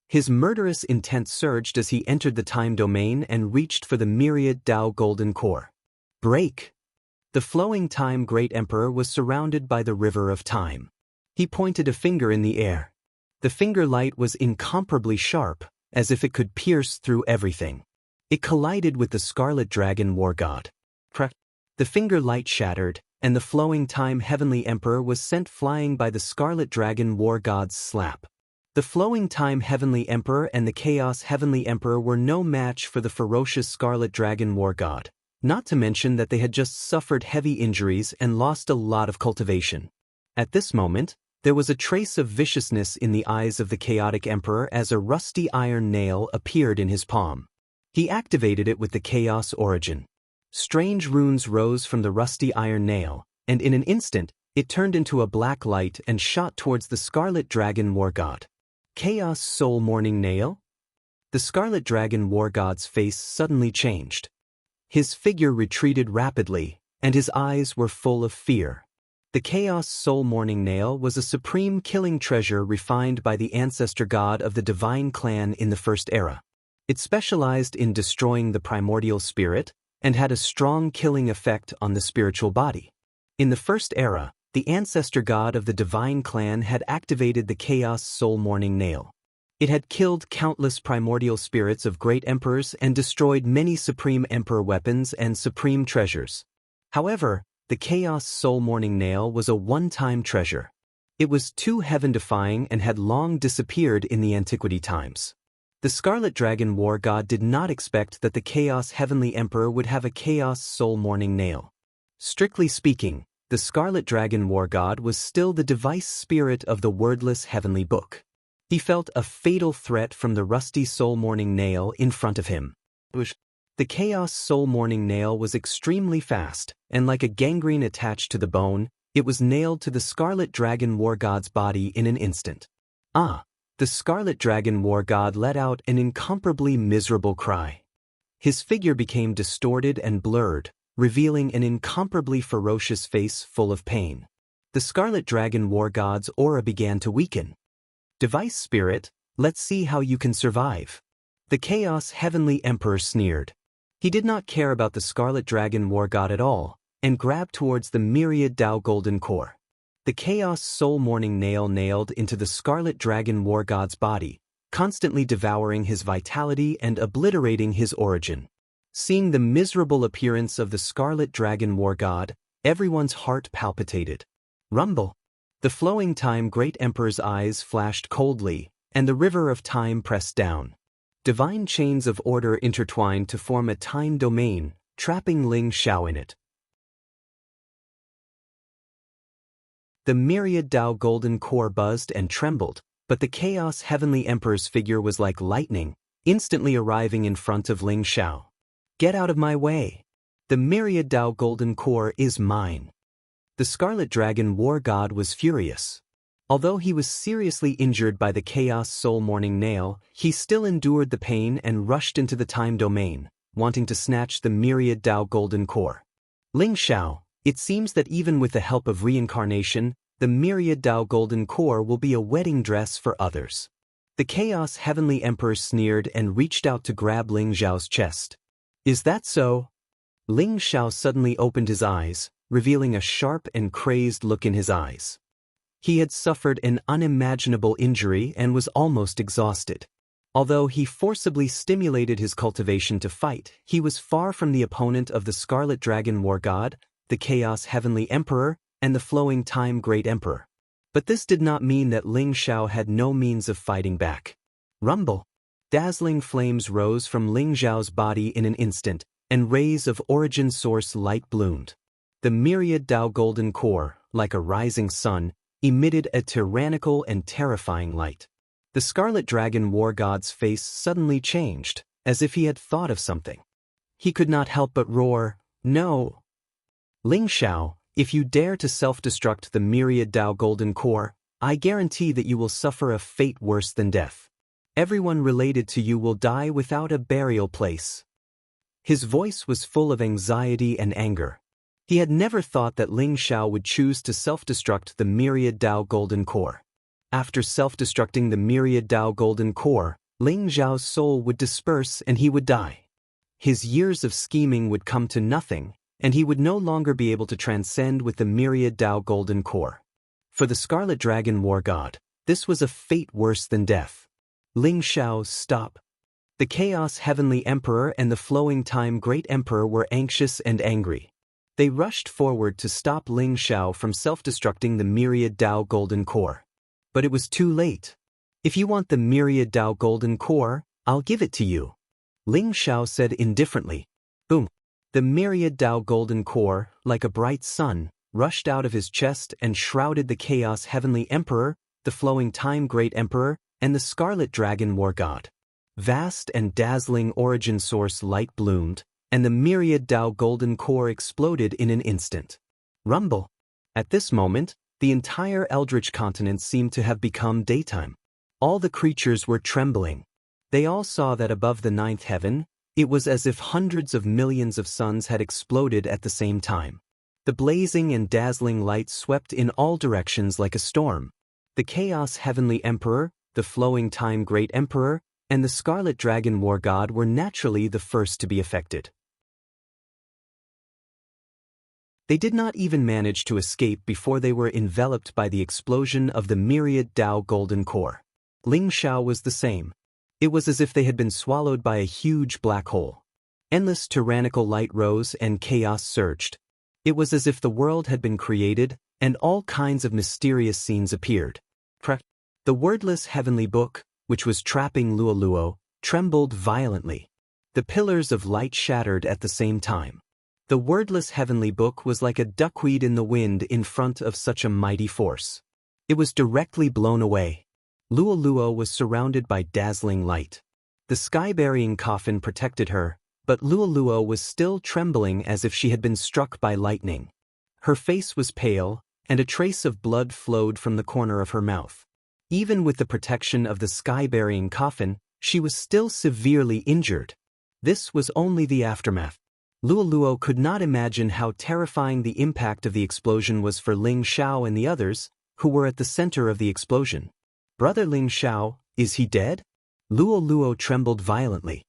His murderous intent surged as he entered the time domain and reached for the myriad Dao golden core. Break! The flowing time Great Emperor was surrounded by the river of time. He pointed a finger in the air. The finger light was incomparably sharp, as if it could pierce through everything. It collided with the Scarlet Dragon War God. The finger light shattered, and the flowing time Heavenly Emperor was sent flying by the Scarlet Dragon War God's slap. The flowing time Heavenly Emperor and the Chaos Heavenly Emperor were no match for the ferocious Scarlet Dragon War God, not to mention that they had just suffered heavy injuries and lost a lot of cultivation. At this moment, there was a trace of viciousness in the eyes of the Chaotic Emperor as a rusty iron nail appeared in his palm. He activated it with the Chaos Origin. Strange runes rose from the rusty iron nail, and in an instant, it turned into a black light and shot towards the Scarlet Dragon War God. Chaos Soul Morning Nail? The Scarlet Dragon War God's face suddenly changed. His figure retreated rapidly, and his eyes were full of fear. The Chaos Soul Morning Nail was a supreme killing treasure refined by the ancestor god of the divine clan in the First Era. It specialized in destroying the primordial spirit, and had a strong killing effect on the spiritual body. In the First Era, the ancestor god of the divine clan had activated the Chaos Soul Morning Nail. It had killed countless primordial spirits of great emperors and destroyed many supreme emperor weapons and supreme treasures. However, the Chaos Soul Morning Nail was a one-time treasure. It was too heaven-defying and had long disappeared in the antiquity times. The Scarlet Dragon War God did not expect that the Chaos Heavenly Emperor would have a Chaos Soul Morning Nail. Strictly speaking, the Scarlet Dragon War God was still the device spirit of the wordless heavenly book. He felt a fatal threat from the rusty Soul Morning Nail in front of him. The Chaos Soul Morning Nail was extremely fast, and like a gangrene attached to the bone, it was nailed to the Scarlet Dragon War God's body in an instant. The Scarlet Dragon War God let out an incomparably miserable cry. His figure became distorted and blurred, revealing an incomparably ferocious face full of pain. The Scarlet Dragon War God's aura began to weaken. Device Spirit, let's see how you can survive. The Chaos Heavenly Emperor sneered. He did not care about the Scarlet Dragon War God at all, and grabbed towards the myriad Dao Golden Core. The Chaos Soul Morning Nail nailed into the Scarlet Dragon War God's body, constantly devouring his vitality and obliterating his origin. Seeing the miserable appearance of the Scarlet Dragon War God, everyone's heart palpitated. Rumble. The flowing time great emperor's eyes flashed coldly, and the river of time pressed down. Divine chains of order intertwined to form a time domain, trapping Ling Xiao in it. The myriad Tao golden core buzzed and trembled, but the chaos heavenly emperor's figure was like lightning, instantly arriving in front of Ling Xiao. Get out of my way! The myriad Tao golden core is mine. The Scarlet Dragon War God was furious. Although he was seriously injured by the Chaos Soul Morning Nail, he still endured the pain and rushed into the time domain, wanting to snatch the myriad Tao golden core. Ling Xiao, it seems that even with the help of reincarnation, the myriad Tao golden core will be a wedding dress for others. The Chaos Heavenly Emperor sneered and reached out to grab Ling Xiao's chest. Is that so? Ling Xiao suddenly opened his eyes, revealing a sharp and crazed look in his eyes. He had suffered an unimaginable injury and was almost exhausted. Although he forcibly stimulated his cultivation to fight, he was far from the opponent of the Scarlet Dragon War God, the Chaos Heavenly Emperor, and the Flowing Time Great Emperor. But this did not mean that Ling Xiao had no means of fighting back. Rumble! Dazzling flames rose from Ling Xiao's body in an instant, and rays of origin source light bloomed. The myriad Tao golden core, like a rising sun, emitted a tyrannical and terrifying light. The Scarlet Dragon War God's face suddenly changed, as if he had thought of something. He could not help but roar, "No! Ling Xiao, if you dare to self-destruct the myriad Tao golden core, I guarantee that you will suffer a fate worse than death. Everyone related to you will die without a burial place." His voice was full of anxiety and anger. He had never thought that Ling Xiao would choose to self-destruct the myriad Tao golden core. After self-destructing the myriad Tao golden core, Ling Xiao's soul would disperse and he would die. His years of scheming would come to nothing, and he would no longer be able to transcend with the myriad Tao golden core. For the Scarlet Dragon War God, this was a fate worse than death. Ling Xiao, stop! The Chaos Heavenly Emperor and the Flowing Time Great Emperor were anxious and angry. They rushed forward to stop Ling Xiao from self-destructing the myriad Tao golden core. But it was too late. If you want the myriad Tao golden core, I'll give it to you. Ling Xiao said indifferently. Boom! The myriad Tao golden core, like a bright sun, rushed out of his chest and shrouded the Chaos Heavenly Emperor, the Flowing Time Great Emperor, and the Scarlet Dragon War God. Vast and dazzling origin source light bloomed, and the myriad Tao golden core exploded in an instant. Rumble! At this moment, the entire Eldritch continent seemed to have become daytime. All the creatures were trembling. They all saw that above the ninth heaven, it was as if hundreds of millions of suns had exploded at the same time. The blazing and dazzling light swept in all directions like a storm. The Chaos Heavenly Emperor, the Flowing Time Great Emperor, and the Scarlet Dragon War God were naturally the first to be affected. They did not even manage to escape before they were enveloped by the explosion of the myriad Tao golden core. Ling Xiao was the same. It was as if they had been swallowed by a huge black hole. Endless tyrannical light rose and chaos surged. It was as if the world had been created, and all kinds of mysterious scenes appeared. The wordless heavenly book, which was trapping Luoluo, trembled violently. The pillars of light shattered at the same time. The wordless heavenly book was like a duckweed in the wind in front of such a mighty force. It was directly blown away. Luoluo was surrounded by dazzling light. The sky-burying coffin protected her, but Luoluo was still trembling as if she had been struck by lightning. Her face was pale, and a trace of blood flowed from the corner of her mouth. Even with the protection of the sky-burying coffin, she was still severely injured. This was only the aftermath. Luoluo could not imagine how terrifying the impact of the explosion was for Ling Xiao and the others, who were at the center of the explosion. Brother Ling Xiao, is he dead? Luoluo trembled violently.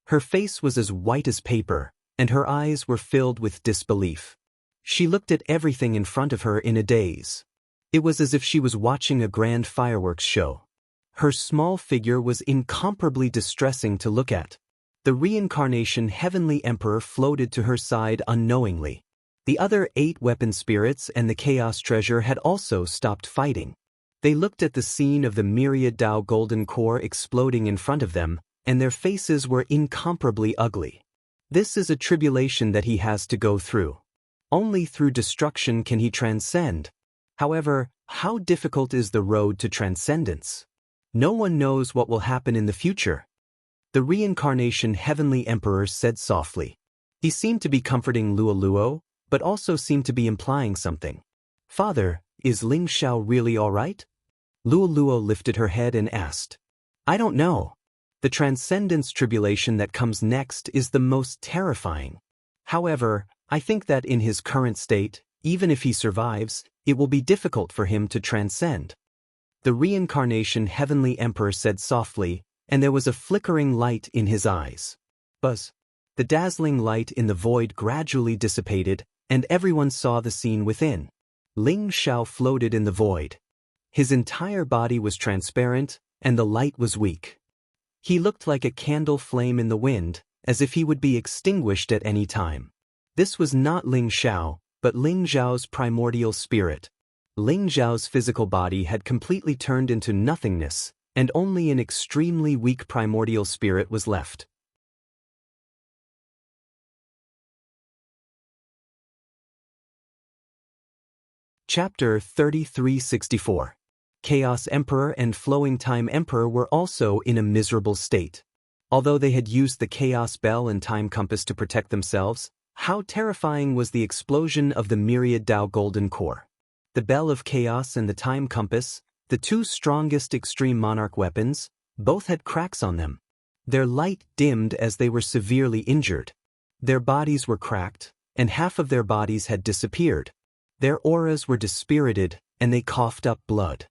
Her face was as white as paper, and her eyes were filled with disbelief. She looked at everything in front of her in a daze. It was as if she was watching a grand fireworks show. Her small figure was incomparably distressing to look at. The reincarnation Heavenly Emperor floated to her side unknowingly. The other 8 weapon spirits and the Chaos Treasure had also stopped fighting. They looked at the scene of the myriad Tao golden core exploding in front of them, and their faces were incomparably ugly. This is a tribulation that he has to go through. Only through destruction can he transcend. However, how difficult is the road to transcendence? No one knows what will happen in the future. The reincarnation heavenly emperor said softly. He seemed to be comforting Luo, but also seemed to be implying something. Father, is Ling Xiao really all right? Luo lifted her head and asked. I don't know. The transcendence tribulation that comes next is the most terrifying. However, I think that in his current state, even if he survives, it will be difficult for him to transcend. The reincarnation heavenly emperor said softly, and there was a flickering light in his eyes. Buzz. The dazzling light in the void gradually dissipated, and everyone saw the scene within. Ling Xiao floated in the void. His entire body was transparent, and the light was weak. He looked like a candle flame in the wind, as if he would be extinguished at any time. This was not Ling Xiao, but Ling Xiao's primordial spirit. Ling Xiao's physical body had completely turned into nothingness, and only an extremely weak primordial spirit was left. Chapter 3364. Chaos Emperor and Flowing Time Emperor were also in a miserable state. Although they had used the Chaos Bell and Time Compass to protect themselves, how terrifying was the explosion of the myriad Tao Golden Core. The Bell of Chaos and the Time Compass, the 2 strongest extreme monarch weapons, both had cracks on them. Their light dimmed as they were severely injured. Their bodies were cracked, and half of their bodies had disappeared. Their auras were dispirited, and they coughed up blood.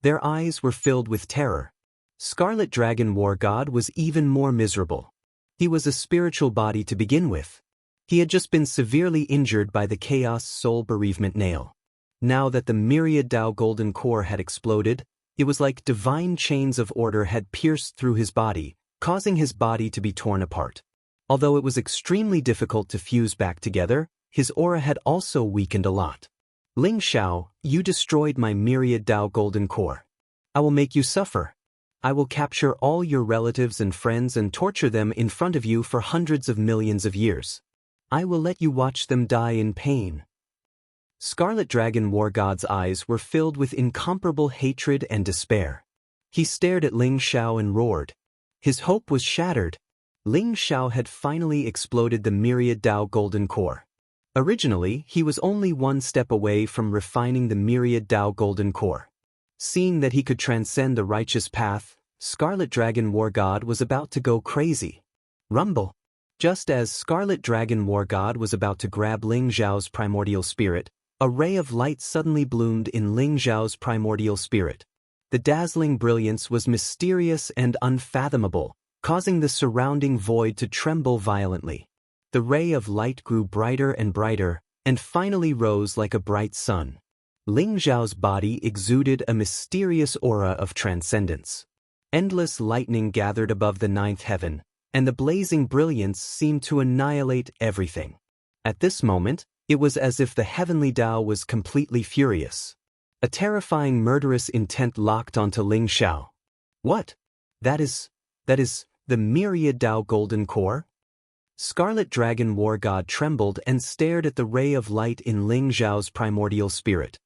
Their eyes were filled with terror. Scarlet Dragon War God was even more miserable. He was a spiritual body to begin with. He had just been severely injured by the Chaos Soul Bereavement Nail. Now that the myriad Tao Golden Core had exploded, it was like divine chains of order had pierced through his body, causing his body to be torn apart. Although it was extremely difficult to fuse back together, his aura had also weakened a lot. Ling Xiao, you destroyed my myriad Tao Golden Core. I will make you suffer. I will capture all your relatives and friends and torture them in front of you for hundreds of millions of years. I will let you watch them die in pain. Scarlet Dragon War God's eyes were filled with incomparable hatred and despair. He stared at Ling Xiao and roared. His hope was shattered. Ling Xiao had finally exploded the myriad Tao Golden Core. Originally, he was only one step away from refining the myriad Tao Golden Core. Seeing that he could transcend the righteous path, Scarlet Dragon War God was about to go crazy. Rumble. Just as Scarlet Dragon War God was about to grab Ling Xiao's primordial spirit, a ray of light suddenly bloomed in Ling Xiao's primordial spirit. The dazzling brilliance was mysterious and unfathomable, causing the surrounding void to tremble violently. The ray of light grew brighter and brighter, and finally rose like a bright sun. Ling Xiao's body exuded a mysterious aura of transcendence. Endless lightning gathered above the 9th heaven, and the blazing brilliance seemed to annihilate everything. At this moment, it was as if the heavenly Tao was completely furious. A terrifying murderous intent locked onto Ling Xiao. What? That is the myriad Tao Golden Core? Scarlet Dragon War God trembled and stared at the ray of light in Ling Xiao's primordial spirit.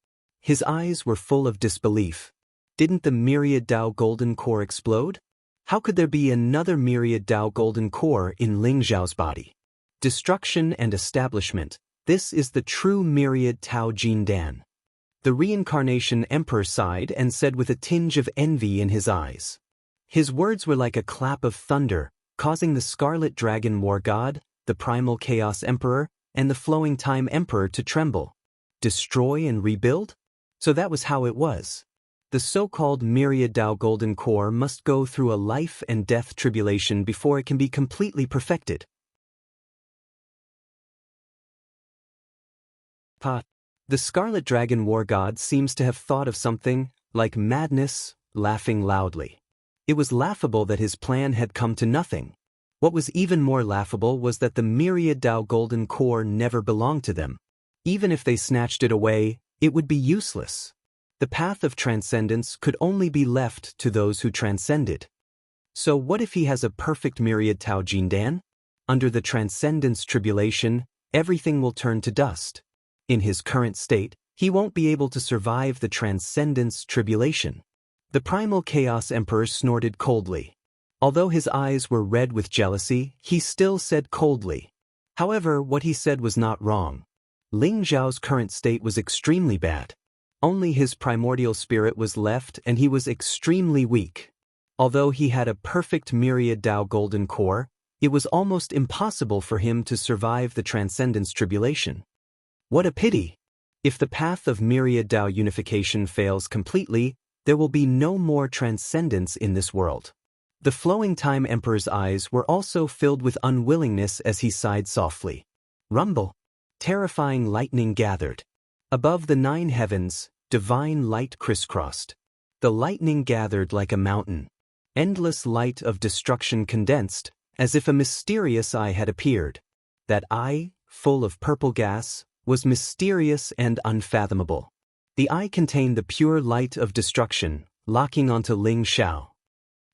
His eyes were full of disbelief. Didn't the myriad Tao Golden Core explode? How could there be another myriad Tao Golden Core in Ling Xiao's body? Destruction and establishment. This is the true myriad Tao Jin Dan. The reincarnation emperor sighed and said with a tinge of envy in his eyes. His words were like a clap of thunder, causing the Scarlet Dragon War God, the Primal Chaos Emperor, and the Flowing Time Emperor to tremble. Destroy and rebuild? So that was how it was. The so-called myriad Tao Golden Core must go through a life and death tribulation before it can be completely perfected. The Scarlet Dragon War God seems to have thought of something, like madness, laughing loudly. It was laughable that his plan had come to nothing. What was even more laughable was that the myriad Tao Golden Core never belonged to them. Even if they snatched it away, it would be useless. The path of transcendence could only be left to those who transcended. So what if he has a perfect myriad Tao Jindan? Under the transcendence tribulation, everything will turn to dust. In his current state, he won't be able to survive the transcendence tribulation. The primal Chaos Emperor snorted coldly. Although his eyes were red with jealousy, he still said coldly. However, what he said was not wrong. Ling Zhao's current state was extremely bad. Only his primordial spirit was left and he was extremely weak. Although he had a perfect myriad Tao golden core, it was almost impossible for him to survive the transcendence tribulation. What a pity! If the path of myriad Tao unification fails completely, there will be no more transcendence in this world. The flowing time emperor's eyes were also filled with unwillingness as he sighed softly. Rumble! Terrifying lightning gathered. Above the 9 heavens, divine light crisscrossed. The lightning gathered like a mountain. Endless light of destruction condensed, as if a mysterious eye had appeared. That eye, full of purple gas, was mysterious and unfathomable. The eye contained the pure light of destruction, locking onto Ling Zhao.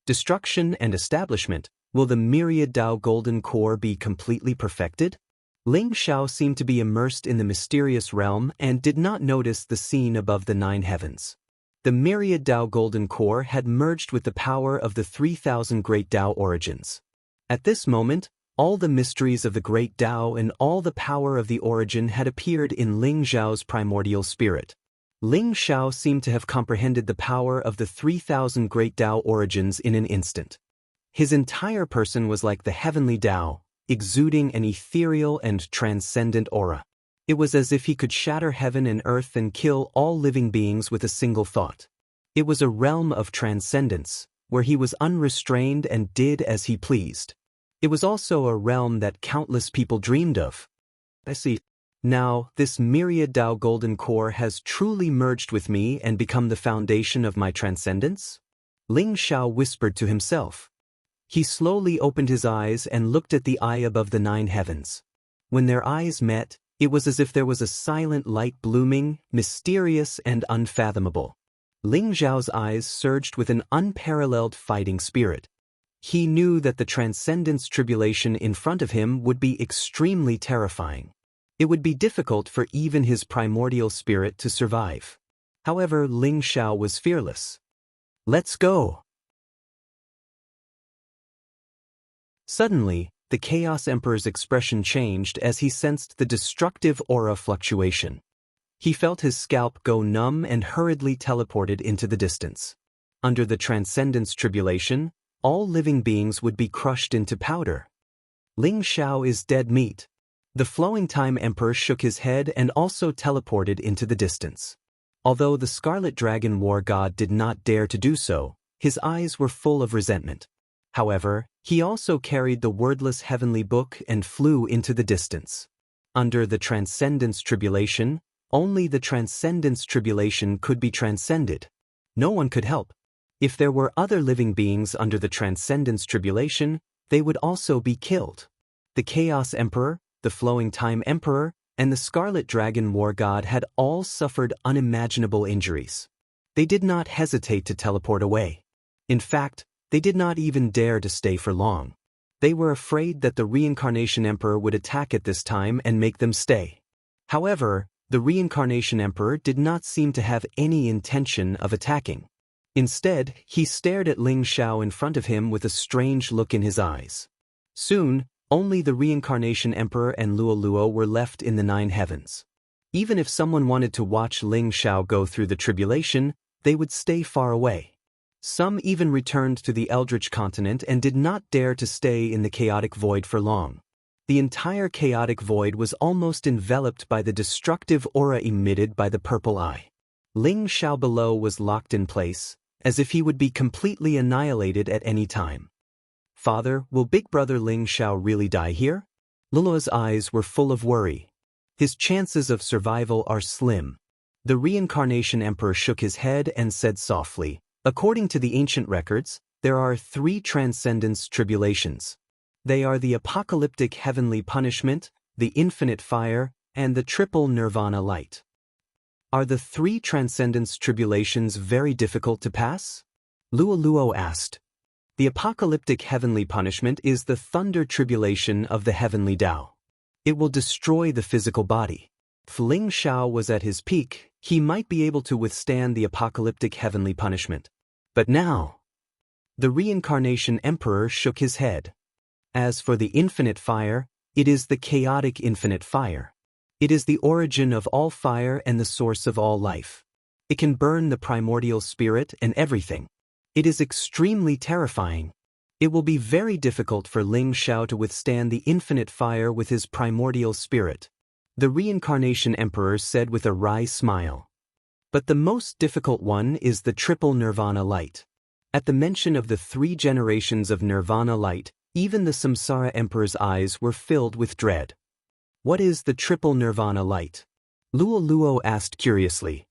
Destruction and establishment, will the myriad Tao golden core be completely perfected? Ling Zhao seemed to be immersed in the mysterious realm and did not notice the scene above the 9 heavens. The myriad Tao golden core had merged with the power of the 3,000 great Tao origins. At this moment, all the mysteries of the great Tao and all the power of the origin had appeared in Ling Zhao's primordial spirit. Ling Zhao seemed to have comprehended the power of the 3,000 great Tao origins in an instant. His entire person was like the heavenly Tao, exuding an ethereal and transcendent aura. It was as if he could shatter heaven and earth and kill all living beings with a single thought. It was a realm of transcendence, where he was unrestrained and did as he pleased. It was also a realm that countless people dreamed of. I see. Now, this myriad Tao golden core has truly merged with me and become the foundation of my transcendence? Ling Zhao whispered to himself. He slowly opened his eyes and looked at the eye above the 9 heavens. When their eyes met, it was as if there was a silent light blooming, mysterious and unfathomable. Ling Zhao's eyes surged with an unparalleled fighting spirit. He knew that the transcendence tribulation in front of him would be extremely terrifying. It would be difficult for even his primordial spirit to survive. However, Ling Zhao was fearless. Let's go! Suddenly, the Chaos Emperor's expression changed as he sensed the destructive aura fluctuation. He felt his scalp go numb and hurriedly teleported into the distance. Under the transcendence tribulation, all living beings would be crushed into powder. Ling Zhao is dead meat. The flowing time emperor shook his head and also teleported into the distance. Although the Scarlet Dragon War God did not dare to do so, his eyes were full of resentment. However, he also carried the wordless heavenly book and flew into the distance. Under the transcendence tribulation, only the transcendence tribulation could be transcended. No one could help. If there were other living beings under the transcendence tribulation, they would also be killed. The Chaos Emperor, the Flowing Time Emperor, and the Scarlet Dragon War God had all suffered unimaginable injuries. They did not hesitate to teleport away. In fact, they did not even dare to stay for long. They were afraid that the Reincarnation Emperor would attack at this time and make them stay. However, the Reincarnation Emperor did not seem to have any intention of attacking. Instead, he stared at Ling Zhao in front of him with a strange look in his eyes. Soon, only the Reincarnation Emperor and Luo were left in the 9 heavens. Even if someone wanted to watch Ling Zhao go through the tribulation, they would stay far away. Some even returned to the Eldritch continent and did not dare to stay in the chaotic void for long. The entire chaotic void was almost enveloped by the destructive aura emitted by the purple eye. Ling Zhao below was locked in place, as if he would be completely annihilated at any time. Father, will Big Brother Ling Zhao really die here? Luo's eyes were full of worry. His chances of survival are slim. The Reincarnation Emperor shook his head and said softly, according to the ancient records, there are 3 transcendence tribulations. They are the apocalyptic heavenly punishment, the infinite fire, and the triple nirvana light. Are the three transcendence tribulations very difficult to pass? Luo asked. The apocalyptic heavenly punishment is the thunder tribulation of the heavenly Tao. It will destroy the physical body. If Ling Shao was at his peak, he might be able to withstand the apocalyptic heavenly punishment. But now, the reincarnation emperor shook his head. As for the infinite fire, it is the chaotic infinite fire. It is the origin of all fire and the source of all life. It can burn the primordial spirit and everything. It is extremely terrifying. It will be very difficult for Ling Shao to withstand the infinite fire with his primordial spirit, the reincarnation emperor said with a wry smile. But the most difficult one is the triple nirvana light. At the mention of the 3 generations of nirvana light, even the samsara emperor's eyes were filled with dread. What is the triple nirvana light? Luo asked curiously.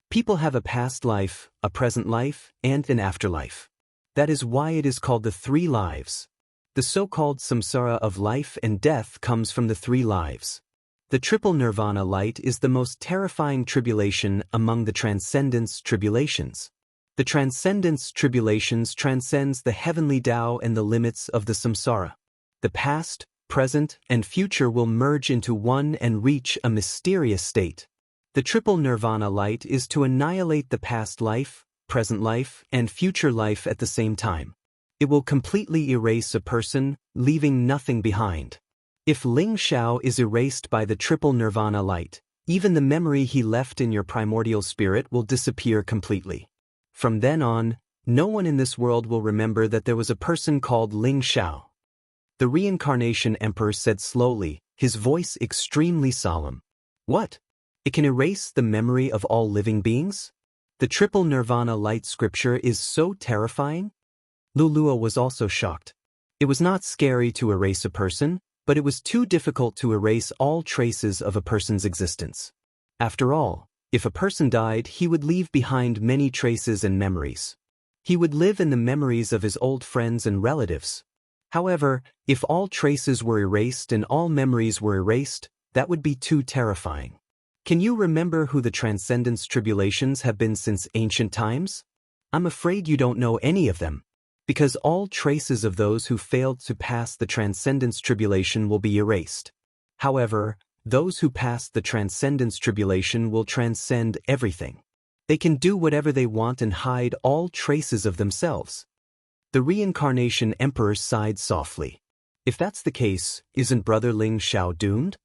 People have a past life, a present life, and an afterlife. That is why it is called the 3 lives. The so-called samsara of life and death comes from the 3 lives. The triple nirvana light is the most terrifying tribulation among the transcendence tribulations. The transcendence tribulations transcends the heavenly Tao and the limits of the samsara. The past, present, and future will merge into one and reach a mysterious state. The triple nirvana light is to annihilate the past life, present life, and future life at the same time. It will completely erase a person, leaving nothing behind. If Ling Shao is erased by the triple nirvana light, even the memory he left in your primordial spirit will disappear completely. From then on, no one in this world will remember that there was a person called Ling Shao. The reincarnation emperor said slowly, his voice extremely solemn. What? It can erase the memory of all living beings? The triple nirvana light scripture is so terrifying? Luo was also shocked. It was not scary to erase a person, but it was too difficult to erase all traces of a person's existence. After all, if a person died, he would leave behind many traces and memories. He would live in the memories of his old friends and relatives. However, if all traces were erased and all memories were erased, that would be too terrifying. Can you remember who the transcendence tribulations have been since ancient times? I'm afraid you don't know any of them, because all traces of those who failed to pass the transcendence tribulation will be erased. However, those who pass the transcendence tribulation will transcend everything. They can do whatever they want and hide all traces of themselves. The reincarnation emperor sighed softly. If that's the case, isn't Brother Ling Shao doomed?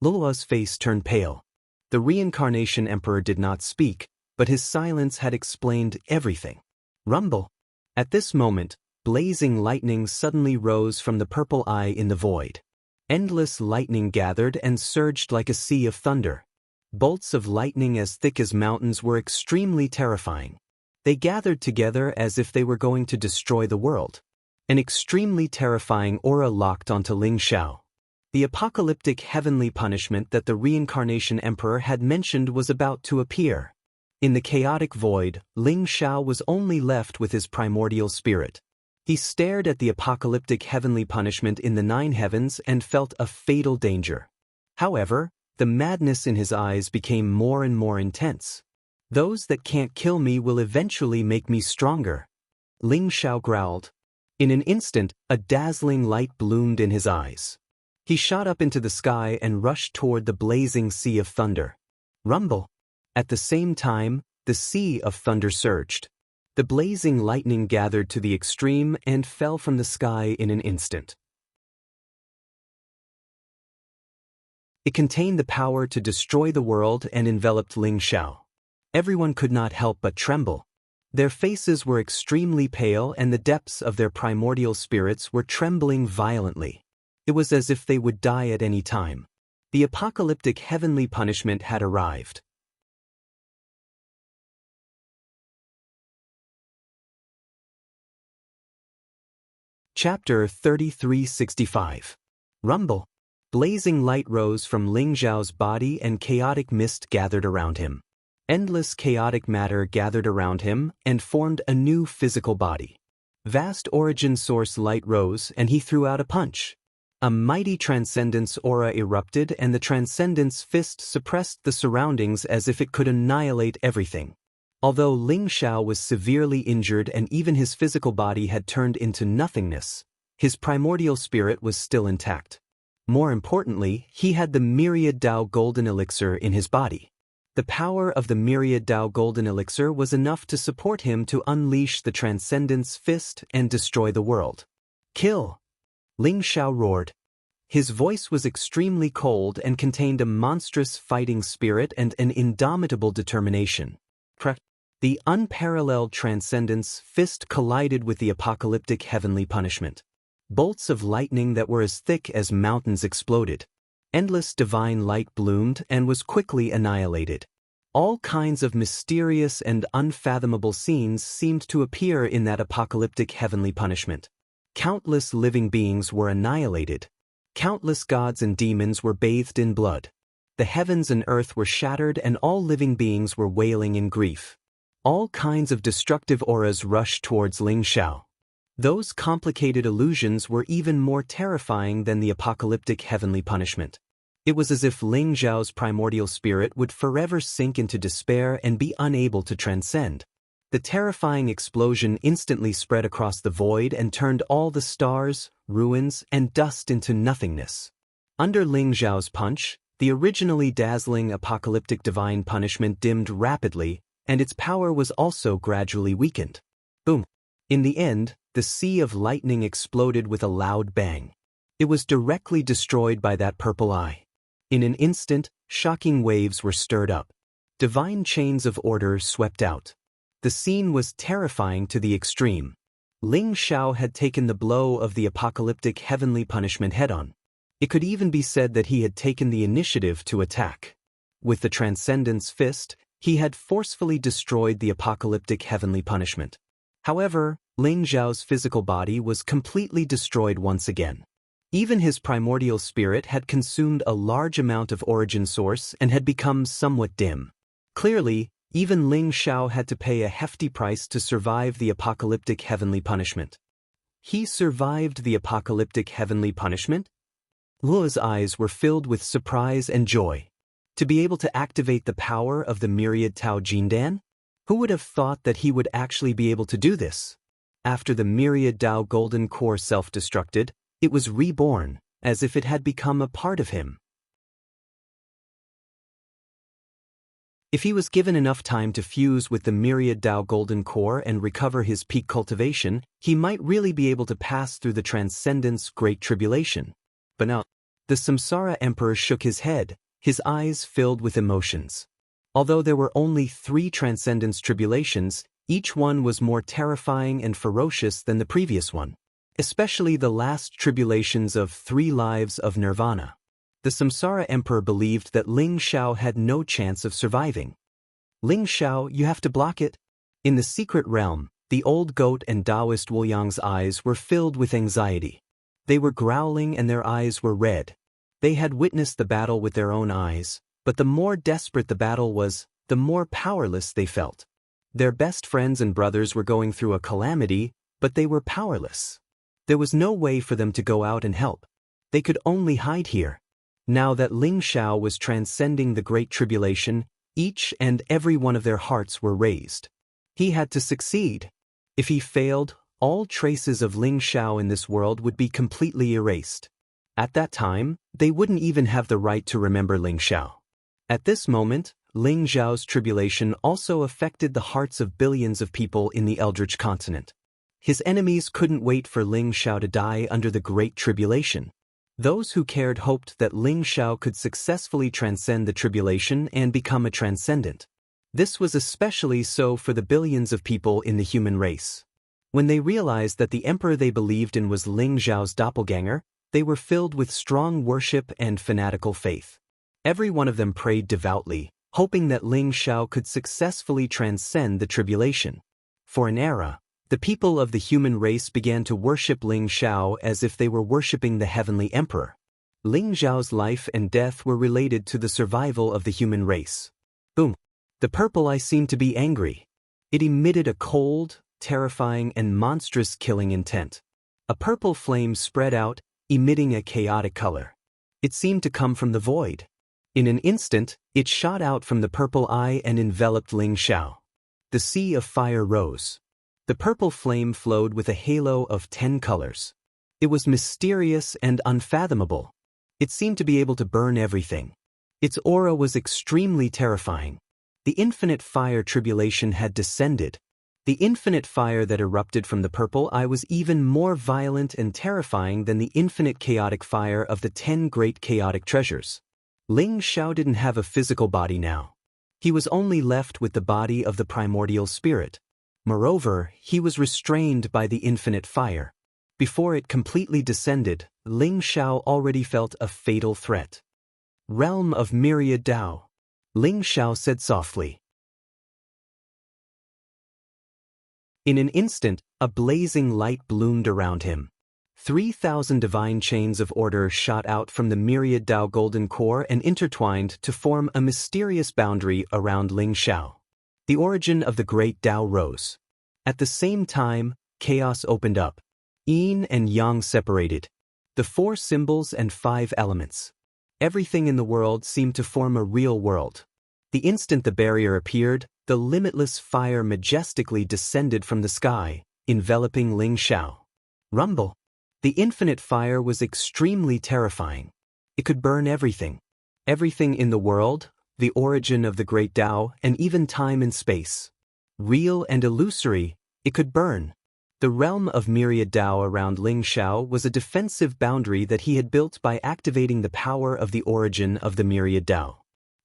Luo's face turned pale. The reincarnation emperor did not speak, but his silence had explained everything. Rumble. At this moment, blazing lightning suddenly rose from the purple eye in the void. Endless lightning gathered and surged like a sea of thunder. Bolts of lightning as thick as mountains were extremely terrifying. They gathered together as if they were going to destroy the world. An extremely terrifying aura locked onto Ling Shao. The apocalyptic heavenly punishment that the reincarnation emperor had mentioned was about to appear. In the chaotic void, Ling Shao was only left with his primordial spirit. He stared at the apocalyptic heavenly punishment in the 9 heavens and felt a fatal danger. However, the madness in his eyes became more and more intense. Those that can't kill me will eventually make me stronger. Ling Shao growled. In an instant, a dazzling light bloomed in his eyes. He shot up into the sky and rushed toward the blazing sea of thunder. Rumble. At the same time, the sea of thunder surged. The blazing lightning gathered to the extreme and fell from the sky in an instant. It contained the power to destroy the world and enveloped Ling Shao. Everyone could not help but tremble. Their faces were extremely pale and the depths of their primordial spirits were trembling violently. It was as if they would die at any time. The apocalyptic heavenly punishment had arrived. Chapter 3365. Rumble. Blazing light rose from Ling Zhao's body and chaotic mist gathered around him. Endless chaotic matter gathered around him and formed a new physical body. Vast origin source light rose and he threw out a punch. A mighty transcendence aura erupted and the transcendence fist suppressed the surroundings as if it could annihilate everything. Although Ling Xiao was severely injured and even his physical body had turned into nothingness, his primordial spirit was still intact. More importantly, he had the Myriad Dao Golden Elixir in his body. The power of the Myriad Dao Golden Elixir was enough to support him to unleash the Transcendence Fist and destroy the world. Kill! Ling Xiao roared. His voice was extremely cold and contained a monstrous fighting spirit and an indomitable determination. The unparalleled Transcendence Fist collided with the apocalyptic heavenly punishment. Bolts of lightning that were as thick as mountains exploded. Endless divine light bloomed and was quickly annihilated. All kinds of mysterious and unfathomable scenes seemed to appear in that apocalyptic heavenly punishment. Countless living beings were annihilated. Countless gods and demons were bathed in blood. The heavens and earth were shattered and all living beings were wailing in grief. All kinds of destructive auras rushed towards Ling Xiao. Those complicated illusions were even more terrifying than the apocalyptic heavenly punishment. It was as if Ling Xiao's primordial spirit would forever sink into despair and be unable to transcend. The terrifying explosion instantly spread across the void and turned all the stars, ruins, and dust into nothingness. Under Ling Xiao's punch, the originally dazzling apocalyptic divine punishment dimmed rapidly, and its power was also gradually weakened. Boom! In the end, the sea of lightning exploded with a loud bang. It was directly destroyed by that purple eye. In an instant, shocking waves were stirred up. Divine chains of order swept out. The scene was terrifying to the extreme. Ling Xiao had taken the blow of the apocalyptic heavenly punishment head-on. It could even be said that he had taken the initiative to attack. With the Transcendence Fist, he had forcefully destroyed the apocalyptic heavenly punishment. However, Ling Xiao's physical body was completely destroyed once again. Even his primordial spirit had consumed a large amount of origin source and had become somewhat dim. Clearly, even Ling Xiao had to pay a hefty price to survive the apocalyptic heavenly punishment. He survived the apocalyptic heavenly punishment? Luo's eyes were filled with surprise and joy. To be able to activate the power of the Myriad Tao Jindan? Who would have thought that he would actually be able to do this? After the Myriad Dao Golden Core self-destructed, it was reborn, as if it had become a part of him. If he was given enough time to fuse with the Myriad Dao Golden Core and recover his peak cultivation, he might really be able to pass through the Transcendence Great Tribulation. But now, the Samsara Emperor shook his head, his eyes filled with emotions. Although there were only 3 Transcendence Tribulations, each one was more terrifying and ferocious than the previous one. Especially the last tribulations of 3 lives of Nirvana. The Samsara Emperor believed that Ling Xiao had no chance of surviving. Ling Xiao, you have to block it. In the secret realm, the old goat and Taoist Wu Yang's eyes were filled with anxiety. They were growling and their eyes were red. They had witnessed the battle with their own eyes, but the more desperate the battle was, the more powerless they felt. Their best friends and brothers were going through a calamity, but they were powerless. There was no way for them to go out and help. They could only hide here. Now that Ling Xiao was transcending the Great Tribulation, each and every one of their hearts were raised. He had to succeed. If he failed, all traces of Ling Xiao in this world would be completely erased. At that time, they wouldn't even have the right to remember Ling Xiao. At this moment, Ling Xiao's tribulation also affected the hearts of billions of people in the Eldritch continent. His enemies couldn't wait for Ling Xiao to die under the Great Tribulation. Those who cared hoped that Ling Xiao could successfully transcend the tribulation and become a transcendent. This was especially so for the billions of people in the human race. When they realized that the emperor they believed in was Ling Xiao's doppelganger, they were filled with strong worship and fanatical faith. Every one of them prayed devoutly, hoping that Ling Xiao could successfully transcend the tribulation. For an era, the people of the human race began to worship Ling Xiao as if they were worshipping the heavenly emperor. Ling Xiao's life and death were related to the survival of the human race. Boom! The purple eye seemed to be angry. It emitted a cold, terrifying, and monstrous killing intent. A purple flame spread out, emitting a chaotic color. It seemed to come from the void. In an instant, it shot out from the purple eye and enveloped Ling Xiao. The sea of fire rose. The purple flame flowed with a halo of 10 colors. It was mysterious and unfathomable. It seemed to be able to burn everything. Its aura was extremely terrifying. The infinite fire tribulation had descended. The infinite fire that erupted from the purple eye was even more violent and terrifying than the infinite chaotic fire of the 10 great chaotic treasures. Ling Xiao didn't have a physical body now. He was only left with the body of the primordial spirit. Moreover, he was restrained by the infinite fire. Before it completely descended, Ling Xiao already felt a fatal threat. Realm of Myriad Dao, Ling Xiao said softly. In an instant, a blazing light bloomed around him. 3,000 divine chains of order shot out from the Myriad Dao golden core and intertwined to form a mysterious boundary around Ling Xiao. The origin of the great Dao rose. At the same time, chaos opened up. Yin and Yang separated. The 4 symbols and 5 elements. Everything in the world seemed to form a real world. The instant the barrier appeared, the limitless fire majestically descended from the sky, enveloping Ling Xiao. Rumble. The infinite fire was extremely terrifying. It could burn everything. Everything in the world, the origin of the great Tao, and even time and space. Real and illusory, it could burn. The realm of Myriad Dao around Ling Xiao was a defensive boundary that he had built by activating the power of the origin of the Myriad Dao.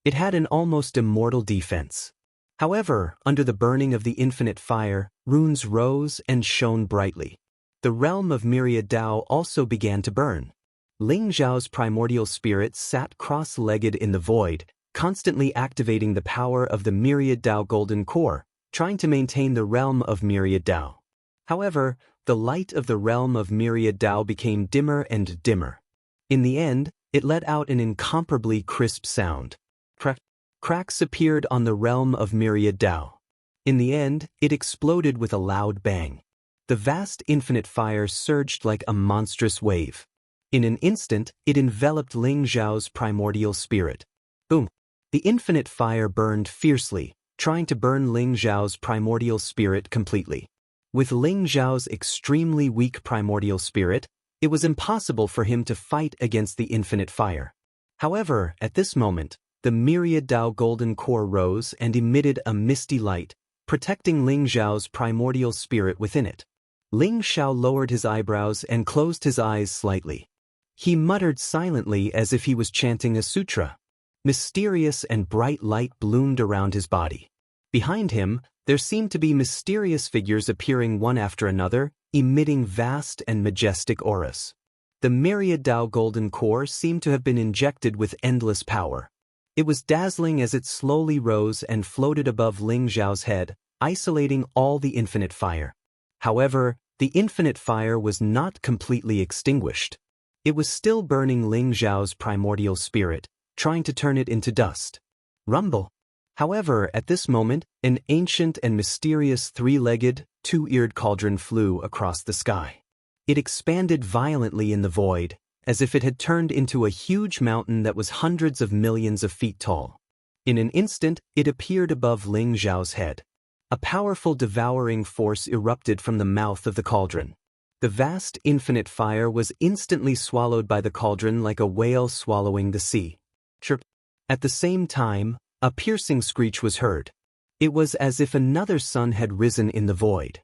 It had an almost immortal defense. However, under the burning of the infinite fire, runes rose and shone brightly. The realm of Myriad Dao also began to burn. Ling Xiao's primordial spirit sat cross-legged in the void, constantly activating the power of the Myriad Dao golden core, trying to maintain the realm of Myriad Dao. However, the light of the realm of Myriad Dao became dimmer and dimmer. In the end, it let out an incomparably crisp sound. Cracks appeared on the realm of Myriad Dao. In the end, it exploded with a loud bang. The vast infinite fire surged like a monstrous wave. In an instant, it enveloped Ling Xiao's primordial spirit. Boom! The infinite fire burned fiercely, trying to burn Ling Xiao's primordial spirit completely. With Ling Xiao's extremely weak primordial spirit, it was impossible for him to fight against the infinite fire. However, at this moment, the Myriad Dao golden core rose and emitted a misty light, protecting Ling Xiao's primordial spirit within it. Ling Xiao lowered his eyebrows and closed his eyes slightly. He muttered silently as if he was chanting a sutra. Mysterious and bright light bloomed around his body. Behind him, there seemed to be mysterious figures appearing one after another, emitting vast and majestic auras. The Myriad Dao golden core seemed to have been injected with endless power. It was dazzling as it slowly rose and floated above Ling Xiao's head, isolating all the infinite fire. However, the infinite fire was not completely extinguished. It was still burning Ling Xiao's primordial spirit, trying to turn it into dust. Rumble. However, at this moment, an ancient and mysterious 3-legged, 2-eared cauldron flew across the sky. It expanded violently in the void, as if it had turned into a huge mountain that was hundreds of millions of feet tall. In an instant, it appeared above Ling Xiao's head. A powerful devouring force erupted from the mouth of the cauldron. The vast infinite fire was instantly swallowed by the cauldron like a whale swallowing the sea. Chirp. At the same time, a piercing screech was heard. It was as if another sun had risen in the void.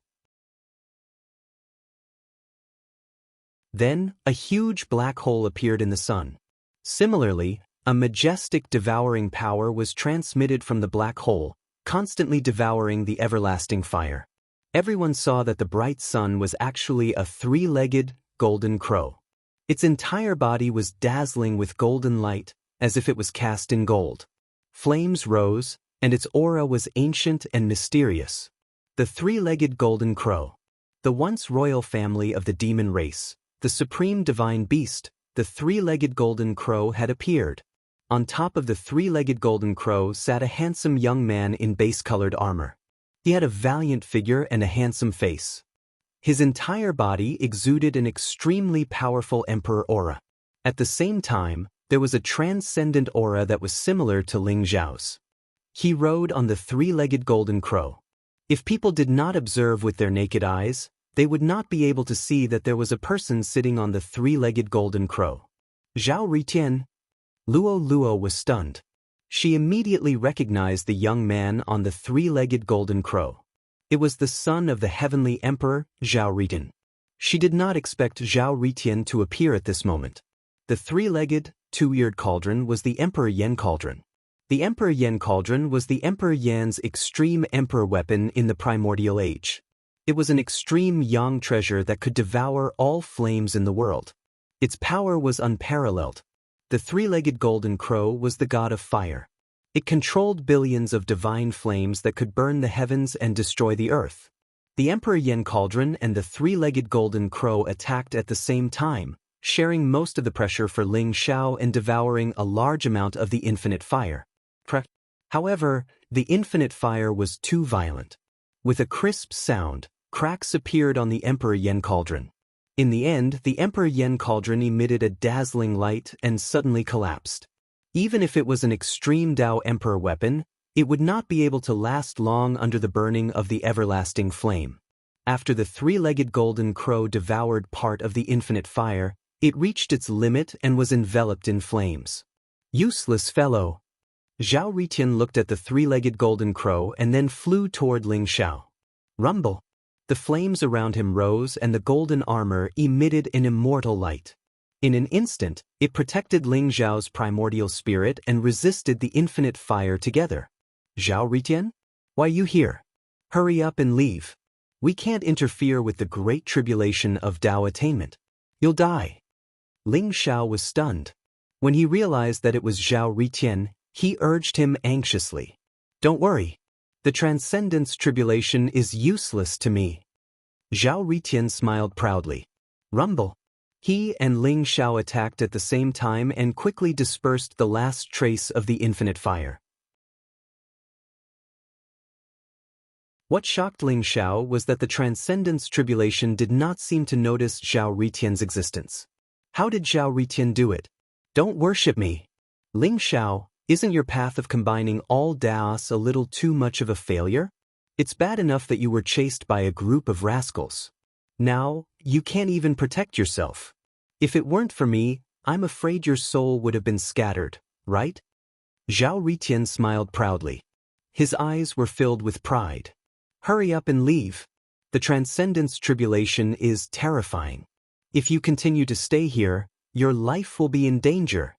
Then, a huge black hole appeared in the sun. Similarly, a majestic devouring power was transmitted from the black hole, constantly devouring the everlasting fire. Everyone saw that the bright sun was actually a 3-legged, golden crow. Its entire body was dazzling with golden light, as if it was cast in gold. Flames rose, and its aura was ancient and mysterious. The 3-legged golden crow. The once royal family of the demon race, the supreme divine beast, the 3-legged golden crow had appeared. On top of the 3-legged golden crow sat a handsome young man in base-colored armor. He had a valiant figure and a handsome face. His entire body exuded an extremely powerful emperor aura. At the same time, there was a transcendent aura that was similar to Ling Xiao's. He rode on the three-legged golden crow. If people did not observe with their naked eyes, they would not be able to see that there was a person sitting on the three-legged golden crow. Zhao Ritian. Luo was stunned. She immediately recognized the young man on the three-legged golden crow. It was the son of the heavenly emperor, Zhao Ritian. She did not expect Zhao Ritian to appear at this moment. The three-legged, two-eared cauldron was the Emperor Yan cauldron. The Emperor Yan cauldron was the Emperor Yan's extreme emperor weapon in the primordial age. It was an extreme yang treasure that could devour all flames in the world. Its power was unparalleled. The three-legged golden crow was the god of fire. It controlled billions of divine flames that could burn the heavens and destroy the earth. The Emperor Yan cauldron and the three-legged golden crow attacked at the same time, sharing most of the pressure for Ling Xiao and devouring a large amount of the infinite fire. However, the infinite fire was too violent. With a crisp sound, cracks appeared on the Emperor Yan cauldron. In the end, the Emperor Yan cauldron emitted a dazzling light and suddenly collapsed. Even if it was an extreme Dao Emperor weapon, it would not be able to last long under the burning of the everlasting flame. After the three-legged golden crow devoured part of the infinite fire, it reached its limit and was enveloped in flames. Useless fellow! Zhao Ritian looked at the three-legged golden crow and then flew toward Ling Xiao. Rumble! The flames around him rose and the golden armor emitted an immortal light. In an instant, it protected Ling Xiao's primordial spirit and resisted the infinite fire together. Zhao Ritian? Why you here? Hurry up and leave. We can't interfere with the great tribulation of Dao attainment. You'll die. Ling Xiao was stunned. When he realized that it was Zhao Ritian, he urged him anxiously. Don't worry. The transcendence tribulation is useless to me. Zhao Ritian smiled proudly. Rumble. He and Ling Xiao attacked at the same time and quickly dispersed the last trace of the infinite fire. What shocked Ling Xiao was that the transcendence tribulation did not seem to notice Zhao Ritian's existence. How did Zhao Ritian do it? Don't worship me. Ling Xiao, isn't your path of combining all Daos a little too much of a failure? It's bad enough that you were chased by a group of rascals. Now, you can't even protect yourself. If it weren't for me, I'm afraid your soul would have been scattered, right? Zhao Ritian smiled proudly. His eyes were filled with pride. Hurry up and leave. The transcendence tribulation is terrifying. If you continue to stay here, your life will be in danger.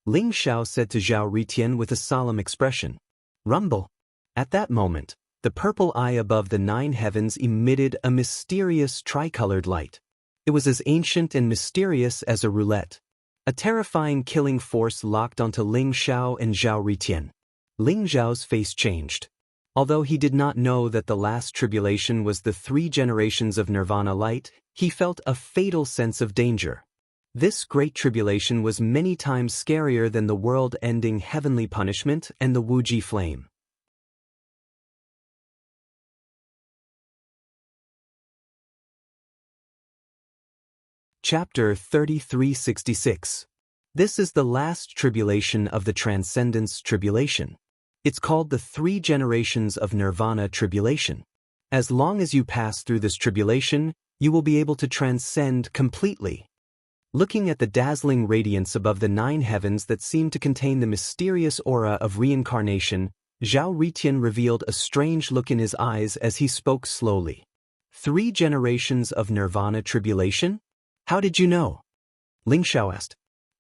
Ling Xiao said to Zhao Ritian with a solemn expression. Rumble. At that moment, the purple eye above the 9 heavens emitted a mysterious tricolored light. It was as ancient and mysterious as a roulette. A terrifying killing force locked onto Ling Xiao and Zhao Ritian. Ling Xiao's face changed. Although he did not know that the last tribulation was the 3 generations of nirvana light, he felt a fatal sense of danger. This great tribulation was many times scarier than the world-ending heavenly punishment and the Wuji flame. Chapter 3366. This is the last tribulation of the Transcendence Tribulation. It's called the 3 generations of Nirvana Tribulation. As long as you pass through this tribulation, you will be able to transcend completely. Looking at the dazzling radiance above the 9 heavens that seemed to contain the mysterious aura of reincarnation, Zhao Ritian revealed a strange look in his eyes as he spoke slowly. 3 generations of Nirvana Tribulation? How did you know? Ling Xiao asked.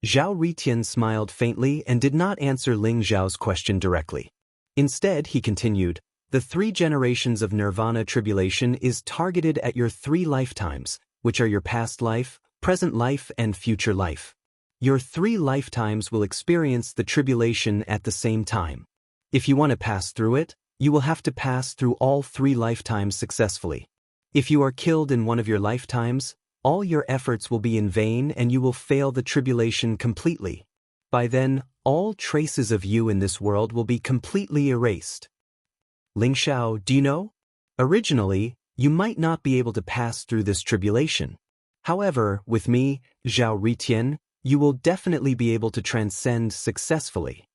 Zhao Ritian smiled faintly and did not answer Ling Xiao's question directly. Instead, he continued, the 3 generations of Nirvana Tribulation is targeted at your 3 lifetimes, which are your past life, present life, and future life. Your 3 lifetimes will experience the tribulation at the same time. If you want to pass through it, you will have to pass through all 3 lifetimes successfully. If you are killed in one of your lifetimes, all your efforts will be in vain and you will fail the tribulation completely. By then, all traces of you in this world will be completely erased. Ling Xiao, do you know? Originally, You might not be able to pass through this tribulation. However, with me, Zhao Ritian, you will definitely be able to transcend successfully.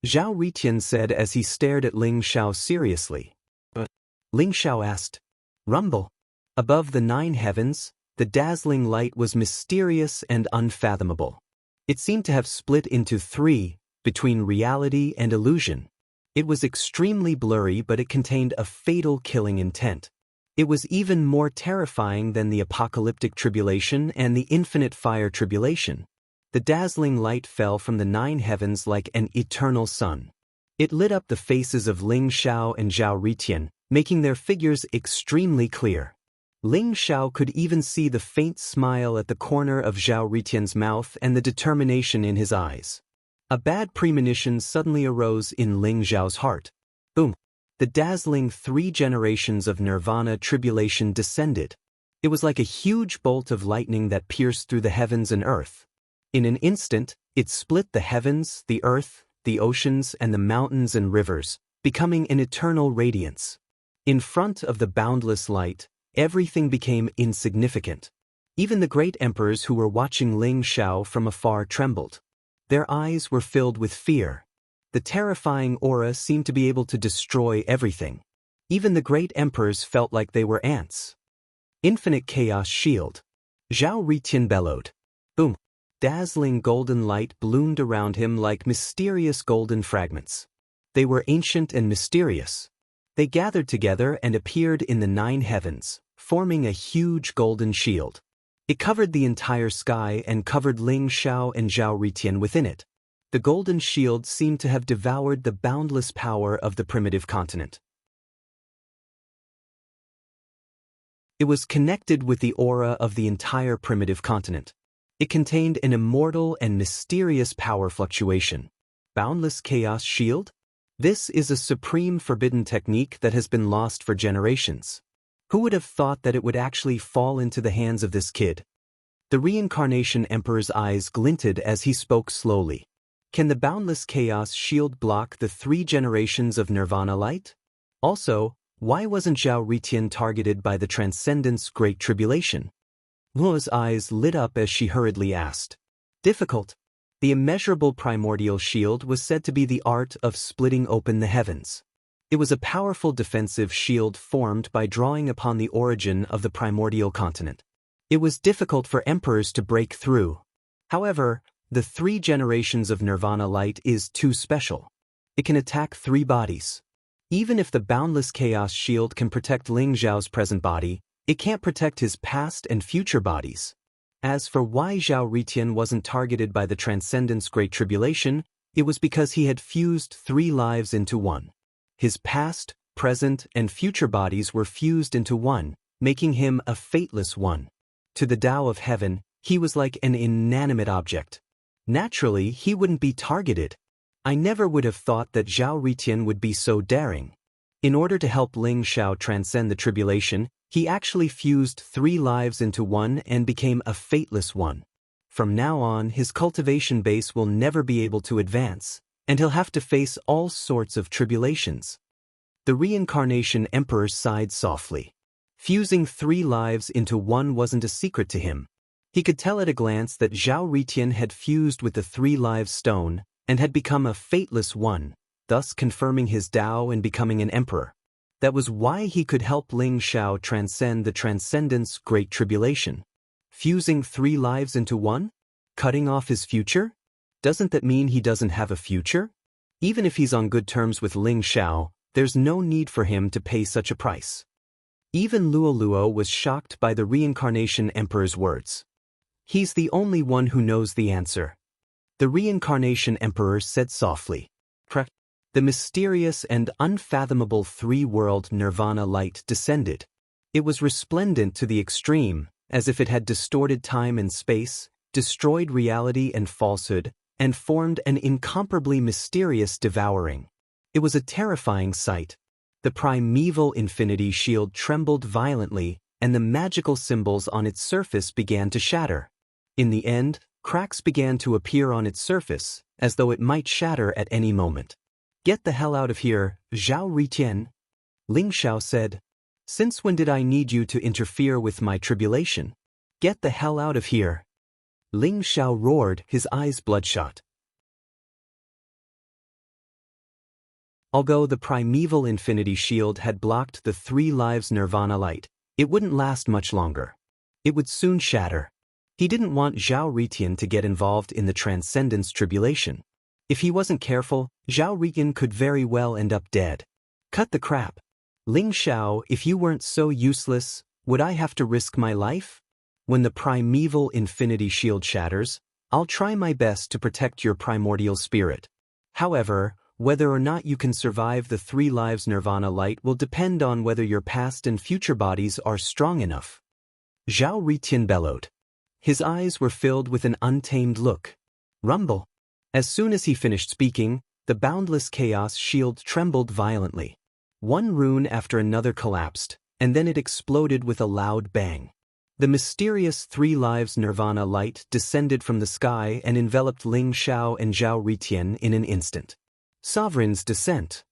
Zhao Ritian said as he stared at Ling Xiao seriously. But Ling Xiao asked, Rumble. Above the 9 heavens, the dazzling light was mysterious and unfathomable. It seemed to have split into 3, between reality and illusion. It was extremely blurry, but it contained a fatal killing intent. It was even more terrifying than the apocalyptic tribulation and the infinite fire tribulation. The dazzling light fell from the 9 heavens like an eternal sun. It lit up the faces of Ling Xiao and Zhao Ritian, making their figures extremely clear. Ling Xiao could even see the faint smile at the corner of Zhao Ritian's mouth and the determination in his eyes. A bad premonition suddenly arose in Ling Xiao's heart. Boom! The dazzling 3 generations of nirvana tribulation descended. It was like a huge bolt of lightning that pierced through the heavens and earth. In an instant, it split the heavens, the earth, the oceans, and the mountains and rivers, becoming an eternal radiance. In front of the boundless light, everything became insignificant. Even the great emperors who were watching Ling Xiao from afar trembled. Their eyes were filled with fear. The terrifying aura seemed to be able to destroy everything. Even the great emperors felt like they were ants. Infinite chaos shield. Zhao Ritian bellowed. Boom! Dazzling golden light bloomed around him like mysterious golden fragments. They were ancient and mysterious. They gathered together and appeared in the 9 heavens, forming a huge golden shield. It covered the entire sky and covered Ling Xiao and Zhao Ritian within it. The golden shield seemed to have devoured the boundless power of the primitive continent. It was connected with the aura of the entire primitive continent. It contained an immortal and mysterious power fluctuation. Boundless chaos shield? This is a supreme forbidden technique that has been lost for generations. Who would have thought that it would actually fall into the hands of this kid? The reincarnation emperor's eyes glinted as he spoke slowly. Can the boundless chaos shield block the 3 generations of nirvana light? Also, why wasn't Zhao Ritian targeted by the Transcendence Great Tribulation? Luo's eyes lit up as she hurriedly asked. Difficult. The immeasurable primordial shield was said to be the art of splitting open the heavens. It was a powerful defensive shield formed by drawing upon the origin of the primordial continent. It was difficult for emperors to break through. However, the 3 generations of nirvana light is too special. It can attack 3 bodies. Even if the boundless chaos shield can protect Ling Xiao's present body, it can't protect his past and future bodies. As for why Zhao Ritian wasn't targeted by the Transcendence Great Tribulation, it was because he had fused 3 lives into one. His past, present, and future bodies were fused into one, making him a fateless one. To the Tao of Heaven, he was like an inanimate object. Naturally, he wouldn't be targeted. I never would have thought that Zhao Ritian would be so daring. In order to help Ling Xiao transcend the tribulation, he actually fused 3 lives into one and became a fateless one. From now on, his cultivation base will never be able to advance, and he'll have to face all sorts of tribulations. The reincarnation emperor sighed softly. Fusing 3 lives into one wasn't a secret to him. He could tell at a glance that Zhao Ritian had fused with the 3 lives stone and had become a fateless one, thus confirming his Tao and becoming an emperor. That was why he could help Ling Xiao transcend the Transcendence Great Tribulation. Fusing 3 lives into one? Cutting off his future? Doesn't that mean he doesn't have a future? Even if he's on good terms with Ling Xiao, there's no need for him to pay such a price. Even Luo was shocked by the reincarnation emperor's words. He's the only one who knows the answer. The reincarnation emperor said softly. The mysterious and unfathomable 3-world nirvana light descended. It was resplendent to the extreme, as if it had distorted time and space, destroyed reality and falsehood, and formed an incomparably mysterious devouring. It was a terrifying sight. The primeval infinity shield trembled violently, and the magical symbols on its surface began to shatter. In the end, cracks began to appear on its surface, as though it might shatter at any moment. Get the hell out of here, Zhao Ritian, Ling Xiao said. Since when did I need you to interfere with my tribulation? Get the hell out of here. Ling Xiao roared, his eyes bloodshot. Although the primeval infinity shield had blocked the 3 lives nirvana light, it wouldn't last much longer. It would soon shatter. He didn't want Zhao Ritian to get involved in the Transcendence tribulation. If he wasn't careful, Zhao Ritian could very well end up dead. Cut the crap. Ling Xiao, if you weren't so useless, would I have to risk my life? When the primeval infinity shield shatters, I'll try my best to protect your primordial spirit. However, whether or not you can survive the 3 lives nirvana light will depend on whether your past and future bodies are strong enough. Zhao Ritian bellowed. His eyes were filled with an untamed look. Rumble. As soon as he finished speaking, the boundless chaos shield trembled violently. One rune after another collapsed, and then it exploded with a loud bang. The mysterious 3 lives nirvana light descended from the sky and enveloped Ling Xiao and Zhao Ritian in an instant. Sovereign's descent.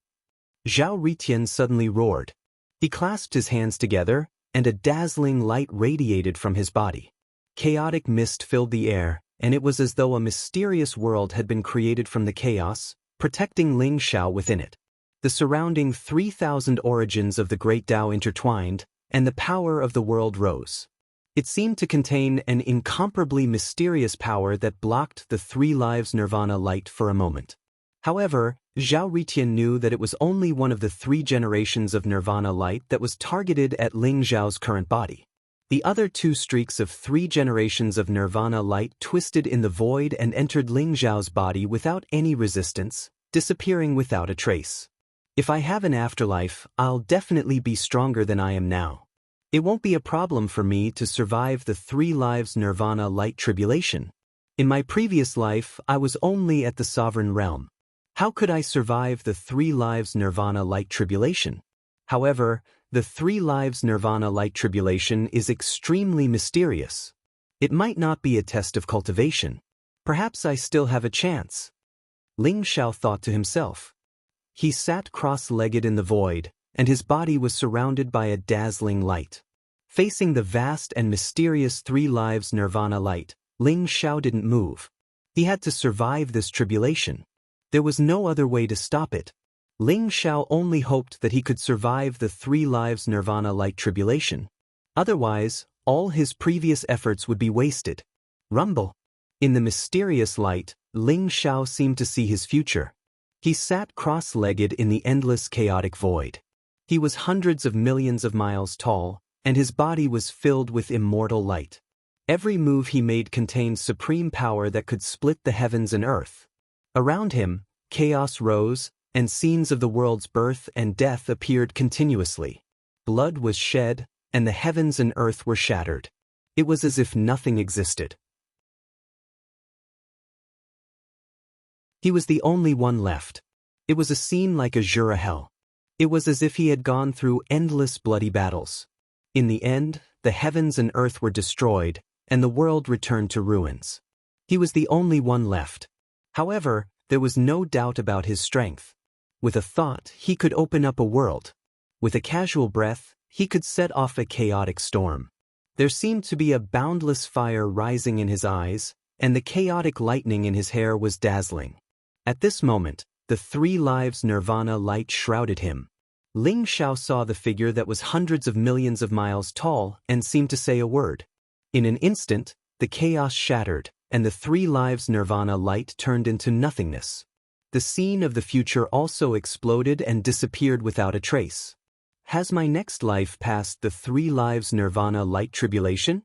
Zhao Ritian suddenly roared. He clasped his hands together, and a dazzling light radiated from his body. Chaotic mist filled the air, and it was as though a mysterious world had been created from the chaos, protecting Ling Xiao within it. The surrounding 3,000 origins of the great Tao intertwined, and the power of the world rose. It seemed to contain an incomparably mysterious power that blocked the 3 lives nirvana light for a moment. However, Zhao Ritian knew that it was only one of the 3 generations of nirvana light that was targeted at Ling Xiao's current body. The other 2 streaks of 3 generations of nirvana light twisted in the void and entered Ling Xiao's body without any resistance, disappearing without a trace. If I have an afterlife, I'll definitely be stronger than I am now. It won't be a problem for me to survive the 3 lives nirvana light tribulation. In my previous life, I was only at the sovereign realm. How could I survive the 3 lives nirvana light tribulation? However, the 3 lives nirvana light tribulation is extremely mysterious. It might not be a test of cultivation. Perhaps I still have a chance. Ling Xiao thought to himself. He sat cross-legged in the void, and his body was surrounded by a dazzling light. Facing the vast and mysterious 3 lives nirvana light, Ling Xiao didn't move. He had to survive this tribulation. There was no other way to stop it. Ling Xiao only hoped that he could survive the 3 lives nirvana light tribulation. Otherwise, all his previous efforts would be wasted. Rumble. In the mysterious light, Ling Xiao seemed to see his future. He sat cross-legged in the endless chaotic void. He was hundreds of millions of miles tall, and his body was filled with immortal light. Every move he made contained supreme power that could split the heavens and earth. Around him, chaos rose, and scenes of the world's birth and death appeared continuously. Blood was shed, and the heavens and earth were shattered. It was as if nothing existed. He was the only one left. It was a scene like a Jura hell. It was as if he had gone through endless bloody battles. In the end, the heavens and earth were destroyed, and the world returned to ruins. He was the only one left. However, there was no doubt about his strength. With a thought, he could open up a world. With a casual breath, he could set off a chaotic storm. There seemed to be a boundless fire rising in his eyes, and the chaotic lightning in his hair was dazzling. At this moment, the 3 lives nirvana light shrouded him. Ling Xiao saw the figure that was hundreds of millions of miles tall and seemed to say a word. In an instant, the chaos shattered, and the 3 lives nirvana light turned into nothingness. The scene of the future also exploded and disappeared without a trace. Has my next life passed the 3 lives nirvana light tribulation?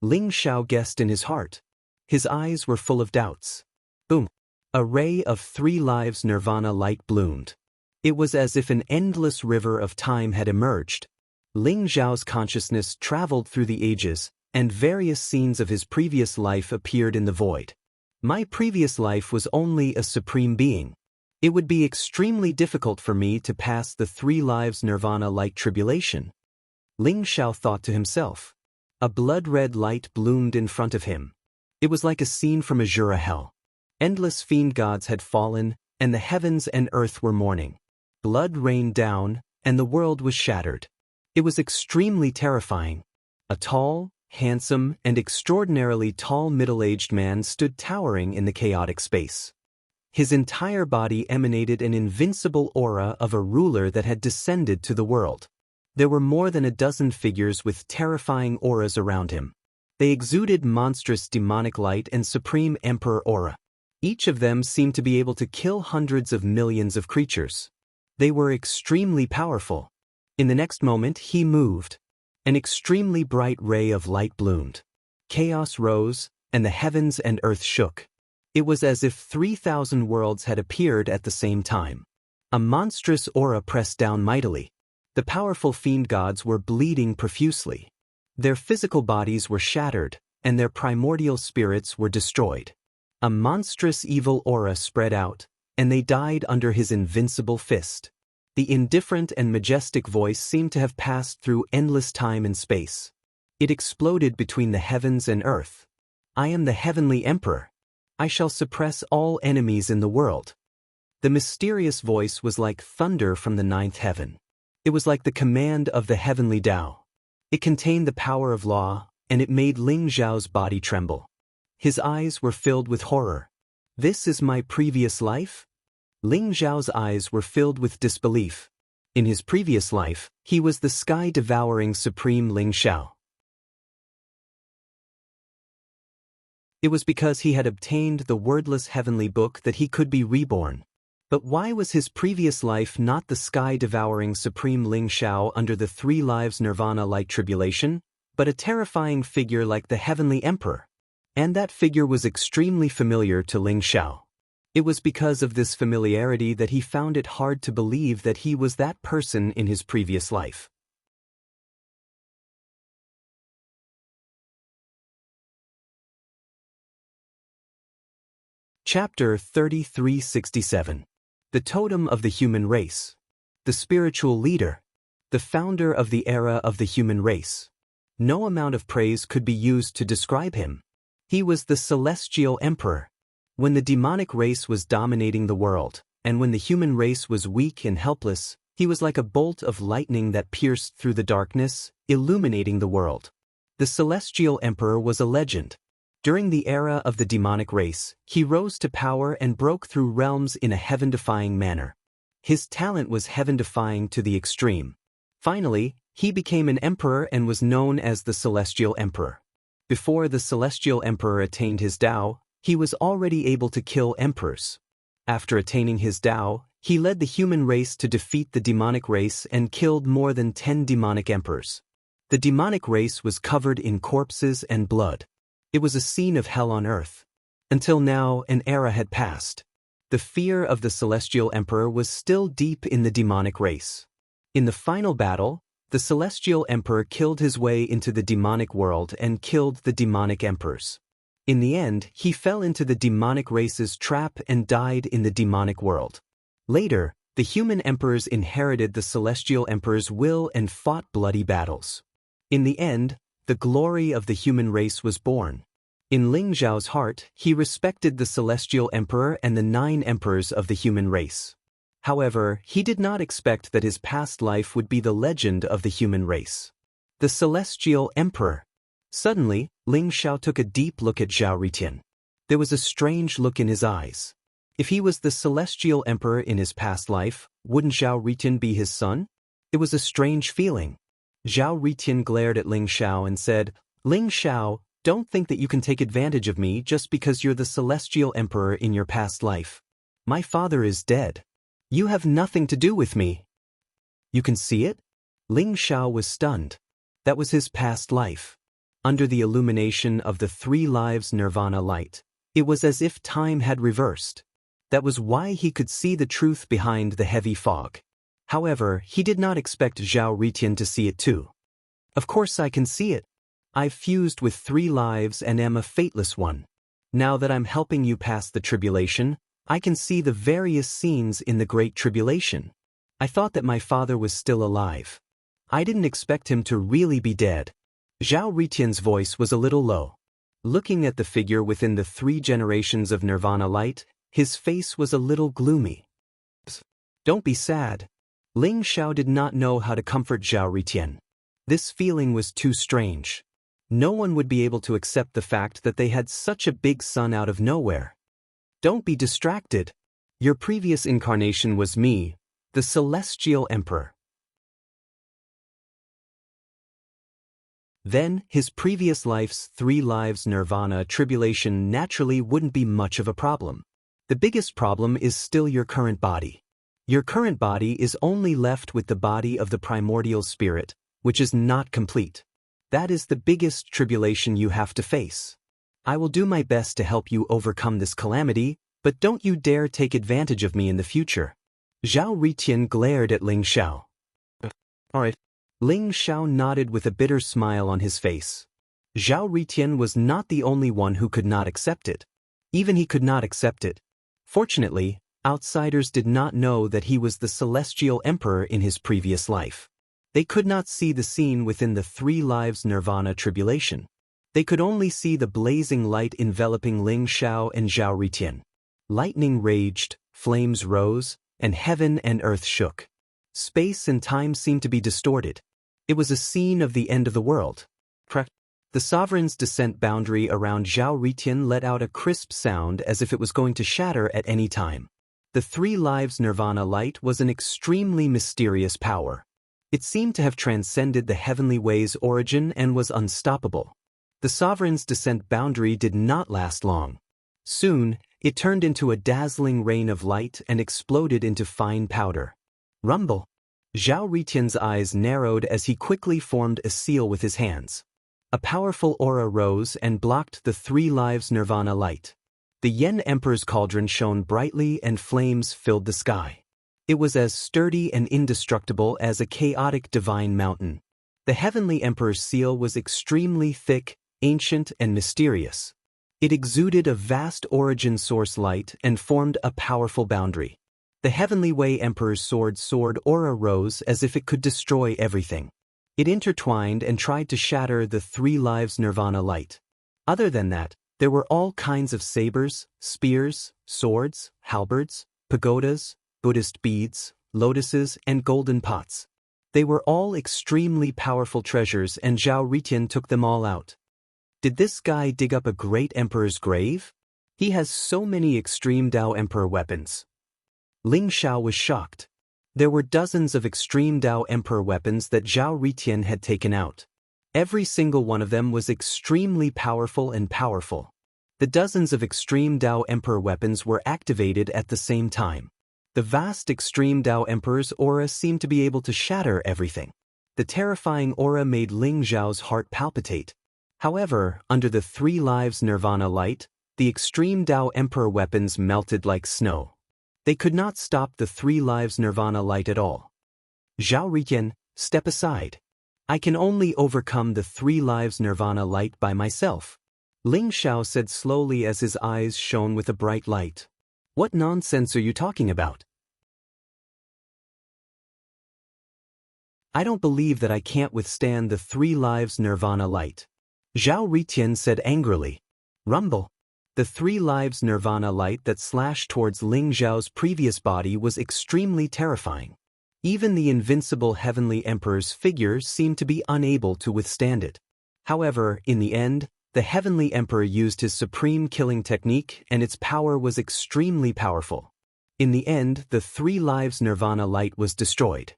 Ling Xiao guessed in his heart. His eyes were full of doubts. Boom! A ray of 3 lives nirvana light bloomed. It was as if an endless river of time had emerged. Ling Xiao's consciousness traveled through the ages, and various scenes of his previous life appeared in the void. My previous life was only a supreme being. It would be extremely difficult for me to pass the 3 lives nirvana light tribulation. Ling Xiao thought to himself. A blood-red light bloomed in front of him. It was like a scene from a Jura hell. Endless fiend gods had fallen, and the heavens and earth were mourning. Blood rained down, and the world was shattered. It was extremely terrifying. A tall, handsome, and extraordinarily tall middle-aged man stood towering in the chaotic space. His entire body emanated an invincible aura of a ruler that had descended to the world. There were more than a dozen figures with terrifying auras around him. They exuded monstrous demonic light and supreme emperor aura. Each of them seemed to be able to kill hundreds of millions of creatures. They were extremely powerful. In the next moment, he moved. An extremely bright ray of light bloomed. Chaos rose, and the heavens and earth shook. It was as if 3,000 worlds had appeared at the same time. A monstrous aura pressed down mightily. The powerful fiend gods were bleeding profusely. Their physical bodies were shattered, and their primordial spirits were destroyed. A monstrous evil aura spread out, and they died under his invincible fist. The indifferent and majestic voice seemed to have passed through endless time and space. It exploded between the heavens and earth. I am the heavenly emperor. I shall suppress all enemies in the world. The mysterious voice was like thunder from the ninth heaven. It was like the command of the heavenly Tao. It contained the power of law, and it made Ling Zhao's body tremble. His eyes were filled with horror. This is my previous life? Ling Zhao's eyes were filled with disbelief. In his previous life, he was the sky-devouring supreme Ling Xiao. It was because he had obtained the wordless heavenly book that he could be reborn. But why was his previous life not the sky-devouring supreme Ling Xiao under the 3 lives nirvana light tribulation, but a terrifying figure like the heavenly emperor? And that figure was extremely familiar to Ling Xiao. It was because of this familiarity that he found it hard to believe that he was that person in his previous life. Chapter 3367. The Totem of the Human Race. The Spiritual Leader. The founder of the era of the human race. No amount of praise could be used to describe him. He was the Celestial Emperor. When the demonic race was dominating the world, and when the human race was weak and helpless, he was like a bolt of lightning that pierced through the darkness, illuminating the world. The Celestial Emperor was a legend. During the era of the demonic race, he rose to power and broke through realms in a heaven-defying manner. His talent was heaven-defying to the extreme. Finally, he became an emperor and was known as the Celestial Emperor. Before the Celestial Emperor attained his Tao, he was already able to kill emperors. After attaining his Tao, he led the human race to defeat the demonic race and killed more than 10 demonic emperors. The demonic race was covered in corpses and blood. It was a scene of hell on earth. Until now, an era had passed. The fear of the Celestial Emperor was still deep in the demonic race. In the final battle, the Celestial Emperor killed his way into the demonic world and killed the demonic emperors. In the end, he fell into the demonic race's trap and died in the demonic world. Later, the human emperors inherited the Celestial Emperor's will and fought bloody battles. In the end, the glory of the human race was born. In Ling Zhao's heart, he respected the Celestial Emperor and the 9 emperors of the human race. However, he did not expect that his past life would be the legend of the human race. The Celestial Emperor. Suddenly, Ling Xiao took a deep look at Zhao Ritian. There was a strange look in his eyes. If he was the Celestial Emperor in his past life, wouldn't Zhao Ritian be his son? It was a strange feeling. Zhao Ritian glared at Ling Xiao and said, "Ling Xiao, don't think that you can take advantage of me just because you're the Celestial Emperor in your past life. My father is dead. You have nothing to do with me." "You can see it?" Ling Xiao was stunned. That was his past life. Under the illumination of the 3 lives nirvana light, it was as if time had reversed. That was why he could see the truth behind the heavy fog. However, he did not expect Zhao Ritian to see it too. "Of course I can see it. I've fused with 3 lives and am a fateless one. Now that I'm helping you pass the tribulation, I can see the various scenes in the Great Tribulation. I thought that my father was still alive. I didn't expect him to really be dead." Zhao Ritian's voice was a little low. Looking at the figure within the 3 generations of nirvana light, his face was a little gloomy. "Don't be sad." Ling Xiao did not know how to comfort Zhao Ritian. This feeling was too strange. No one would be able to accept the fact that they had such a big son out of nowhere. Don't be distracted. Your previous incarnation was me, the Celestial Emperor. Then, his previous life's 3 lives nirvana tribulation naturally wouldn't be much of a problem. The biggest problem is still your current body. Your current body is only left with the body of the primordial spirit, which is not complete. That is the biggest tribulation you have to face. I will do my best to help you overcome this calamity, but don't you dare take advantage of me in the future. Zhao Ritian glared at Ling Xiao. Alright. Ling Xiao nodded with a bitter smile on his face. Zhao Ritian was not the only one who could not accept it. Even he could not accept it. Fortunately, outsiders did not know that he was the Celestial Emperor in his previous life. They could not see the scene within the 3 lives nirvana tribulation. They could only see the blazing light enveloping Ling Xiao and Zhao Ritian. Lightning raged, flames rose, and heaven and earth shook. Space and time seemed to be distorted. It was a scene of the end of the world. The sovereign's descent boundary around Zhao Ritian let out a crisp sound as if it was going to shatter at any time. The 3 lives nirvana light was an extremely mysterious power. It seemed to have transcended the heavenly way's origin and was unstoppable. The sovereign's descent boundary did not last long. Soon, it turned into a dazzling rain of light and exploded into fine powder. Rumble. Zhao Ritian's eyes narrowed as he quickly formed a seal with his hands. A powerful aura rose and blocked the 3 lives nirvana light. The Yen Emperor's cauldron shone brightly and flames filled the sky. It was as sturdy and indestructible as a chaotic divine mountain. The Heavenly Emperor's seal was extremely thick, ancient, and mysterious. It exuded a vast origin source light and formed a powerful boundary. The Heavenly Way Emperor's sword aura rose as if it could destroy everything. It intertwined and tried to shatter the 3 lives nirvana light. Other than that, there were all kinds of sabers, spears, swords, halberds, pagodas, Buddhist beads, lotuses, and golden pots. They were all extremely powerful treasures and Zhao Ritian took them all out. Did this guy dig up a great emperor's grave? He has so many extreme Dao Emperor weapons. Ling Xiao was shocked. There were dozens of extreme Dao Emperor weapons that Zhao Ritian had taken out. Every single one of them was extremely powerful and powerful. The dozens of extreme Dao Emperor weapons were activated at the same time. The vast extreme Dao Emperor's aura seemed to be able to shatter everything. The terrifying aura made Ling Xiao's heart palpitate. However, under the 3 lives nirvana light, the extreme Dao Emperor weapons melted like snow. They could not stop the 3 lives nirvana light at all. Zhao Ritian, step aside. I can only overcome the 3 lives nirvana light by myself. Ling Xiao said slowly as his eyes shone with a bright light. What nonsense are you talking about? I don't believe that I can't withstand the 3 lives nirvana light. Zhao Ritian said angrily. Rumble. The 3 lives nirvana light that slashed towards Ling Xiao's previous body was extremely terrifying. Even the invincible Heavenly Emperor's figure seemed to be unable to withstand it. However, in the end, the Heavenly Emperor used his supreme killing technique and its power was extremely powerful. In the end, the 3 lives nirvana light was destroyed.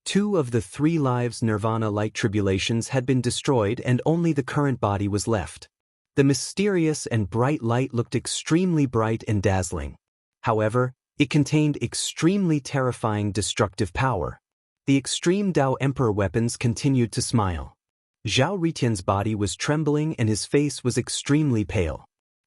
2 of the 3 lives nirvana light tribulations had been destroyed and only the current body was left. The mysterious and bright light looked extremely bright and dazzling. However, it contained extremely terrifying destructive power. The extreme Dao Emperor weapons continued to smile. Zhao Ritian's body was trembling and his face was extremely pale.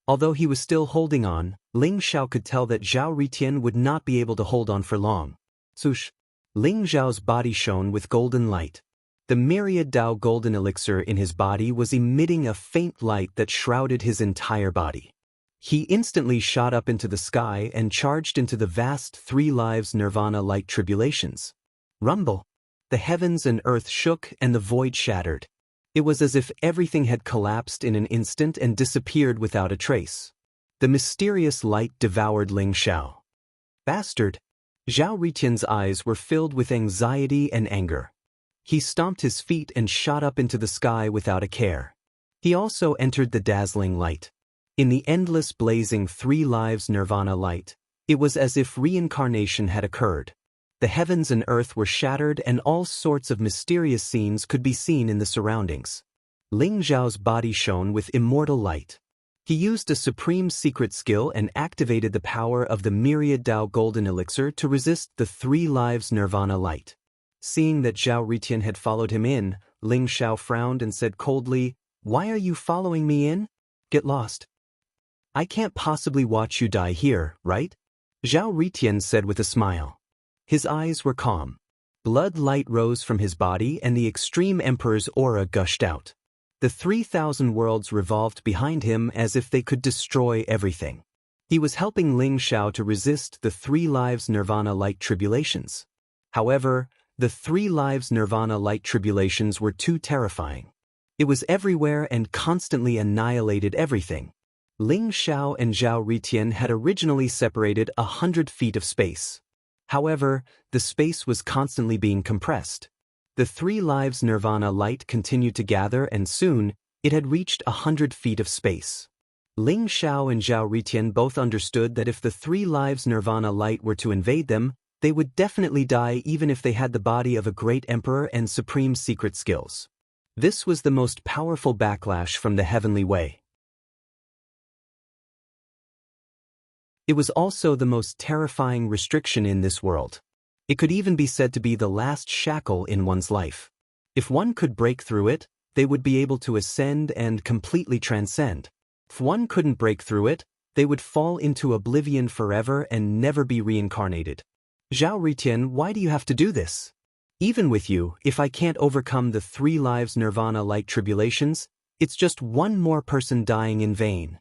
Although he was still holding on, Ling Xiao could tell that Zhao Ritian would not be able to hold on for long. Swoosh! Ling Xiao's body shone with golden light. The myriad Dao golden elixir in his body was emitting a faint light that shrouded his entire body. He instantly shot up into the sky and charged into the vast 3 lives nirvana light tribulations. Rumble! The heavens and earth shook and the void shattered. It was as if everything had collapsed in an instant and disappeared without a trace. The mysterious light devoured Ling Xiao. Bastard! Zhao Ritian's eyes were filled with anxiety and anger. He stomped his feet and shot up into the sky without a care. He also entered the dazzling light. In the endless blazing 3 lives nirvana light, it was as if reincarnation had occurred. The heavens and earth were shattered and all sorts of mysterious scenes could be seen in the surroundings. Ling Zhao's body shone with immortal light. He used a supreme secret skill and activated the power of the myriad Dao golden elixir to resist the 3 lives nirvana light. Seeing that Zhao Ritian had followed him in, Ling Zhao frowned and said coldly, "Why are you following me in? Get lost. I can't possibly watch you die here, right?" Zhao Ritian said with a smile. His eyes were calm. Blood light rose from his body and the extreme emperor's aura gushed out. The 3,000 worlds revolved behind him as if they could destroy everything. He was helping Ling Zhao to resist the 3 lives nirvana light tribulations. However, the 3 lives nirvana light tribulations were too terrifying. It was everywhere and constantly annihilated everything. Ling Zhao and Zhao Ritian had originally separated 100 feet of space. However, the space was constantly being compressed. The 3 lives nirvana light continued to gather and soon, it had reached 100 feet of space. Ling Zhao and Zhao Ritian both understood that if the 3 lives nirvana light were to invade them, they would definitely die even if they had the body of a great emperor and supreme secret skills. This was the most powerful backlash from the heavenly way. It was also the most terrifying restriction in this world. It could even be said to be the last shackle in one's life. If one could break through it, they would be able to ascend and completely transcend. If one couldn't break through it, they would fall into oblivion forever and never be reincarnated. Zhao Ritian, why do you have to do this? Even with you, if I can't overcome the 3 lives nirvana light tribulations, it's just one more person dying in vain.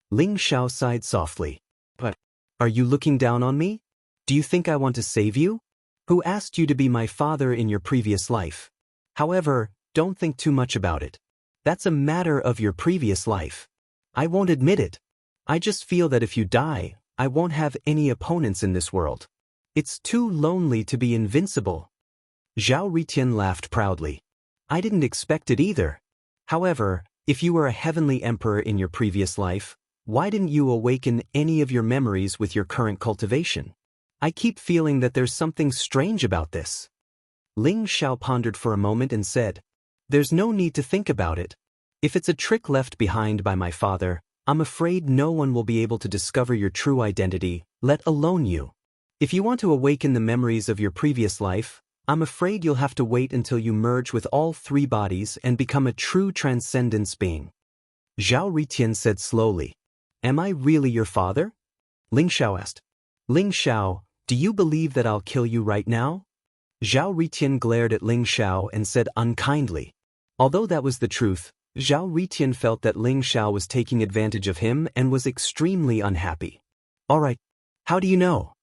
Ling Zhao sighed softly. But, are you looking down on me? Do you think I want to save you? Who asked you to be my father in your previous life? However, don't think too much about it. That's a matter of your previous life. I won't admit it. I just feel that if you die, I won't have any opponents in this world. It's too lonely to be invincible. Zhao Ritian laughed proudly. I didn't expect it either. However, if you were a heavenly emperor in your previous life, why didn't you awaken any of your memories with your current cultivation? I keep feeling that there's something strange about this. Ling Zhao pondered for a moment and said, There's no need to think about it. If it's a trick left behind by my father, I'm afraid no one will be able to discover your true identity, let alone you. If you want to awaken the memories of your previous life, I'm afraid you'll have to wait until you merge with all 3 bodies and become a true transcendence being. Zhao Ritian said slowly, Am I really your father? Ling Zhao asked. Ling Zhao, do you believe that I'll kill you right now? Zhao Ritian glared at Ling Zhao and said unkindly. Although that was the truth, Zhao Ritian felt that Ling Zhao was taking advantage of him and was extremely unhappy. All right, how do you know?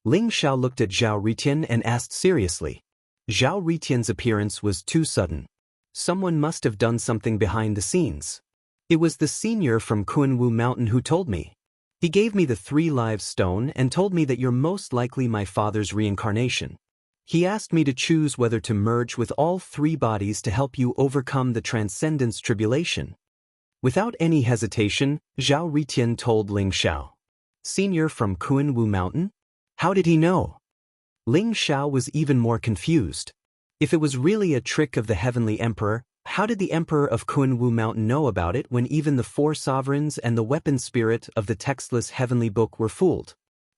Ling Zhao looked at Zhao Ritian and asked seriously. Zhao Ritian's appearance was too sudden. Someone must have done something behind the scenes. It was the senior from Kunwu Mountain who told me. He gave me the 3 lives stone and told me that you're most likely my father's reincarnation. He asked me to choose whether to merge with all 3 bodies to help you overcome the transcendence tribulation. Without any hesitation, Zhao Ritian told Ling Zhao. Senior from Kunwu Mountain? How did he know? Ling Zhao was even more confused. If it was really a trick of the heavenly emperor, how did the emperor of Kunwu Mountain know about it when even the 4 sovereigns and the weapon spirit of the textless heavenly book were fooled?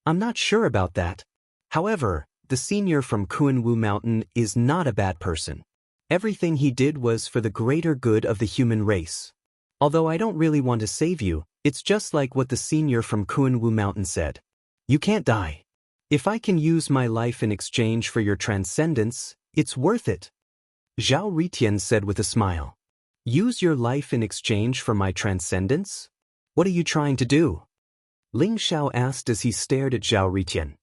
I'm not sure about that. However, the senior from Kunwu Mountain is not a bad person. Everything he did was for the greater good of the human race. Although I don't really want to save you, it's just like what the senior from Kunwu Mountain said. You can't die. If I can use my life in exchange for your transcendence, it's worth it. Zhao Ritian said with a smile. Use your life in exchange for my transcendence? What are you trying to do? Ling Zhao asked as he stared at Zhao Ritian.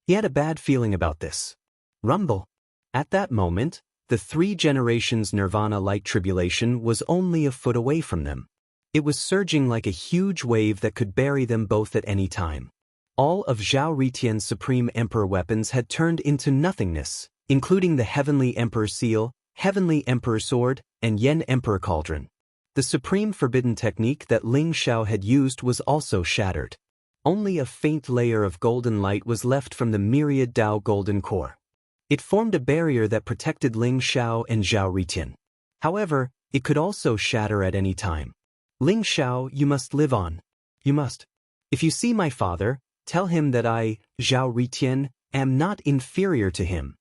He had a bad feeling about this. Rumble. At that moment, the 3 generations nirvana light tribulation was only a foot away from them. It was surging like a huge wave that could bury them both at any time. All of Zhao Ritian's Supreme Emperor weapons had turned into nothingness, including the Heavenly Emperor Seal, Heavenly Emperor Sword, and Yen Emperor Cauldron. The supreme forbidden technique that Ling Xiao had used was also shattered. Only a faint layer of golden light was left from the myriad Dao golden core. It formed a barrier that protected Ling Xiao and Zhao Ritian. However, it could also shatter at any time. Ling Xiao, you must live on. You must. If you see my father, tell him that I, Zhao Ritian, am not inferior to him.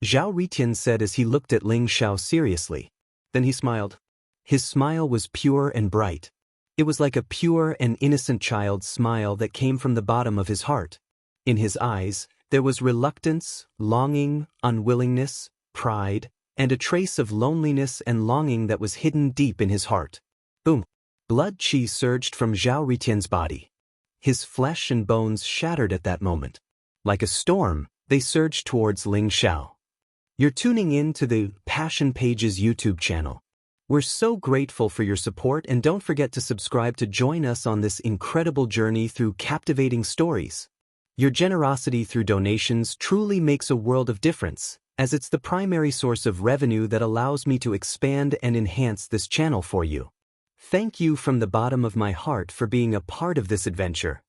Zhao Ritian said as he looked at Ling Xiao seriously. Then he smiled. His smile was pure and bright. It was like a pure and innocent child's smile that came from the bottom of his heart. In his eyes, there was reluctance, longing, unwillingness, pride, and a trace of loneliness and longing that was hidden deep in his heart. Boom! Blood chi surged from Zhao Ritian's body. His flesh and bones shattered at that moment. Like a storm, they surged towards Ling Xiao. You're tuning in to the Passion Pages YouTube channel. We're so grateful for your support, and don't forget to subscribe to join us on this incredible journey through captivating stories. Your generosity through donations truly makes a world of difference, as it's the primary source of revenue that allows me to expand and enhance this channel for you. Thank you from the bottom of my heart for being a part of this adventure.